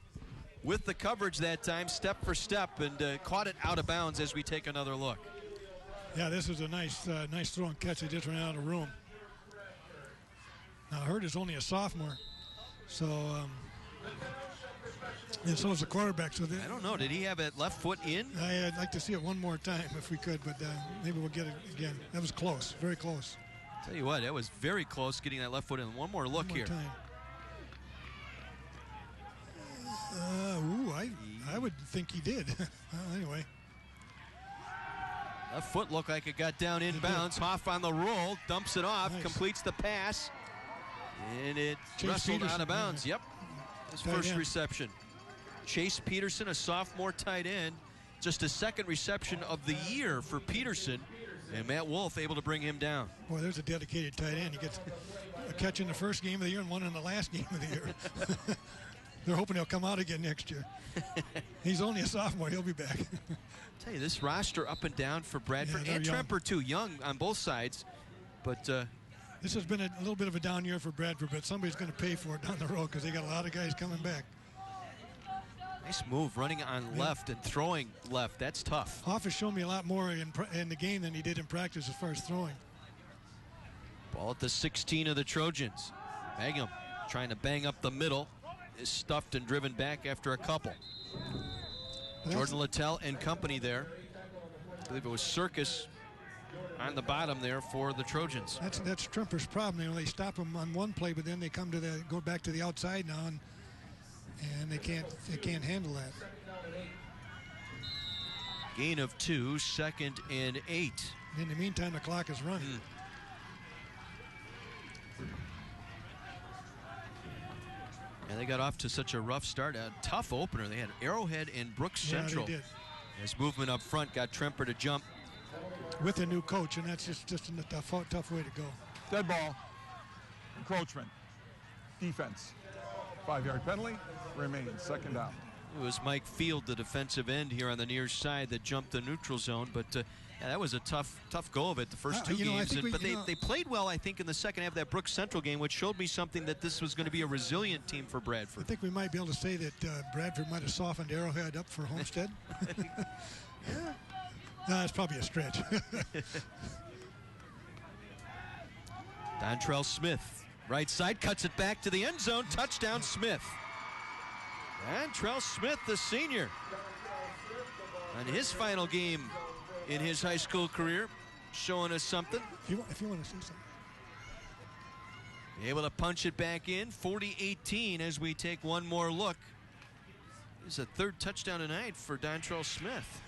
S5: with the coverage that time, step for step, and caught it out of bounds as we take another look.
S6: Yeah, this was a nice throw and catch. They just ran out of room. Now, Herta's only a sophomore, so and so is the quarterback. So
S5: I don't know. Did he have it left foot in?
S6: I'd like to see it one more time if we could, but maybe we'll get it again. That was close, very close.
S5: Tell you what, that was very close getting that left foot in. One more look here.
S6: I would think he did. Well, anyway.
S5: Left foot looked like it got down inbounds. Hoff on the roll, dumps it off, completes the pass, and it wrestled out of bounds. Yep, his first reception. Chase Peterson, a sophomore tight end, just a second reception of the year for Peterson, and Matt Wolf able to bring him down.
S6: Boy, there's a dedicated tight end. He gets a catch in the first game of the year and one in the last game of the year. They're hoping he'll come out again next year. He's only a sophomore. He'll be back.
S5: Tell you, this roster up and down for Bradford and Tremper, too. Young on both sides. But
S6: this has been a little bit of a down year for Bradford, but somebody's going to pay for it down the road because they got a lot of guys coming back.
S5: Nice move, running on left and throwing left. That's tough.
S6: Hoff has shown me a lot more in the game than he did in practice as far as throwing.
S5: Ball at the 16 of the Trojans. Mangum trying to bang up the middle. Is stuffed and driven back after a couple. Jordan Littell and company there. I believe it was Circus on the bottom there for the Trojans.
S6: That's Tremper's problem. They stop them on one play, but then they go back to the outside now, and they can't handle that.
S5: Gain of 2, 2nd and 8.
S6: In the meantime, the clock is running.
S5: And they got off to such a rough start. A tough opener. They had Arrowhead and Brooks Central.
S6: They did.
S5: His movement up front got Tremper to jump.
S6: With a new coach, and that's just a tough way to go.
S11: Dead ball. Encroachment. Defense. 5-yard penalty. Remains. Second down.
S5: It was Mike Field, the defensive end here on the near side, that jumped the neutral zone. But yeah, that was a tough go of it the first two games. But they played well, I think, in the second half of that Brooks Central game, which showed me something that this was going to be a resilient team for Bradford.
S6: I think we might be able to say that Bradford might have softened Arrowhead up for Homestead. No, that's probably a stretch.
S5: Dontrell Smith, right side, cuts it back to the end zone. Touchdown, Smith. Dontrell Smith, the senior, on his final game in his high school career, showing us something.
S6: If you want to say something.
S5: Able to punch it back in, 40-18 as we take one more look. This is a third touchdown tonight for Dontrell Smith.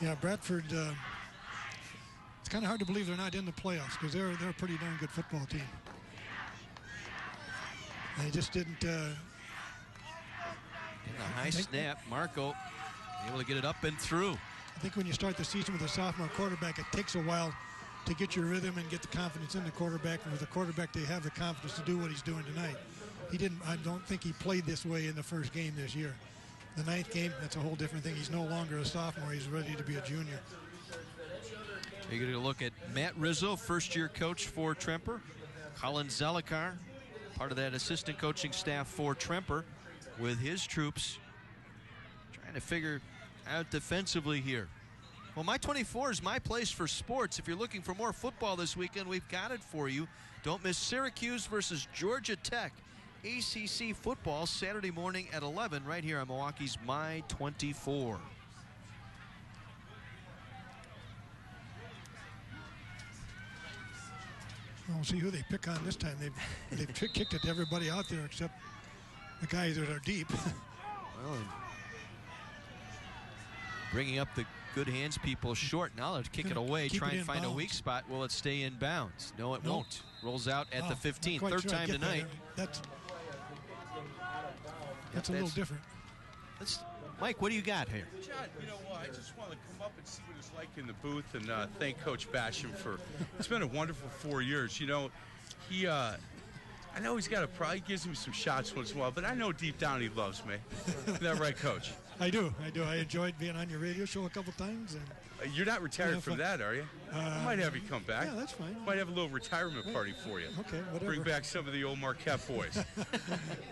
S6: Yeah, Bradford, it's kind of hard to believe they're not in the playoffs because they're a pretty darn good football team. They just didn't.
S5: A high snap, Marco able to get it up and through.
S6: I think when you start the season with a sophomore quarterback, it takes a while to get your rhythm and get the confidence in the quarterback. And with the quarterback, they have the confidence to do what he's doing tonight. I don't think he played this way in the first game this year. The ninth game, that's a whole different thing. He's no longer a sophomore. He's ready to be a junior.
S5: You're going to look at Matt Rizzo, first-year coach for Tremper. Colin Zelikar, part of that assistant coaching staff for Tremper, with his troops trying to figure out defensively here. Well, My 24 is my place for sports. If you're looking for more football this weekend, we've got it for you. Don't miss Syracuse versus Georgia Tech. ACC football Saturday morning at 11 right here on Milwaukee's My 24.
S6: We'll see who they pick on this time. They've kicked it to everybody out there except the guys that are deep.
S5: Well, and bringing up the good hands people short. Now let's kick it away, try and find a weak spot. Will it stay in bounds? No, it won't. Rolls out at the 15. Third time tonight.
S6: That's a little different.
S5: Mike, what do you got here?
S1: John, you know what? I just want to come up and see what it's like in the booth and thank Coach Basham for. It's been a wonderful 4 years. You know, I know he's got a pride. He gives me some shots once in a while, but I know deep down he loves me. Isn't that right, Coach?
S6: I do. I enjoyed being on your radio show a couple times. And
S1: you're not retired from that, are you? I might have you come back.
S6: Yeah, that's fine.
S1: Might have a little retirement party for you.
S6: Okay, whatever.
S1: Bring back some of the old Marquette boys.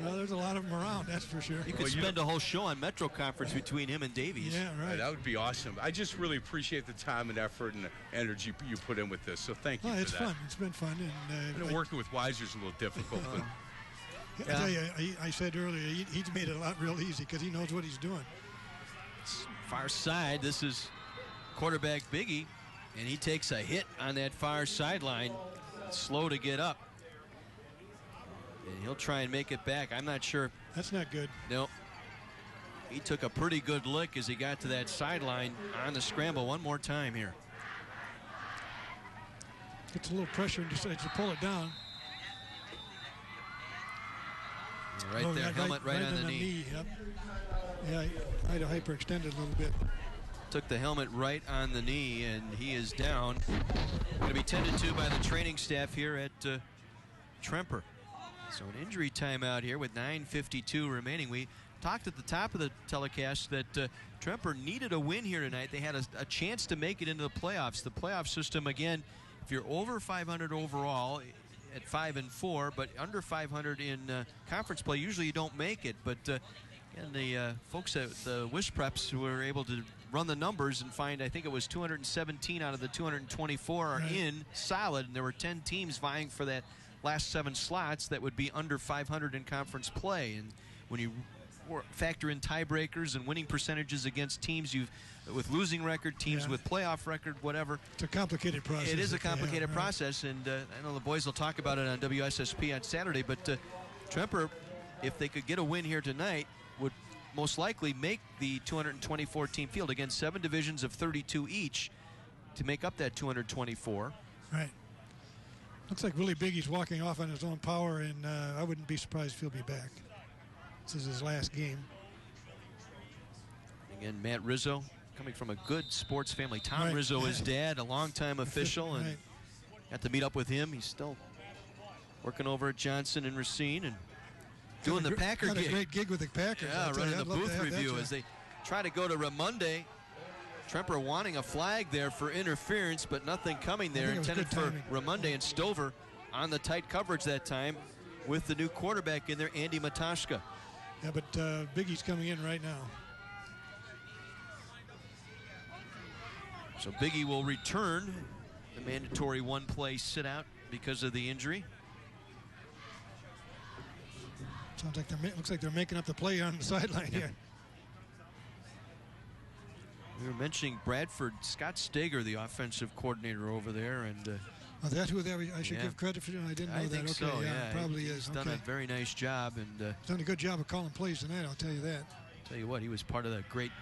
S6: Well, there's a lot of them around, that's for sure.
S5: You could spend a whole show on Metro Conference between him and Davies.
S6: Yeah, right.
S1: That would be awesome. I just really appreciate the time and effort and the energy you put in with this, so thank you for
S6: it's
S1: that.
S6: fun. It's been fun. And
S1: I know working with Weiser's a little difficult, but...
S6: I tell you, I said earlier, he's made it a lot real easy because he knows what he's doing.
S5: Far side, this is quarterback Biggie, and he takes a hit on that far sideline. Slow to get up. And he'll try and make it back. I'm not sure.
S6: That's not good.
S5: No. He took a pretty good lick as he got to that sideline on the scramble one more time here.
S6: Gets a little pressure and decides to pull it down.
S5: Right there, helmet right on the knee.
S6: Yep. Yeah, I had to hyperextend it a little bit.
S5: Took the helmet right on the knee, and he is down. Going to be tended to by the training staff here at Tremper. So an injury timeout here with 9:52 remaining. We talked at the top of the telecast that Tremper needed a win here tonight. They had a chance to make it into the playoffs. The playoff system, again, if you're over 500 overall, at 5-4, but under 500 in conference play, usually you don't make it. But and the folks at the Wish Preps were able to run the numbers and find, I think it was 217 out of the 224 are in solid, and there were 10 teams vying for that last 7 slots that would be under 500 in conference play. And when you factor in tiebreakers and winning percentages against teams with losing record, teams with playoff record, whatever.
S6: It's a complicated process.
S5: It is a complicated process, and I know the boys will talk about it on WSSP on Saturday, but Tremper, if they could get a win here tonight, would most likely make the 224-team field. Again, 7 divisions of 32 each to make up that 224.
S6: Right. Looks like Willie Biggie's walking off on his own power, and I wouldn't be surprised if he'll be back. This is his last game.
S5: Again, Matt Rizzo, coming from a good sports family. Tom Rizzo, his dad, a longtime official, and got to meet up with him. He's still working over at Johnson and Racine and doing the Packer gig.
S6: Got a great gig with the Packers.
S5: Yeah, running the booth review as they try to go to Ramonde. Tremper wanting a flag there for interference, but nothing coming there. Intended for Ramonde, and Stover on the tight coverage that time with the new quarterback in there, Andy Matashka.
S6: Yeah, but Biggie's coming in right now.
S5: So Biggie will return the mandatory one-play sit-out because of the injury.
S6: Sounds like looks like they're making up the play on the sideline here.
S5: We were mentioning Bradford, Scott Steger, the offensive coordinator over there, and
S6: that's who I should give credit for. I didn't know that.
S5: I think so. Yeah,
S6: probably
S5: he's
S6: is.
S5: Done a very nice job, and
S6: he's done a good job of calling plays tonight. I'll tell you that.
S5: Tell you what, he was part of the great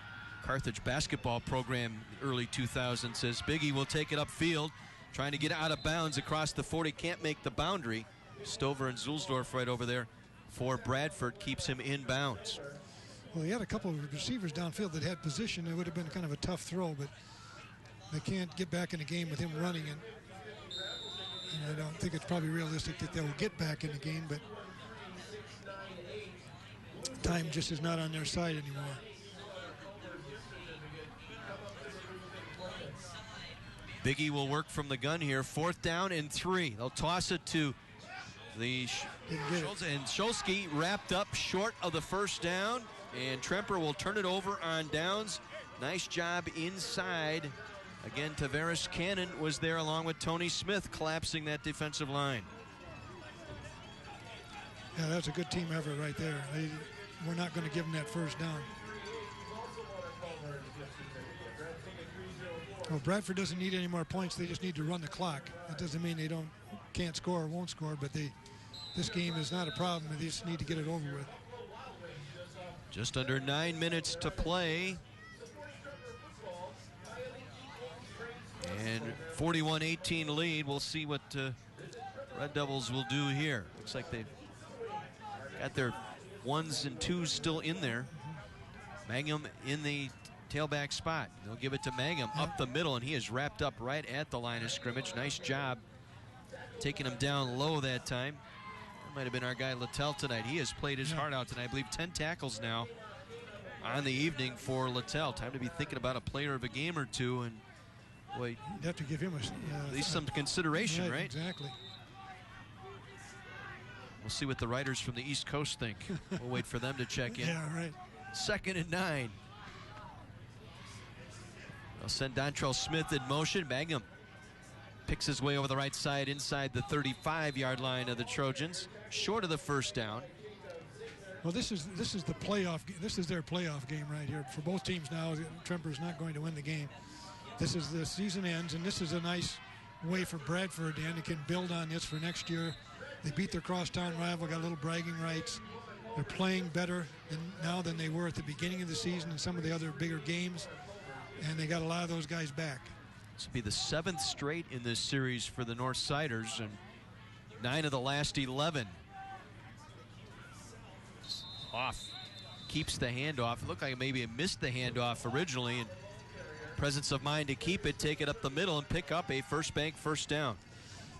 S5: Carthage basketball program early 2000s. Says Biggie will take it upfield, trying to get out of bounds across the 40. Can't make the boundary. Stover and Zulsdorf right over there for Bradford keeps him in bounds.
S6: Well, he had a couple of receivers downfield that had position. It would have been kind of a tough throw, but they can't get back in the game with him running. And I don't think it's probably realistic that they'll get back in the game, but time just is not on their side anymore.
S5: Biggie will work from the gun here. 4th down and 3. They'll toss it to the Schultz, and Shulsky wrapped up short of the first down, and Tremper will turn it over on downs. Nice job inside. Again, Tavares Cannon was there along with Tony Smith collapsing that defensive line.
S6: Yeah, that's a good team effort right there. We're not going to give them that first down. Well, Bradford doesn't need any more points. They just need to run the clock. That doesn't mean they don't can't score or won't score, but this game is not a problem. They just need to get it over with.
S5: Just under 9 minutes to play. And 41-18 lead. We'll see what Red Devils will do here. Looks like they've got their 1s and 2s still in there. Mangum in the tailback spot. They'll give it to Mangum up the middle, and he is wrapped up right at the line of scrimmage. Nice job taking him down low that time. That might have been our guy Littell tonight. He has played his heart out tonight. I believe 10 tackles now on the evening for Littell. Time to be thinking about a player of a game or two, and boy,
S6: you'd have to give him
S5: at least some consideration, right?
S6: Exactly.
S5: We'll see what the writers from the East Coast think. We'll wait for them to check in.
S6: Yeah, right.
S5: 2nd and 9. They'll send Dontrell Smith in motion. Mangum picks his way over the right side inside the 35-yard line of the Trojans, short of the first down.
S6: Well, this is the playoff. This is their playoff game right here for both teams. Now, Tremper is not going to win the game. This is the season ends, and this is a nice way for Bradford, and they can build on this for next year. They beat their crosstown rival, got a little bragging rights. They're playing better now than they were at the beginning of the season in some of the other bigger games, and they got a lot of those guys back.
S5: This will be the 7th straight in this series for the Northsiders, and 9 of the last 11. Off. Keeps the handoff. It looked like maybe it missed the handoff originally, and presence of mind to keep it, take it up the middle, and pick up a first bank first down.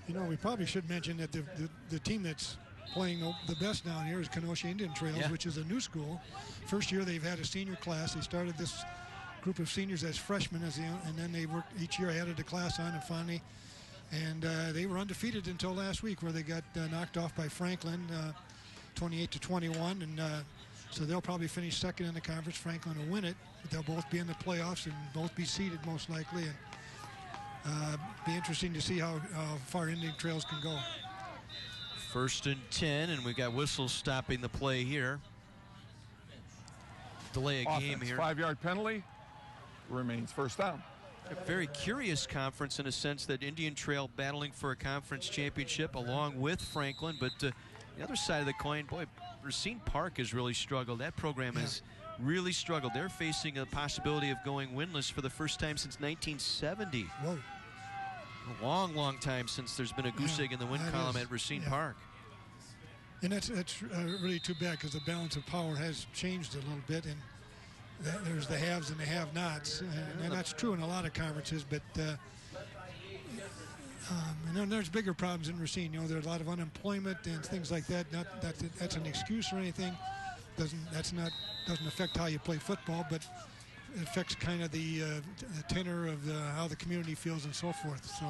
S6: You know, we probably should mention that the team that's playing the best down here is Kenosha Indian Trails, which is a new school. First year they've had a senior class. They started this group of seniors as freshmen, and then they worked each year, added a class on, and finally, and they were undefeated until last week, where they got knocked off by Franklin, 28-21, and so they'll probably finish 2nd in the conference. Franklin will win it, but they'll both be in the playoffs and both be seeded most likely, and be interesting to see how far Indian Trails can go.
S5: 1st and 10, and we've got whistles stopping the play here. Delay a game here.
S11: 5-yard penalty. Remains first down.
S5: A very curious conference in a sense that Indian Trail battling for a conference championship along with Franklin, but the other side of the coin, boy, Racine Park has really struggled. That program has really struggled. They're facing a possibility of going winless for the first time since 1970.
S6: Whoa.
S5: A long, long time since there's been a goose egg in the win column at Racine Park.
S6: And that's really too bad, because the balance of power has changed a little bit, and there's the haves and the have-nots, and that's true in a lot of conferences. But there's bigger problems in Racine. You know, there's a lot of unemployment and things like that. Not that's an excuse or anything. Doesn't affect how you play football, but it affects kind of the tenor of how the community feels and so forth. So.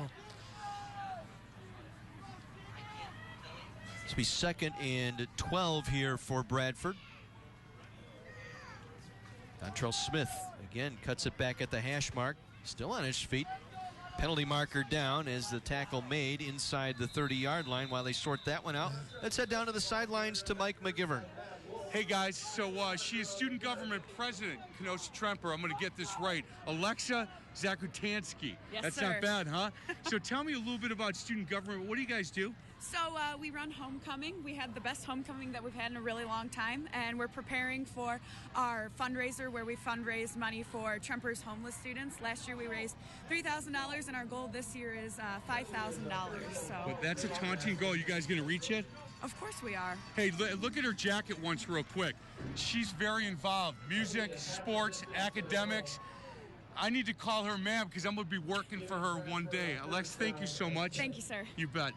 S5: This will be 2nd and 12 here for Bradford. Dontrell Smith again cuts it back at the hash mark, still on his feet. Penalty marker down as the tackle made inside the 30-yard line. While they sort that one out, let's head down to the sidelines to Mike McGivern.
S1: Hey guys, so she is student government president, Kenosha Tremper. I'm going to get this right. Alexa Zakutansky.
S13: Yes,
S1: That's
S13: sir.
S1: not bad, huh? So tell me a little bit about student government. What do you guys do?
S13: So we run homecoming. We had the best homecoming that we've had in a really long time, and we're preparing for our fundraiser where we fundraise money for Tremper's homeless students. Last year we raised $3,000, and our goal this year is $5,000. So.
S1: But that's a taunting goal. You guys going to reach it?
S13: Of course we are.
S1: Hey, look at her jacket once real quick. She's very involved. Music, sports, academics. I need to call her ma'am because I'm going to be working for her one day. Alex, thank you so much.
S13: Thank you, sir.
S1: You bet.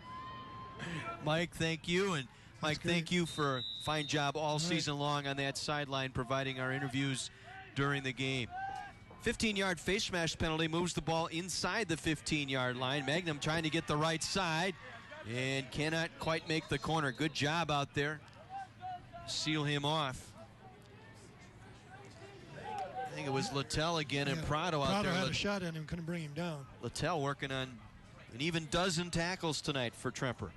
S5: Mike, thank you. And Mike, thank you for a fine job all season long on that sideline, providing our interviews during the game. 15-yard face smash penalty moves the ball inside the 15-yard line. Magnum trying to get the right side and cannot quite make the corner. Good job out there. Seal him off. I think it was Littell again and Prado out there.
S6: Prado had a shot at him, couldn't bring him down.
S5: Littell working on an even dozen tackles tonight for Tremper.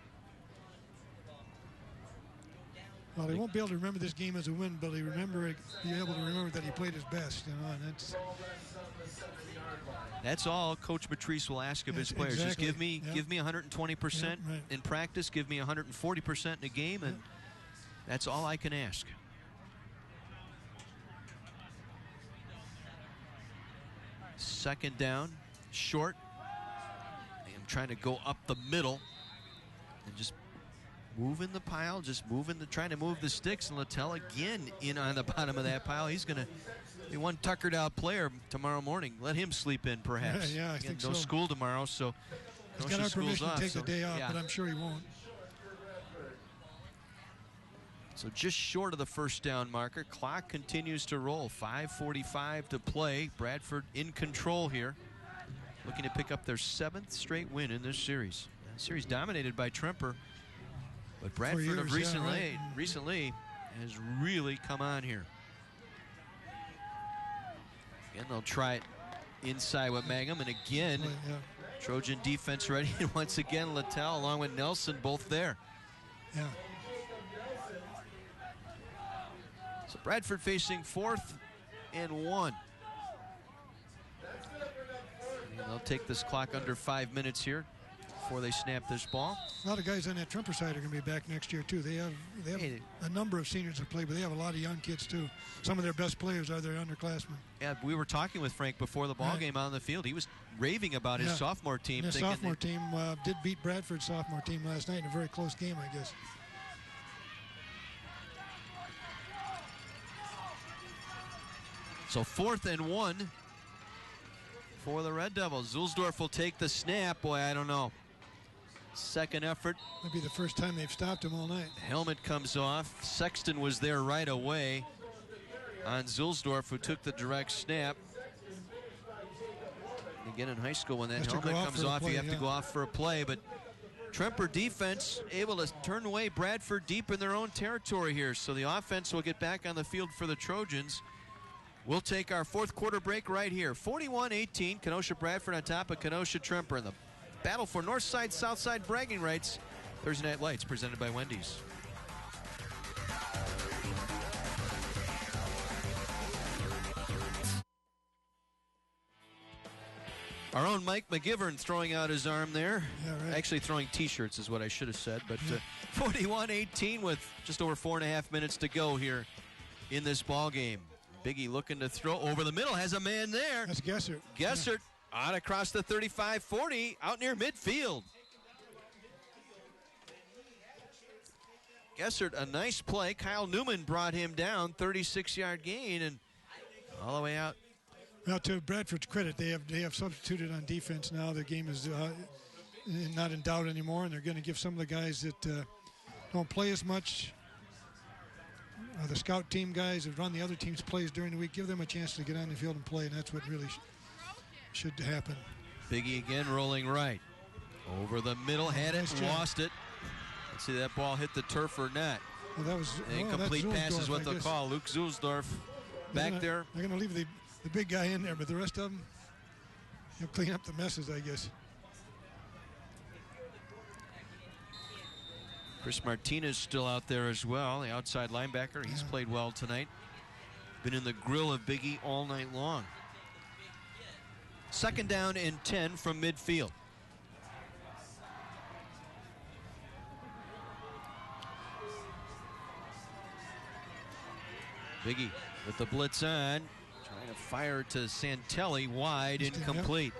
S6: Well, he won't be able to remember this game as a win, but be able to remember that he played his best. You know, and that's.
S5: That's all Coach Matrice will ask of his players.
S6: Exactly.
S5: Just give me 120% in practice, give me 140% in a game, and that's all I can ask. Second down, short. I'm trying to go up the middle and just moving the pile, trying to move the sticks, and Littell again in on the bottom of that pile. He's going to be one tuckered out player tomorrow morning. Let him sleep in, perhaps.
S6: Yeah, I think
S5: no
S6: so.
S5: school tomorrow, so
S6: he's got our permission to take the day off, but I'm sure he won't.
S5: So just short of the first down marker. Clock continues to roll. 5:45 to play. Bradford in control here, looking to pick up their 7th straight win in this series. The series dominated by Tremper, but Bradford of recently has really come on here. Again, they'll try it inside with Mangum, and again, Trojan defense ready. And once again, Littell along with Nelson both there.
S6: Yeah.
S5: So Bradford facing 4th and 1. And they'll take this clock under 5 minutes here before they snap this ball.
S6: A lot of guys on that Tremper side are going to be back next year too. They have a number of seniors that play, but they have a lot of young kids too. Some of their best players are their underclassmen.
S5: Yeah, we were talking with Frank before the ball game out on the field. He was raving about his sophomore team.
S6: His sophomore team did beat Bradford's sophomore team last night in a very close game, I guess.
S5: So 4th and 1 for the Red Devils. Zulsdorf will take the snap. Boy, I don't know. Second effort.
S6: That'd be the first time they've stopped him all night.
S5: Helmet comes off. Sexton was there right away on Zulsdorf, who took the direct snap. And again, in high school, when that helmet comes off, you have to go off for a play. But Tremper defense able to turn away Bradford deep in their own territory here. So the offense will get back on the field for the Trojans. We'll take our 4th quarter break right here. 41-18, Kenosha Bradford on top of Kenosha Tremper in the battle for North Side, South Side bragging rights. Thursday Night Lights presented by Wendy's. Our own Mike McGivern throwing out his arm there.
S6: Yeah, right.
S5: Actually throwing T-shirts is what I should have said. But 41-18 with just over 4.5 minutes to go here in this ball game. Biggie looking to throw over the middle, has a man there.
S6: That's Gessert.
S5: Gessert out across the 35-40, out near midfield. Gessert, a nice play. Kyle Newman brought him down, 36-yard gain, and all the way out.
S6: Well, to Bradford's credit, they have substituted on defense now. The game is not in doubt anymore, and they're going to give some of the guys that don't play as much, the scout team guys that run the other team's plays during the week, give them a chance to get on the field and play, and that's what really should happen.
S5: Biggie again rolling right. Over the middle, had it, lost it. Let's see that ball hit the turf or not.
S6: Well, that was
S5: incomplete pass is what they'll call. Luke Zulsdorf back there.
S6: They're going to leave the big guy in there, but the rest of them, he'll clean up the messes, I guess.
S5: Chris Martinez still out there as well, the outside linebacker. He's played well tonight. Been in the grill of Biggie all night long. Second down and 10 from midfield. Biggie with the blitz on, trying to fire to Santelli, wide, incomplete.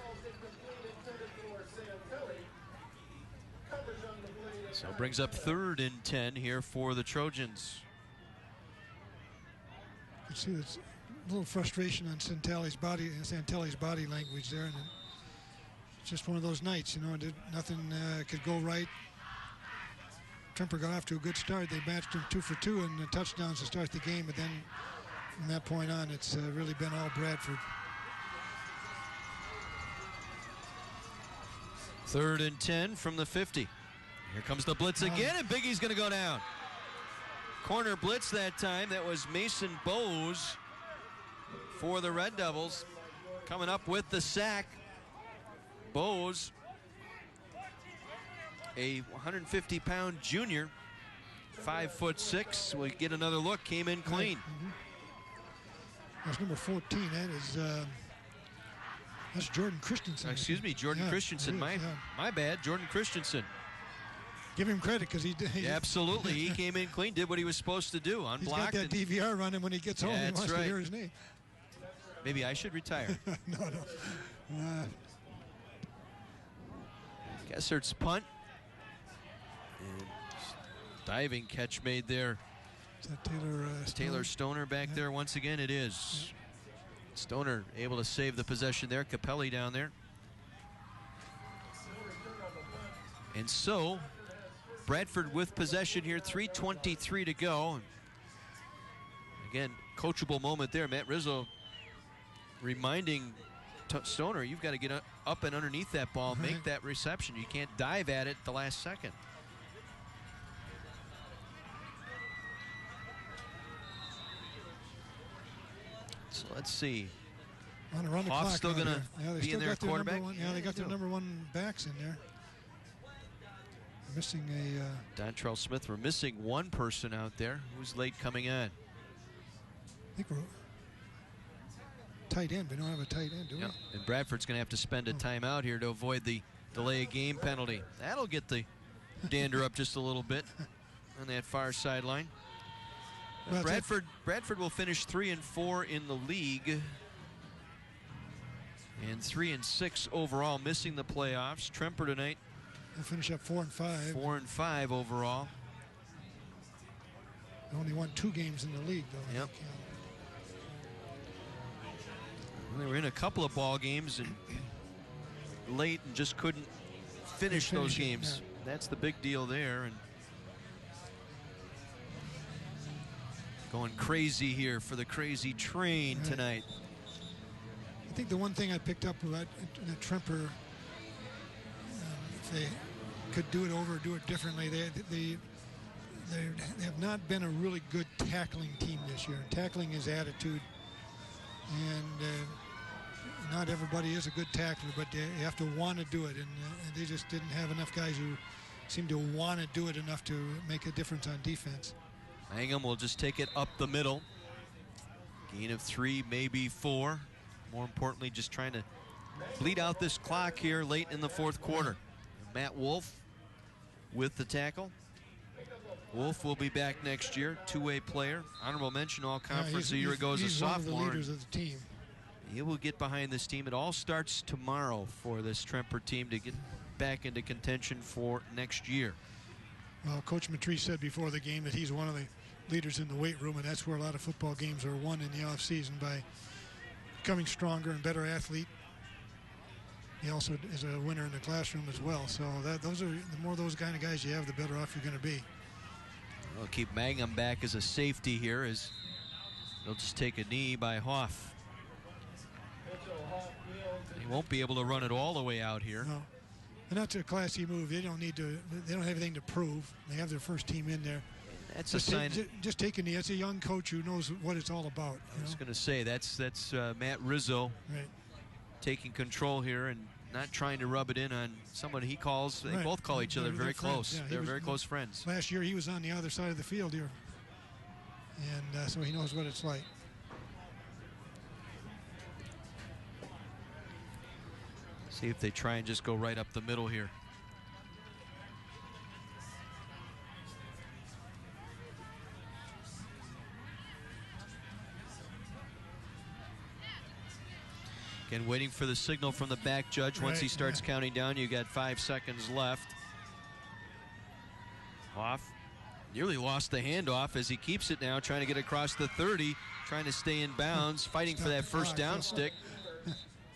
S5: So it brings up 3rd and 10 here for the Trojans.
S6: You can see there's a little frustration on Santelli's body language there, and it's just one of those nights, you know. Nothing could go right. Tremper got off to a good start. They matched him 2 for 2 and the touchdowns to start the game, but then from that point on, it's really been all Bradford.
S5: 3rd and 10 from the 50. Here comes the blitz again, and Biggie's going to go down. Corner blitz that time. That was Mason Bowes for the Red Devils. Coming up with the sack. Bowes, a 150-pound junior, 5'6". We'll get another look. Came in clean.
S6: That's number 14. That is That's Jordan Christensen.
S5: Excuse me, Jordan Christensen. My bad, Jordan Christensen.
S6: Give him credit because he did.
S5: Yeah, absolutely. He came in clean, did what he was supposed to do. Unblocked.
S6: He's got that DVR running when he gets home. He wants to hear his name.
S5: Maybe I should retire.
S6: No.
S5: Gessert's punt. And diving catch made there.
S6: Is that
S5: Taylor Stoner back there once again? It is. Stoner able to save the possession there. Capelli down there. And so, Bradford with possession here, 3:23 to go. Again, coachable moment there. Matt Rizzo reminding Stoner, you've got to get up and underneath that ball, make that reception. You can't dive at it the last second. So let's see.
S6: On the
S5: Hoff's still going to be in there at quarterback?
S6: They got their number one backs in there. Missing a...
S5: Dontrell Smith, we're missing one person out there. Who's late coming on?
S6: I think we're tight end. We don't have a tight end, do we?
S5: And Bradford's going to have to spend a timeout here to avoid the delay of game penalty. That'll get the dander up just a little bit on that far sideline. Well, Bradford will finish 3-4 in the league. And 3-6 overall, missing the playoffs. Tremper tonight.
S6: They'll finish up 4-5.
S5: 4-5 overall.
S6: They only won 2 games in the league, though.
S5: Yep. They were in a couple of ball games and late and just couldn't finish those games. Yeah. That's the big deal there. And going crazy here for the crazy train tonight.
S6: I think the one thing I picked up about Tremper, if they could do it over, do it differently, they have not been a really good tackling team this year. Tackling is attitude, and not everybody is a good tackler, but they have to want to do it, and they just didn't have enough guys who seem to want to do it enough to make a difference on defense.
S5: Mangum will just take it up the middle. Gain of 3, maybe 4. More importantly, just trying to bleed out this clock here late in the fourth quarter. Matt Wolf with the tackle. Wolf will be back next year, two-way player. Honorable mention all conference a year ago as a sophomore.
S6: He's one of the leaders of the team.
S5: He will get behind this team. It all starts tomorrow for this Tremper team to get back into contention for next year.
S6: Well, Coach Matrice said before the game that he's one of the leaders in the weight room, and that's where a lot of football games are won in the offseason by becoming stronger and better athlete. He also is a winner in the classroom as well. So those are the more of those kind of guys you have, the better off you're going to be.
S5: We'll keep Mangum back as a safety here as they'll just take a knee by Hoff. He won't be able to run it all the way out here.
S6: No. And that's a classy move. They don't have anything to prove. They have their first team in there.
S5: That's a sign.
S6: Just take a knee. That's a young coach who knows what it's all about.
S5: I was going to say, that's Matt Rizzo taking control here and not trying to rub it in on someone he calls. They both call each other very close.
S6: Yeah,
S5: they're very close friends.
S6: Last year he was on the other side of the field here. And so he knows what it's like.
S5: See if they try and just go right up the middle here. Again, waiting for the signal from the back judge. Once he starts counting down, you got 5 seconds left. Hoff nearly lost the handoff as he keeps it now, trying to get across the 30, trying to stay in bounds, fighting for that first down stick,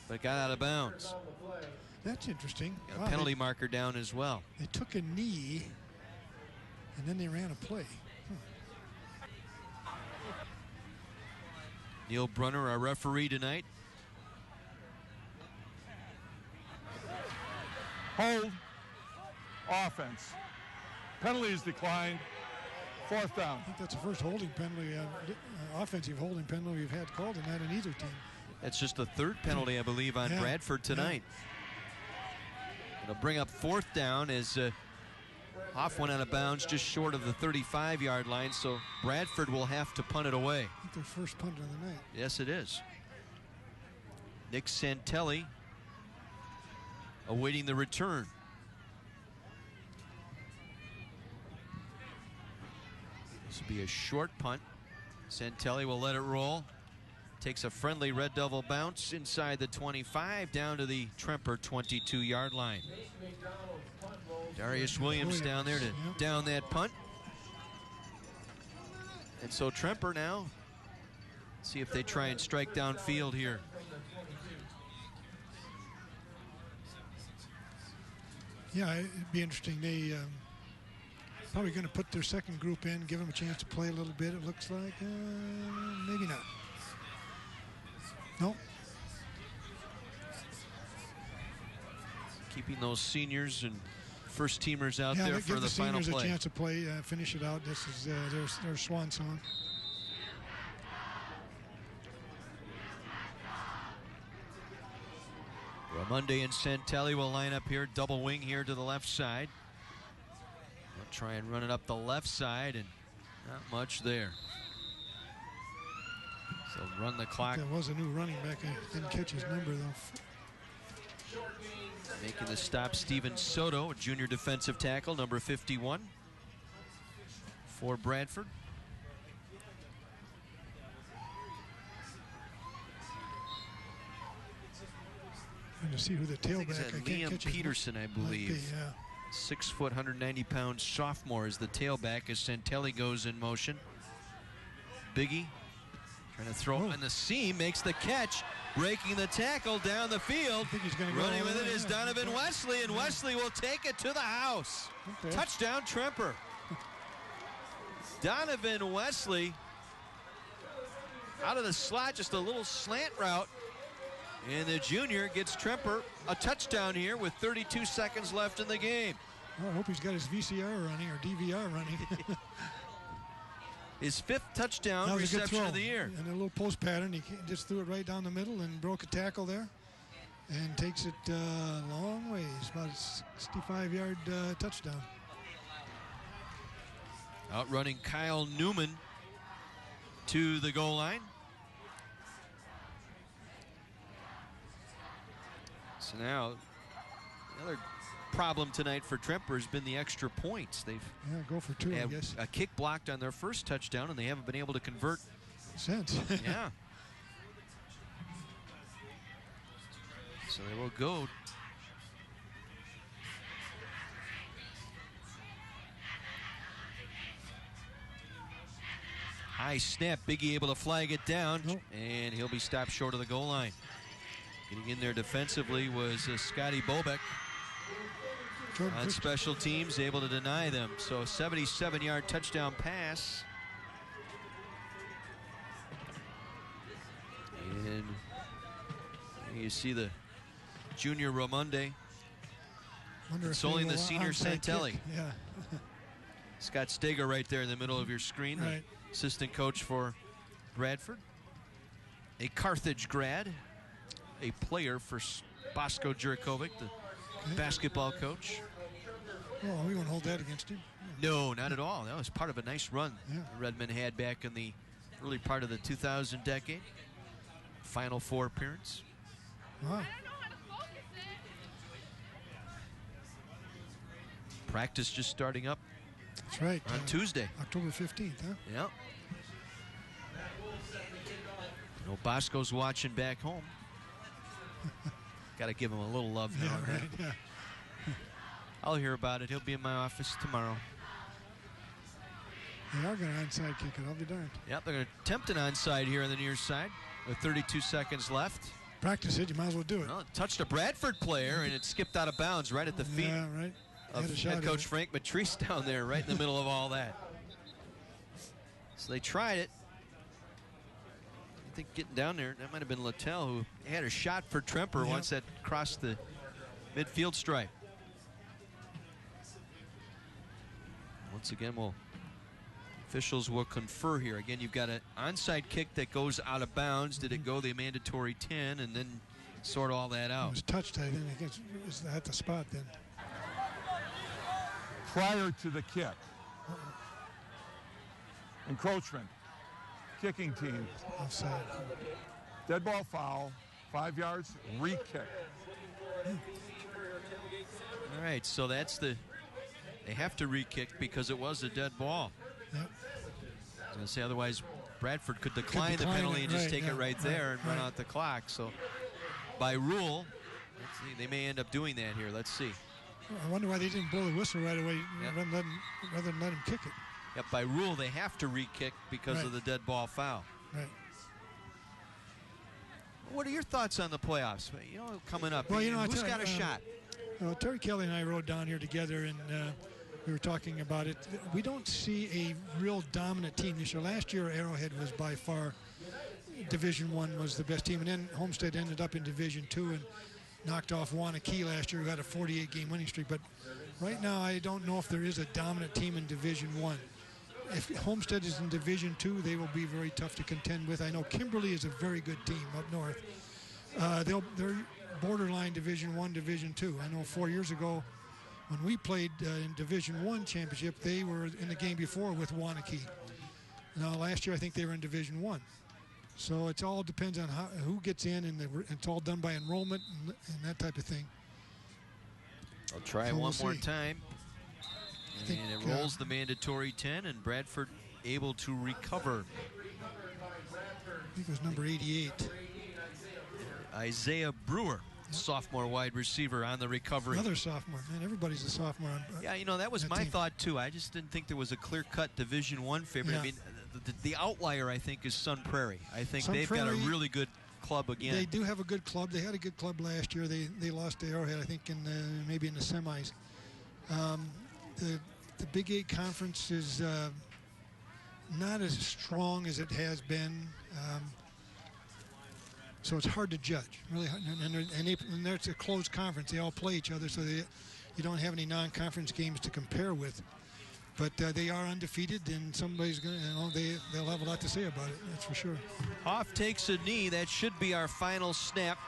S5: but got out of bounds.
S6: That's interesting.
S5: Got a penalty marker down as well.
S6: They took a knee, and then they ran a play.
S5: Neil Brunner, our referee tonight.
S11: Hold. Offense. Penalties declined. 4th down.
S6: I think that's the first holding penalty, offensive holding penalty we've had called in that in either team.
S5: That's just the 3rd penalty, I believe, on Bradford tonight. It'll bring up 4th down as Hoff went out of bounds just short of the 35-yard line, so Bradford will have to punt it away.
S6: I think their first punt of the night.
S5: Yes, it is. Nick Santelli awaiting the return. This will be a short punt. Santelli will let it roll. Takes a friendly Red Devil bounce inside the 25 down to the Tremper 22-yard line. Darius Williams down there to down that punt. And so Tremper now, see if they try and strike downfield here.
S6: Yeah, it'd be interesting. They probably going to put their second group in, give them a chance to play a little bit. It looks like maybe not. No.
S5: Keeping those seniors and first teamers out there for
S6: give
S5: the final
S6: seniors
S5: play.
S6: a chance to play, finish it out. This is their swan song.
S5: Ramonde and Santelli will line up here, double wing here to the left side. They'll try and run it up the left side, and not much there. So run the clock.
S6: There was a new running back. I didn't catch his number, though.
S5: Making the stop, Steven Soto, a junior defensive tackle, number 51 for Bradford.
S6: Trying to see who the tailback is.
S5: Liam Peterson, I believe. 6 foot, 190 pound sophomore is the tailback as Santelli goes in motion. Biggie trying to throw on the seam, makes the catch, breaking the tackle down the field. Running with it is Donovan Wesley, and Wesley will take it to the house. Okay. Touchdown, Tremper. Donovan Wesley out of the slot, just a little slant route. And the junior gets Tremper a touchdown here with 32 seconds left in the game.
S6: Oh, I hope he's got his VCR running or DVR running.
S5: His 5th touchdown reception of the year.
S6: And a little post pattern. He just threw it right down the middle and broke a tackle there. And takes it a long ways, about a 65-yard touchdown.
S5: Outrunning Kyle Newman to the goal line. So now, the other problem tonight for Tremper has been the extra points. They've
S6: go for 2, I guess.
S5: A kick blocked on their first touchdown, and they haven't been able to convert
S6: since.
S5: Yeah. So they will go. High snap, Biggie able to flag it down, and he'll be stopped short of the goal line. Getting in there defensively was Scotty Bobek on special teams, able to deny them. So 77-yard touchdown pass. And you see the junior Ramonde consoling the senior Santelli.
S6: Yeah.
S5: Scott Steger right there in the middle of your screen, the assistant coach for Bradford. A Carthage grad. A player for Bosko Jurikovic, the basketball coach.
S6: Oh, we won't hold that against him.
S5: No, not at all. That was part of a nice run the Redmen had back in the early part of the 2000 decade. Final 4 appearance.
S6: Wow.
S5: Practice just starting up.
S6: That's right.
S5: On Tuesday.
S6: October 15th, huh?
S5: Yep. No, Bosco's watching back home. Got to give him a little love now.
S6: Yeah, right, yeah.
S5: I'll hear about it. He'll be in my office tomorrow.
S6: They are going to onside kick it. I'll be darned.
S5: Yep, they're going to attempt an onside here on the near side with 32 seconds left.
S6: Practice it. You might as well do it.
S5: Well, it touched a Bradford player, and it skipped out of bounds right at the feet of head coach Frank Matrice down there, right in the middle of all that. So they tried it. I think getting down there, that might have been Littell, who had a shot for Tremper once that crossed the midfield stripe. Once again, officials will confer here. Again, you've got an onside kick that goes out of bounds. Did it go the mandatory 10 and then sort all that out?
S6: It was touched, I think. I guess it was at the spot then.
S11: Prior to the kick. Encroachment. Kicking team.
S6: Offside.
S11: Dead ball foul. 5 yards. Re-kick.
S5: right, so that's they have to re-kick because it was a dead ball.
S20: Yep.
S5: I was going to say, otherwise Bradford could decline the penalty and just take it right there and run out the clock. So by rule, let's see, they may end up doing that here. Let's see.
S20: I wonder why they didn't blow the whistle right away rather than let him kick it.
S5: Yep, by rule they have to re-kick because of the dead ball foul.
S20: Right.
S5: What are your thoughts on the playoffs? You know, coming up,
S20: well,
S5: who's got a shot?
S20: Terry Kelly and I rode down here together, and we were talking about it. We don't see a real dominant team this year. Last year, Arrowhead was by far Division I was the best team, and then Homestead ended up in Division II and knocked off Wanakee last year, who had a 48-game winning streak. But right now, I don't know if there is a dominant team in Division I. If Homestead is in Division II, they will be very tough to contend with. I know Kimberly is a very good team up north. They're borderline Division I, Division II. I know 4 years ago when we played in Division I championship, they were in the game before with Wanakee. Now, last year, I think they were in Division I. So it all depends on who gets in, and it's all done by enrollment and that type of thing.
S5: I'll try one more time. And it rolls the mandatory 10, and Bradford able to recover.
S20: I think it was number 88.
S5: Isaiah Brewer, sophomore wide receiver, on the recovery.
S20: Another sophomore. Man, everybody's a sophomore.
S5: Yeah, you know, that was my thought, too. I just didn't think there was a clear-cut Division I favorite.
S20: Yeah.
S5: I mean, the outlier, I think, is Sun Prairie. I think
S20: Sun
S5: they've got a really good club again.
S20: They do have a good club. They had a good club last year. They lost to Arrowhead, I think, maybe in the semis. The Big 8 conference is not as strong as it has been, so it's hard to judge. Really, and it's a closed conference. They all play each other, so you don't have any non-conference games to compare with. But they are undefeated, and somebody's going to, they'll have a lot to say about it. That's for sure.
S5: Hoff takes a knee. That should be our final snap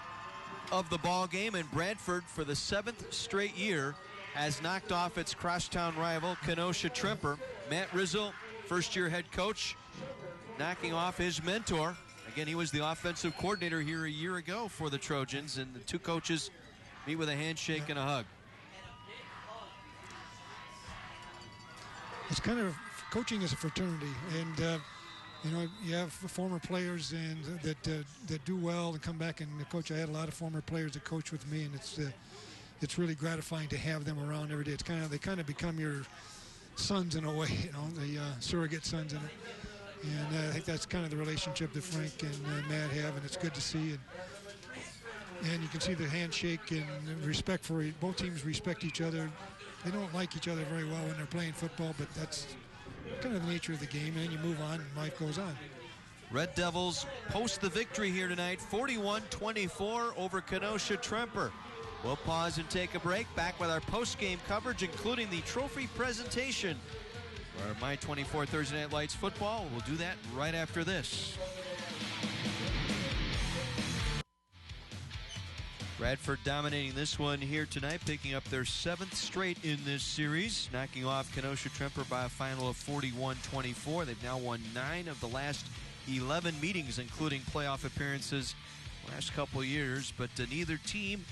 S5: of the ball game, and Bradford, for the 7th straight year, has knocked off its crosstown rival, Kenosha Tremper. Matt Rizzo, first-year head coach, knocking off his mentor. Again, he was the offensive coordinator here a year ago for the Trojans, and the two coaches meet with a handshake and a hug.
S20: It's kind of, coaching is a fraternity, and you have former players and that do well and come back and coach. I had a lot of former players that coach with me, and it's really gratifying to have them around every day. It's they kind of become your sons in a way, the surrogate sons in it. And I think that's kind of the relationship that Frank and Matt have, and it's good to see. And you can see the handshake and respect for both teams respect each other. They don't like each other very well when they're playing football, but that's kind of the nature of the game, and then you move on and life goes on.
S5: Red Devils post the victory here tonight, 41-24 over Kenosha Tremper. We'll pause and take a break. Back with our post-game coverage, including the trophy presentation for My 24 Thursday Night Lights football. We'll do that right after this. Bradford dominating this one here tonight, picking up their 7th straight in this series, knocking off Kenosha Tremper by a final of 41-24. They've now won 9 of the last 11 meetings, including playoff appearances last couple years, but neither team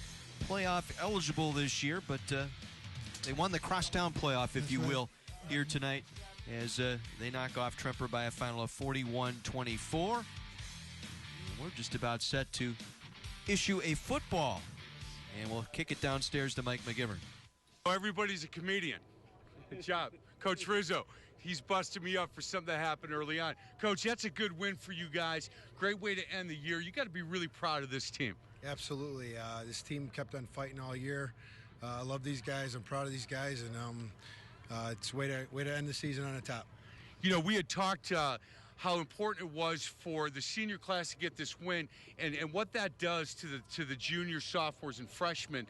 S5: playoff eligible this year, but they won the crosstown playoff, if you will, here tonight as they knock off Tremper by a final of 41-24. We're just about set to issue a football, and we'll kick it downstairs to Mike McGivern.
S1: Everybody's a comedian. Good job. Coach Rizzo, he's busted me up for something that happened early on. Coach, that's a good win for you guys. Great way to end the year. You got to be really proud of this team.
S3: Absolutely. This team kept on fighting all year. I love these guys. I'm proud of these guys, and it's a way to end the season on the top.
S1: You know, we had talked how important it was for the senior class to get this win, and what that does to the juniors, sophomores, and freshmen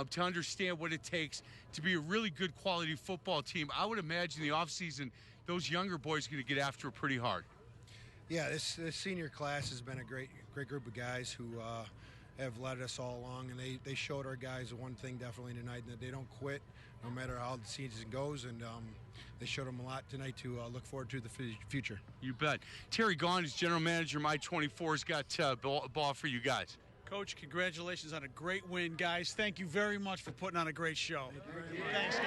S1: to understand what it takes to be a really good quality football team. I would imagine the offseason, those younger boys are going to get after it pretty hard.
S3: Yeah, this senior class has been a great group of guys who have led us all along, and they showed our guys one thing definitely tonight, that they don't quit no matter how the season goes, and they showed them a lot tonight to look forward to the future.
S1: You bet. Terry Gaughan is general manager. My 24's got ball for you guys.
S21: Coach, congratulations on a great win, guys. Thank you very much for putting on a great show. Thanks, guys.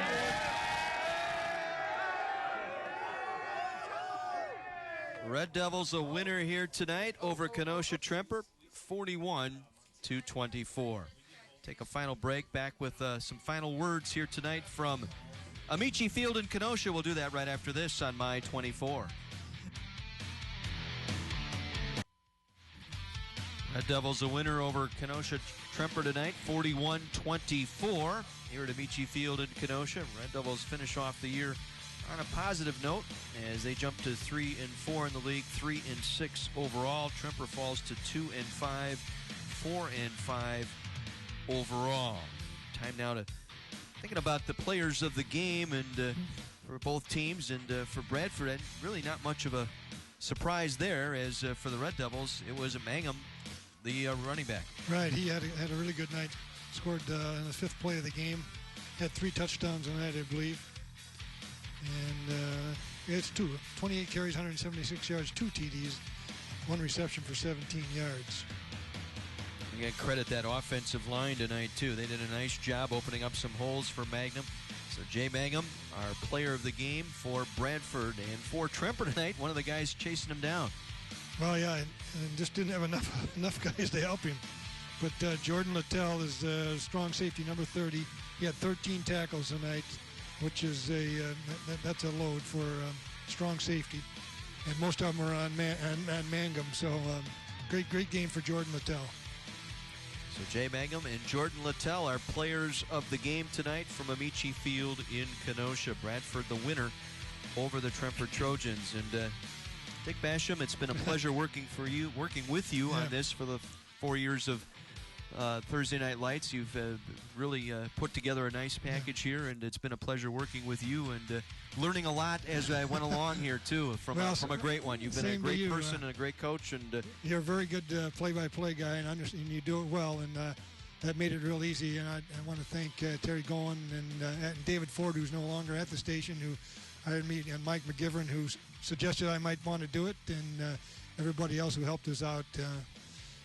S5: Red Devils a winner here tonight over Kenosha Tremper, 41-24. Take a final break, back with some final words here tonight from Amici Field in Kenosha. We'll do that right after this on My 24. Red Devils a winner over Kenosha Tremper tonight, 41-24. Here at Amici Field in Kenosha, Red Devils finish off the year on a positive note as they jump to 3-4 in the league, 3-6 overall. Tremper falls to 2-5, 4-5 overall. Time now to thinking about the players of the game and for both teams, and for Bradford, and really not much of a surprise there, as for the Red Devils, it was Mangum, the running back.
S20: Right, he had a really good night. Scored in the 5th play of the game. Had 3 touchdowns on that, I believe. And it's 28 carries, 176 yards, 2 TDs, 1 reception for 17 yards.
S5: You got to credit that offensive line tonight, too. They did a nice job opening up some holes for Magnum. So Jay Mangum, our player of the game for Bradford, and for Tremper tonight, one of the guys chasing him down.
S20: Well, yeah, and just didn't have enough guys to help him. But Jordan Littell is strong safety, number 30. He had 13 tackles tonight, which is that's a load for strong safety. And most of them are on Mangum. So great game for Jordan Littell.
S5: So Jay Mangum and Jordan Littell are players of the game tonight from Amici Field in Kenosha. Bradford the winner over the Tremper Trojans. And Dick Basham, it's been a pleasure working with you on this for the 4 years of Thursday Night Lights. You've really put together a nice package here, and it's been a pleasure working with you and learning a lot as I went along here, too, from a great one. You've been a great person and a great coach. And
S20: you're a very good play-by-play guy, and you do it well, and that made it real easy. And I want to thank Terry Goen and David Ford, who's no longer at the station, who hired me, and Mike McGivern, who suggested I might want to do it, and everybody else who helped us out.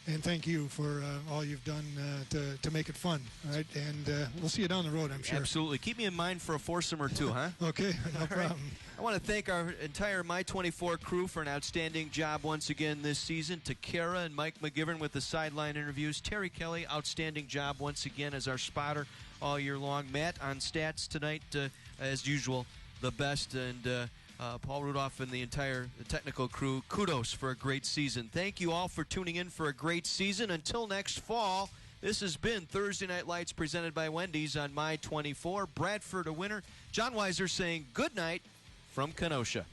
S20: And thank you for all you've done to make it fun. All right, and we'll see you down the road, I'm sure.
S5: Absolutely. Keep me in mind for a foursome or two, huh?
S20: Okay, no problem.
S5: Right. I want to thank our entire My 24 crew for an outstanding job once again this season. To Kara and Mike McGivern with the sideline interviews. Terry Kelly, outstanding job once again as our spotter all year long. Matt on stats tonight, as usual, the best. And Paul Rudolph and the entire technical crew, kudos for a great season. Thank you all for tuning in for a great season. Until next fall, this has been Thursday Night Lights presented by Wendy's on My 24. Bradford a winner. John Weiser saying good night from Kenosha.